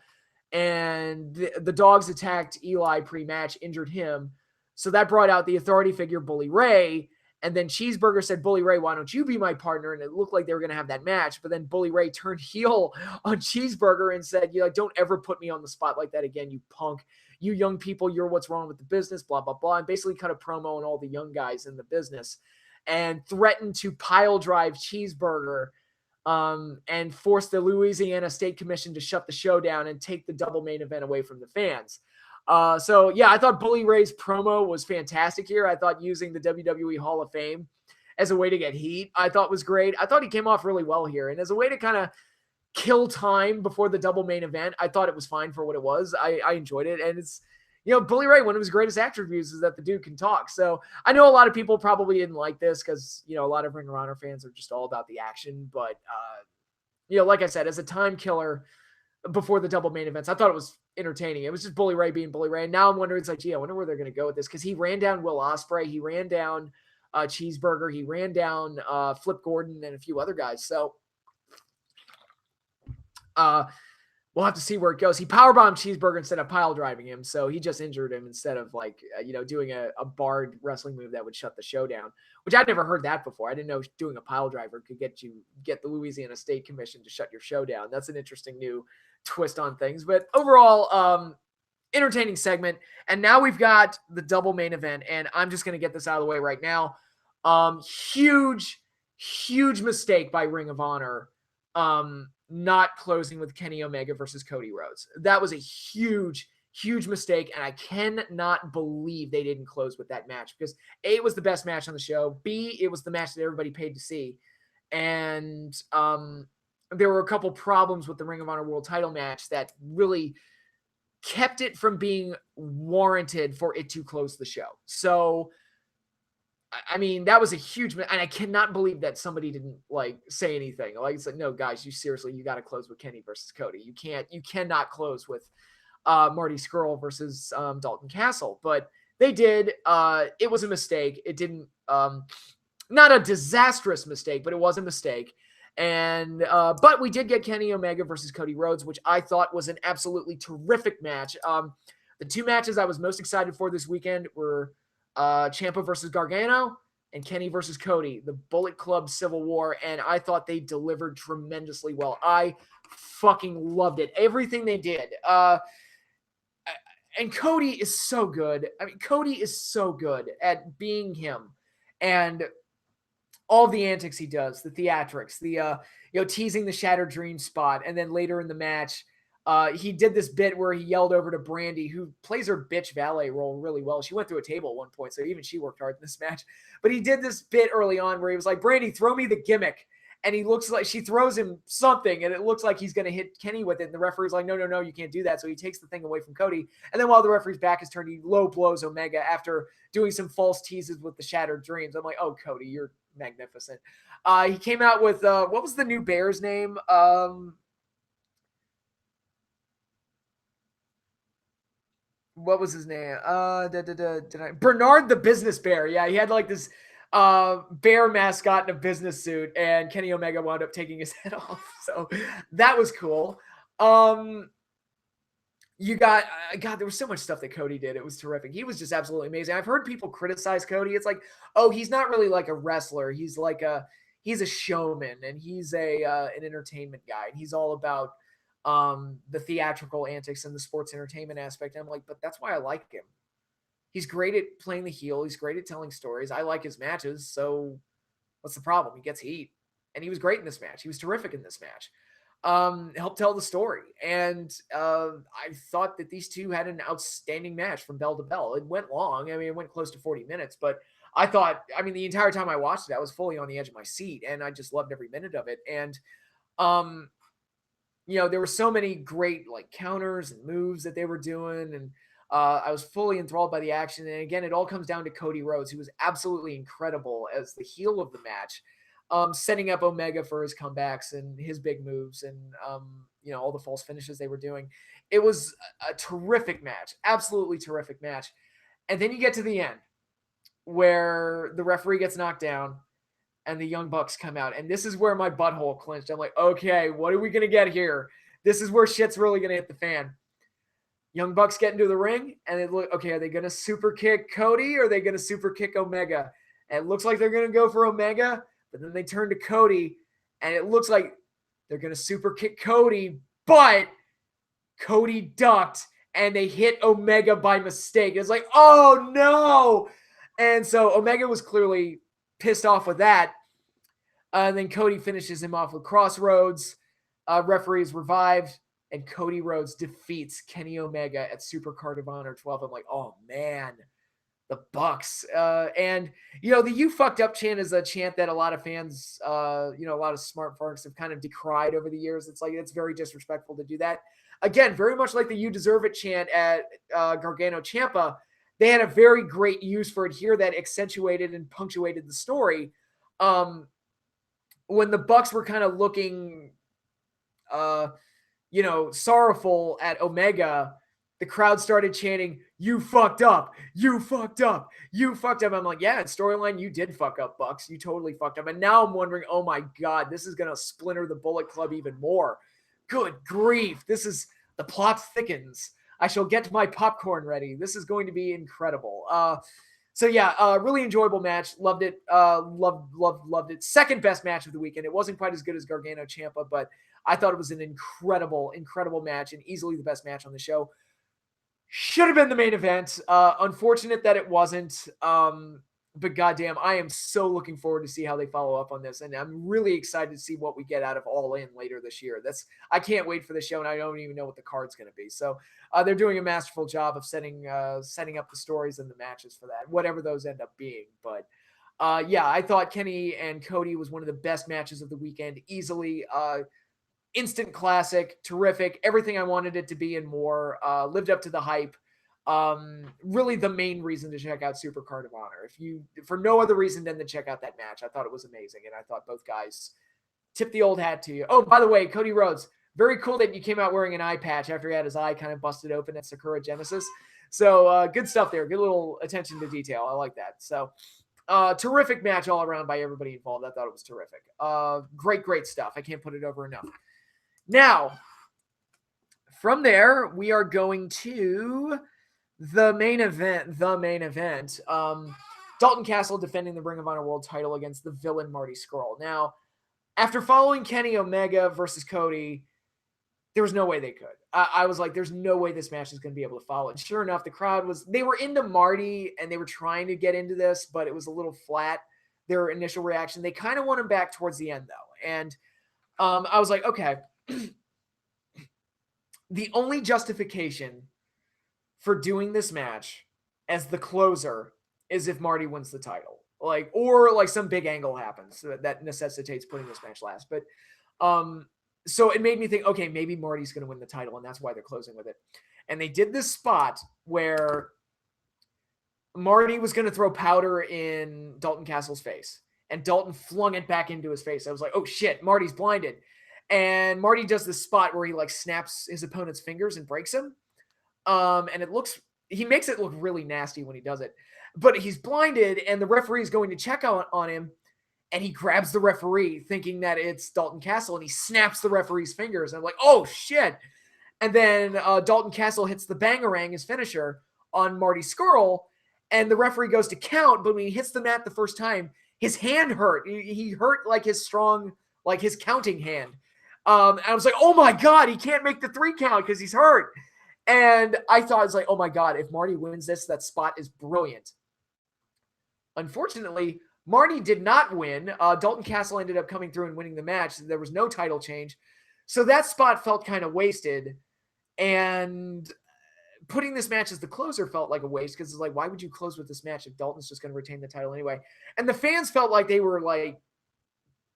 And the Dogs attacked Eli pre-match, injured him. So that brought out the authority figure, Bully Ray. And then Cheeseburger said, Bully Ray, why don't you be my partner? And it looked like they were going to have that match. But then Bully Ray turned heel on Cheeseburger and said, don't ever put me on the spot like that again, you punk. You young people, you're what's wrong with the business, blah, blah, blah. And basically cut a promo on all the young guys in the business and threatened to pile drive Cheeseburger and force the Louisiana State Commission to shut the show down and take the double main event away from the fans. So yeah, I thought Bully Ray's promo was fantastic here. I thought using the WWE Hall of Fame as a way to get heat, I thought was great. I thought he came off really well here. And as a way to kind of kill time before the double main event. I thought it was fine for what it was. I enjoyed it. And it's, Bully Ray, one of his greatest attributes is that the dude can talk. So I know a lot of people probably didn't like this because, a lot of Ring of Honor fans are just all about the action. But, like I said, as a time killer before the double main events, I thought it was entertaining. It was just Bully Ray being Bully Ray. And now I'm wondering, it's like, gee, I wonder where they're going to go with this. Because he ran down Will Ospreay. He ran down Cheeseburger. He ran down Flip Gordon and a few other guys. So, we'll have to see where it goes. He powerbombed Cheeseburger instead of pile driving him. So he just injured him instead of doing a barred wrestling move that would shut the show down, which I'd never heard that before. I didn't know doing a pile driver could get the Louisiana State Commission to shut your show down. That's an interesting new twist on things, but overall, entertaining segment. And now we've got the double main event, and I'm just going to get this out of the way right now. Huge mistake by Ring of Honor. Not closing with Kenny Omega versus Cody Rhodes. That was a huge mistake, and I cannot believe they didn't close with that match because A, it was the best match on the show. B, it was the match that everybody paid to see. And there were a couple problems with the Ring of Honor World title match that really kept it from being warranted for it to close the show. So, I mean, that was a huge, and I cannot believe that somebody didn't say anything. It's like, no, guys, you got to close with Kenny versus Cody. You cannot close with Marty Scurll versus Dalton Castle, but they did. It was a mistake. It didn't, not a disastrous mistake, but it was a mistake. And, but we did get Kenny Omega versus Cody Rhodes, which I thought was an absolutely terrific match. The two matches I was most excited for this weekend were Ciampa versus Gargano and Kenny versus Cody, the Bullet Club Civil War, and I thought they delivered tremendously well. I fucking loved it. Everything they did. And Cody is so good. I mean, Cody is so good at being him. And all the antics he does, the theatrics, the teasing the Shattered Dream spot, and then later in the match, he did this bit where he yelled over to Brandy, who plays her bitch valet role really well. She went through a table at one point, so even she worked hard in this match. But he did this bit early on where he was like, Brandy, throw me the gimmick. And he looks like she throws him something, and it looks like he's going to hit Kenny with it. And the referee's like, no, you can't do that. So he takes the thing away from Cody. And then while the referee's back is turned, he low blows Omega after doing some false teases with the Shattered Dreams. I'm like, oh, Cody, you're magnificent. He came out with, what was the new Bear's name? What was his name? Bernard the Business Bear. Yeah, he had this bear mascot in a business suit, and Kenny Omega wound up taking his head off. So that was cool. You got, God, there was so much stuff that Cody did. It was terrific. He was just absolutely amazing. I've heard people criticize Cody. It's like, oh, he's not really like a wrestler. He's a showman, and he's an entertainment guy. And he's all about the theatrical antics and the sports entertainment aspect. I'm like, but that's why I like him. He's great at playing the heel. He's great at telling stories. I like his matches. So what's the problem? He gets heat, and he was great in this match. He was terrific in this match. Helped tell the story. And I thought that these two had an outstanding match from bell to bell. It went long. I mean, it went close to 40 minutes, but I thought, the entire time I watched it, I was fully on the edge of my seat, and I just loved every minute of it. And, there were so many great counters and moves that they were doing, and I was fully enthralled by the action. And again, it all comes down to Cody Rhodes, who was absolutely incredible as the heel of the match, setting up Omega for his comebacks and his big moves and, all the false finishes they were doing. It was a terrific match, absolutely terrific match. And then you get to the end where the referee gets knocked down and the Young Bucks come out. And this is where my butthole clenched. I'm like, okay, what are we going to get here? This is where shit's really going to hit the fan. Young Bucks get into the ring, and it look, okay, are they going to super kick Cody, or are they going to super kick Omega? And it looks like they're going to go for Omega, but then they turn to Cody, and it looks like they're going to super kick Cody, but Cody ducked, and they hit Omega by mistake. It's like, oh, no! And so Omega was clearly pissed off with that. And then Cody finishes him off with Crossroads. Referee is revived, and Cody Rhodes defeats Kenny Omega at Supercard of Honor 12. I'm like, oh, man, the Bucks. And, the "you fucked up" chant is a chant that a lot of fans, a lot of smart folks have kind of decried over the years. It's like, it's very disrespectful to do that. Again, very much like the "you deserve it" chant at Gargano Ciampa. They had a very great use for it here that accentuated and punctuated the story. When the Bucks were kind of looking, sorrowful at Omega, the crowd started chanting, "You fucked up, you fucked up, you fucked up." I'm like, yeah, in storyline, you did fuck up, Bucks. You totally fucked up. And now I'm wondering, oh my God, this is going to splinter the Bullet Club even more. Good grief. The plot thickens. I shall get my popcorn ready. This is going to be incredible. Really enjoyable match. Loved it. Loved it. Second best match of the weekend. It wasn't quite as good as Gargano Ciampa, but I thought it was an incredible match and easily the best match on the show. Should have been the main event. Unfortunate that it wasn't. But goddamn, I am so looking forward to see how they follow up on this. And I'm really excited to see what we get out of All In later this year. I can't wait for the show, and I don't even know what the card's going to be. So they're doing a masterful job of setting up the stories and the matches for that, whatever those end up being. But I thought Kenny and Cody was one of the best matches of the weekend, easily. Instant classic, terrific, everything I wanted it to be and more. Lived up to the hype. Really the main reason to check out Supercard of Honor. For no other reason than to check out that match. I thought it was amazing, and I thought both guys tipped the old hat to you. Oh, by the way, Cody Rhodes, very cool that you came out wearing an eye patch after he had his eye kind of busted open at Sakura Genesis. So good stuff there. Good little attention to detail. I like that. So terrific match all around by everybody involved. I thought it was terrific. Great stuff. I can't put it over enough. Now, from there, we are going to the main event. Dalton Castle defending the Ring of Honor World title against the villain Marty Scurll. Now, after following Kenny Omega versus Cody, there was no way they could. I was like, there's no way this match is going to be able to follow. And sure enough, the crowd they were into Marty and they were trying to get into this, but it was a little flat, their initial reaction. They kind of want him back towards the end, though. And I was like, okay. The only justification for doing this match as the closer is if Marty wins the title, or some big angle happens that necessitates putting this match last. But so it made me think, okay, maybe Marty's going to win the title, and that's why they're closing with it. And they did this spot where Marty was going to throw powder in Dalton Castle's face, and Dalton flung it back into his face. I was like, oh shit, Marty's blinded. And Marty does this spot where he snaps his opponent's fingers and breaks him. And he makes it look really nasty when he does it, but he's blinded and the referee is going to check on him, and he grabs the referee thinking that it's Dalton Castle, and he snaps the referee's fingers. And I'm like, oh shit. And then Dalton Castle hits the Bangarang, his finisher, on Marty Scurll, and the referee goes to count, but when he hits the mat the first time, his hand hurt. He hurt his counting hand. And I was like, oh my God, he can't make the 3 count because he's hurt. And I thought, it's like, oh my God, if Marty wins this, that spot is brilliant. Unfortunately, Marty did not win. Dalton Castle ended up coming through and winning the match. There was no title change. So that spot felt kind of wasted. And putting this match as the closer felt like a waste, because it's like, why would you close with this match if Dalton's just going to retain the title anyway? And the fans felt like they were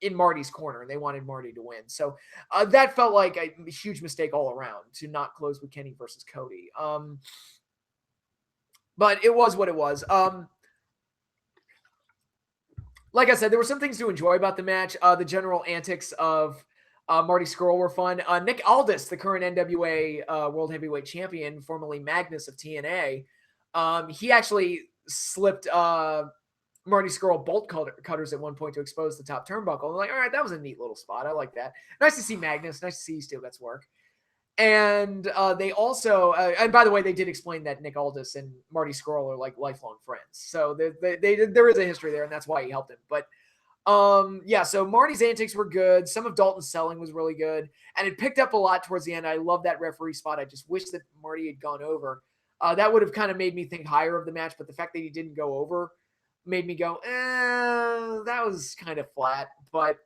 in Marty's corner, and they wanted Marty to win. So that felt like a huge mistake all around to not close with Kenny versus Cody. But it was what it was. Like I said, there were some things to enjoy about the match. The general antics of Marty Scurll were fun. Nick Aldis, the current NWA World Heavyweight Champion, formerly Magnus of TNA, he actually slipped Marty Scurll bolt cutters at one point to expose the top turnbuckle. I'm like, all right, that was a neat little spot. I like that. Nice to see Magnus. Nice to see he still gets work. And they also, and by the way, they did explain that Nick Aldis and Marty Scurll are lifelong friends. So there is a history there, and that's why he helped him. But so Marty's antics were good. Some of Dalton's selling was really good, and it picked up a lot towards the end. I love that referee spot. I just wish that Marty had gone over. That would have kind of made me think higher of the match, but the fact that he didn't go over made me go, that was kind of flat. But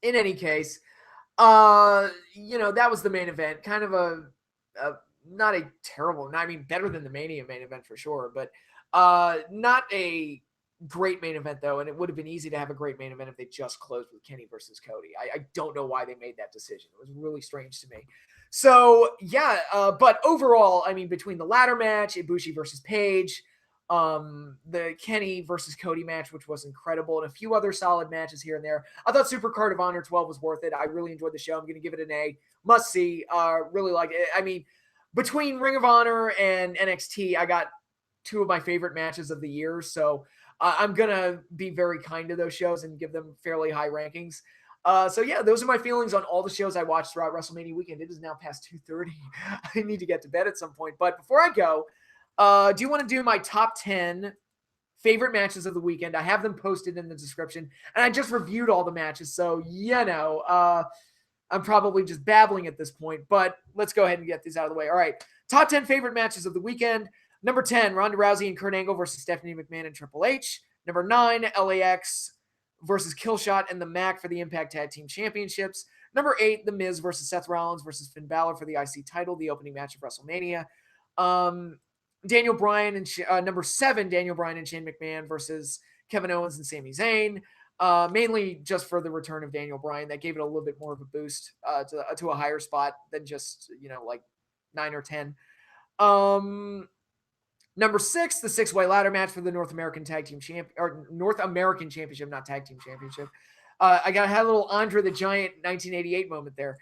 in any case, that was the main event. Kind of not a terrible, better than the Mania main event for sure, but Not a great main event, though, and it would have been easy to have a great main event if they just closed with Kenny versus Cody. I don't know why they made that decision. It was really strange to me. So, yeah, but overall, I mean, between the ladder match, Ibushi versus Page, the Kenny versus Cody match, which was incredible, and a few other solid matches here and there. I thought Supercard of Honor 12 was worth it. I really enjoyed the show. I'm going to give it an A. Must see. Really liked it. I mean, between Ring of Honor and NXT, I got two of my favorite matches of the year. So I'm going to be very kind to those shows and give them fairly high rankings. So yeah, those are my feelings on all the shows I watched throughout WrestleMania weekend. It is now past 2:30. I need to get to bed at some point. But before I go, do you want to do my top 10 favorite matches of the weekend? I have them posted in the description, and I just reviewed all the matches. So, I'm probably just babbling at this point, but let's go ahead and get these out of the way. All right. Top 10 favorite matches of the weekend. Number 10, Ronda Rousey and Kurt Angle versus Stephanie McMahon and Triple H. Number 9, LAX versus Killshot and the Mac for the Impact Tag Team Championships. Number 8, The Miz versus Seth Rollins versus Finn Balor for the IC title, the opening match of WrestleMania. Daniel Bryan and number 7, Daniel Bryan and Shane McMahon versus Kevin Owens and Sami Zayn. Mainly just for the return of Daniel Bryan. That gave it a little bit more of a boost to a higher spot than just, like 9 or 10. Number 6, the 6-way ladder match for the North American Championship, not Tag Team Championship. I had a little Andre the Giant 1988 moment there.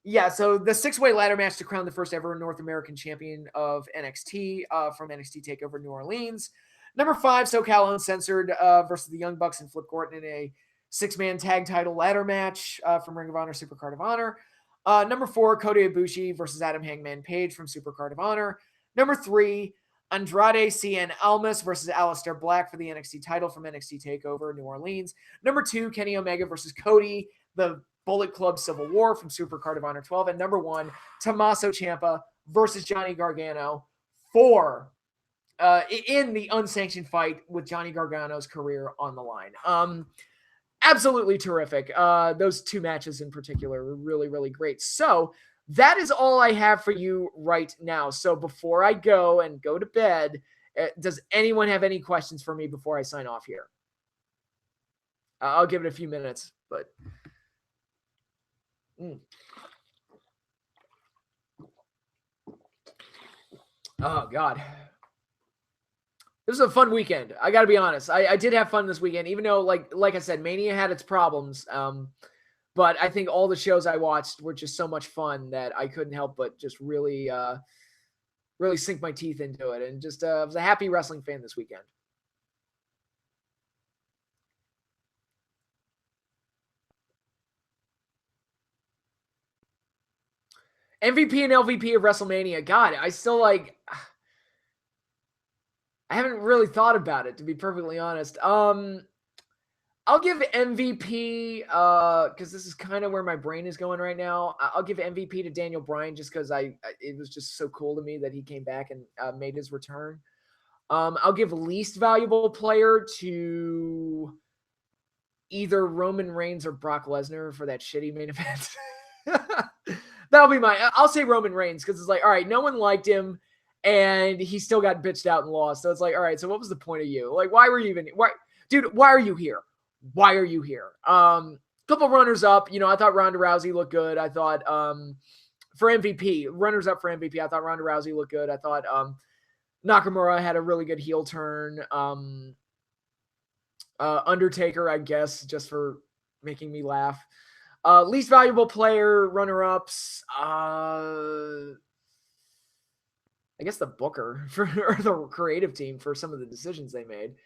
Yeah, so the 6-way ladder match to crown the first ever North American champion of NXT from NXT TakeOver New Orleans. Number 5, SoCal Uncensored versus the Young Bucks and Flip Gordon in a 6-man tag title ladder match from Ring of Honor Supercard of Honor. Number 4, Kota Ibushi versus Adam Hangman Page from Supercard of Honor. Number 3, Andrade Cien Almas versus Aleister Black for the NXT title from NXT TakeOver New Orleans. Number 2, Kenny Omega versus Cody, the Bullet Club Civil War from Supercard of Honor 12. And number 1, Tommaso Ciampa versus Johnny Gargano for in the unsanctioned fight with Johnny Gargano's career on the line. Absolutely terrific. Those two matches in particular were really, really great. So that is all I have for you right now. So before I go and go to bed, does anyone have any questions for me before I sign off here? I'll give it a few minutes, but... Oh, God. This was a fun weekend. I got to be honest. I did have fun this weekend, even though, like I said, Mania had its problems. But I think all the shows I watched were just so much fun that I couldn't help but just really sink my teeth into it. And just I was a happy wrestling fan this weekend. MVP and LVP of WrestleMania. God, I still I haven't really thought about it, to be perfectly honest. I'll give MVP because this is kind of where my brain is going right now. I'll give MVP to Daniel Bryan just because it was just so cool to me that he came back and made his return. I'll give least valuable player to either Roman Reigns or Brock Lesnar for that shitty main event. That'll be I'll say Roman Reigns because it's all right, no one liked him and he still got bitched out and lost. So it's all right, so what was the point of you? Why were you even, dude, why are you here? Why are you here? Couple runners up, I thought Ronda Rousey looked good. I thought, for MVP, runners up for MVP, I thought Ronda Rousey looked good. I thought, Nakamura had a really good heel turn. Undertaker, I guess, just for making me laugh. Least valuable player, runner-ups. I guess the booker or the creative team for some of the decisions they made.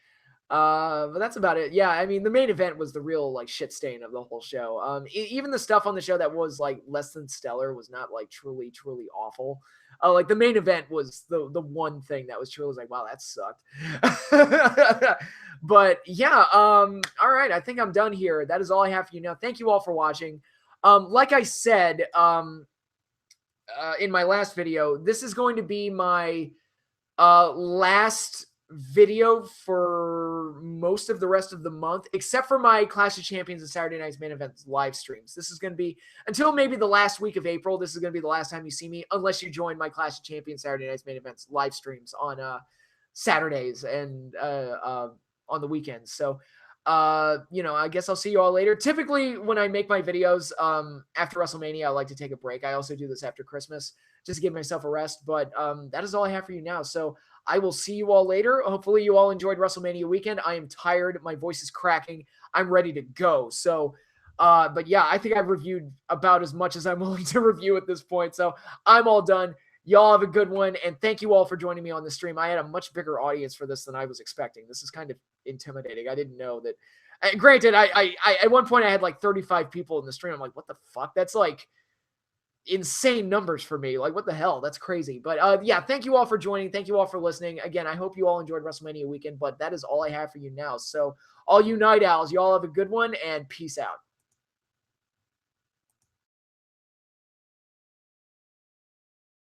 But that's about it. Yeah, I mean, the main event was the real shit stain of the whole show. Even the stuff on the show that was less than stellar was not truly, truly awful. The main event was the one thing that was truly wow, that sucked. But yeah, all right, I think I'm done here. That is all I have for you now. Thank you all for watching. Like I said, in my last video, this is going to be my last video for most of the rest of the month, except for my Clash of Champions and Saturday Night's Main Event live streams. This is going to be until maybe the last week of April. This is going to be the last time you see me, unless you join my Clash of Champions Saturday Night's Main Events live streams on Saturdays and on the weekends. So, I guess I'll see you all later. Typically, when I make my videos after WrestleMania, I like to take a break. I also do this after Christmas just to give myself a rest. But that is all I have for you now. So I will see you all later. Hopefully you all enjoyed WrestleMania weekend. I am tired. My voice is cracking. I'm ready to go. So, but yeah, I think I've reviewed about as much as I'm willing to review at this point. So I'm all done. Y'all have a good one. And thank you all for joining me on the stream. I had a much bigger audience for this than I was expecting. This is kind of intimidating. I didn't know that. Granted, I at one point I had like 35 people in the stream. I'm like, what the fuck? That's like insane numbers for me. Like, what the hell? That's crazy. But yeah, thank you all for joining. Thank you all for listening. Again, I hope you all enjoyed WrestleMania weekend, but that is all I have for you now. So all you Night Owls, you all have a good one and peace out.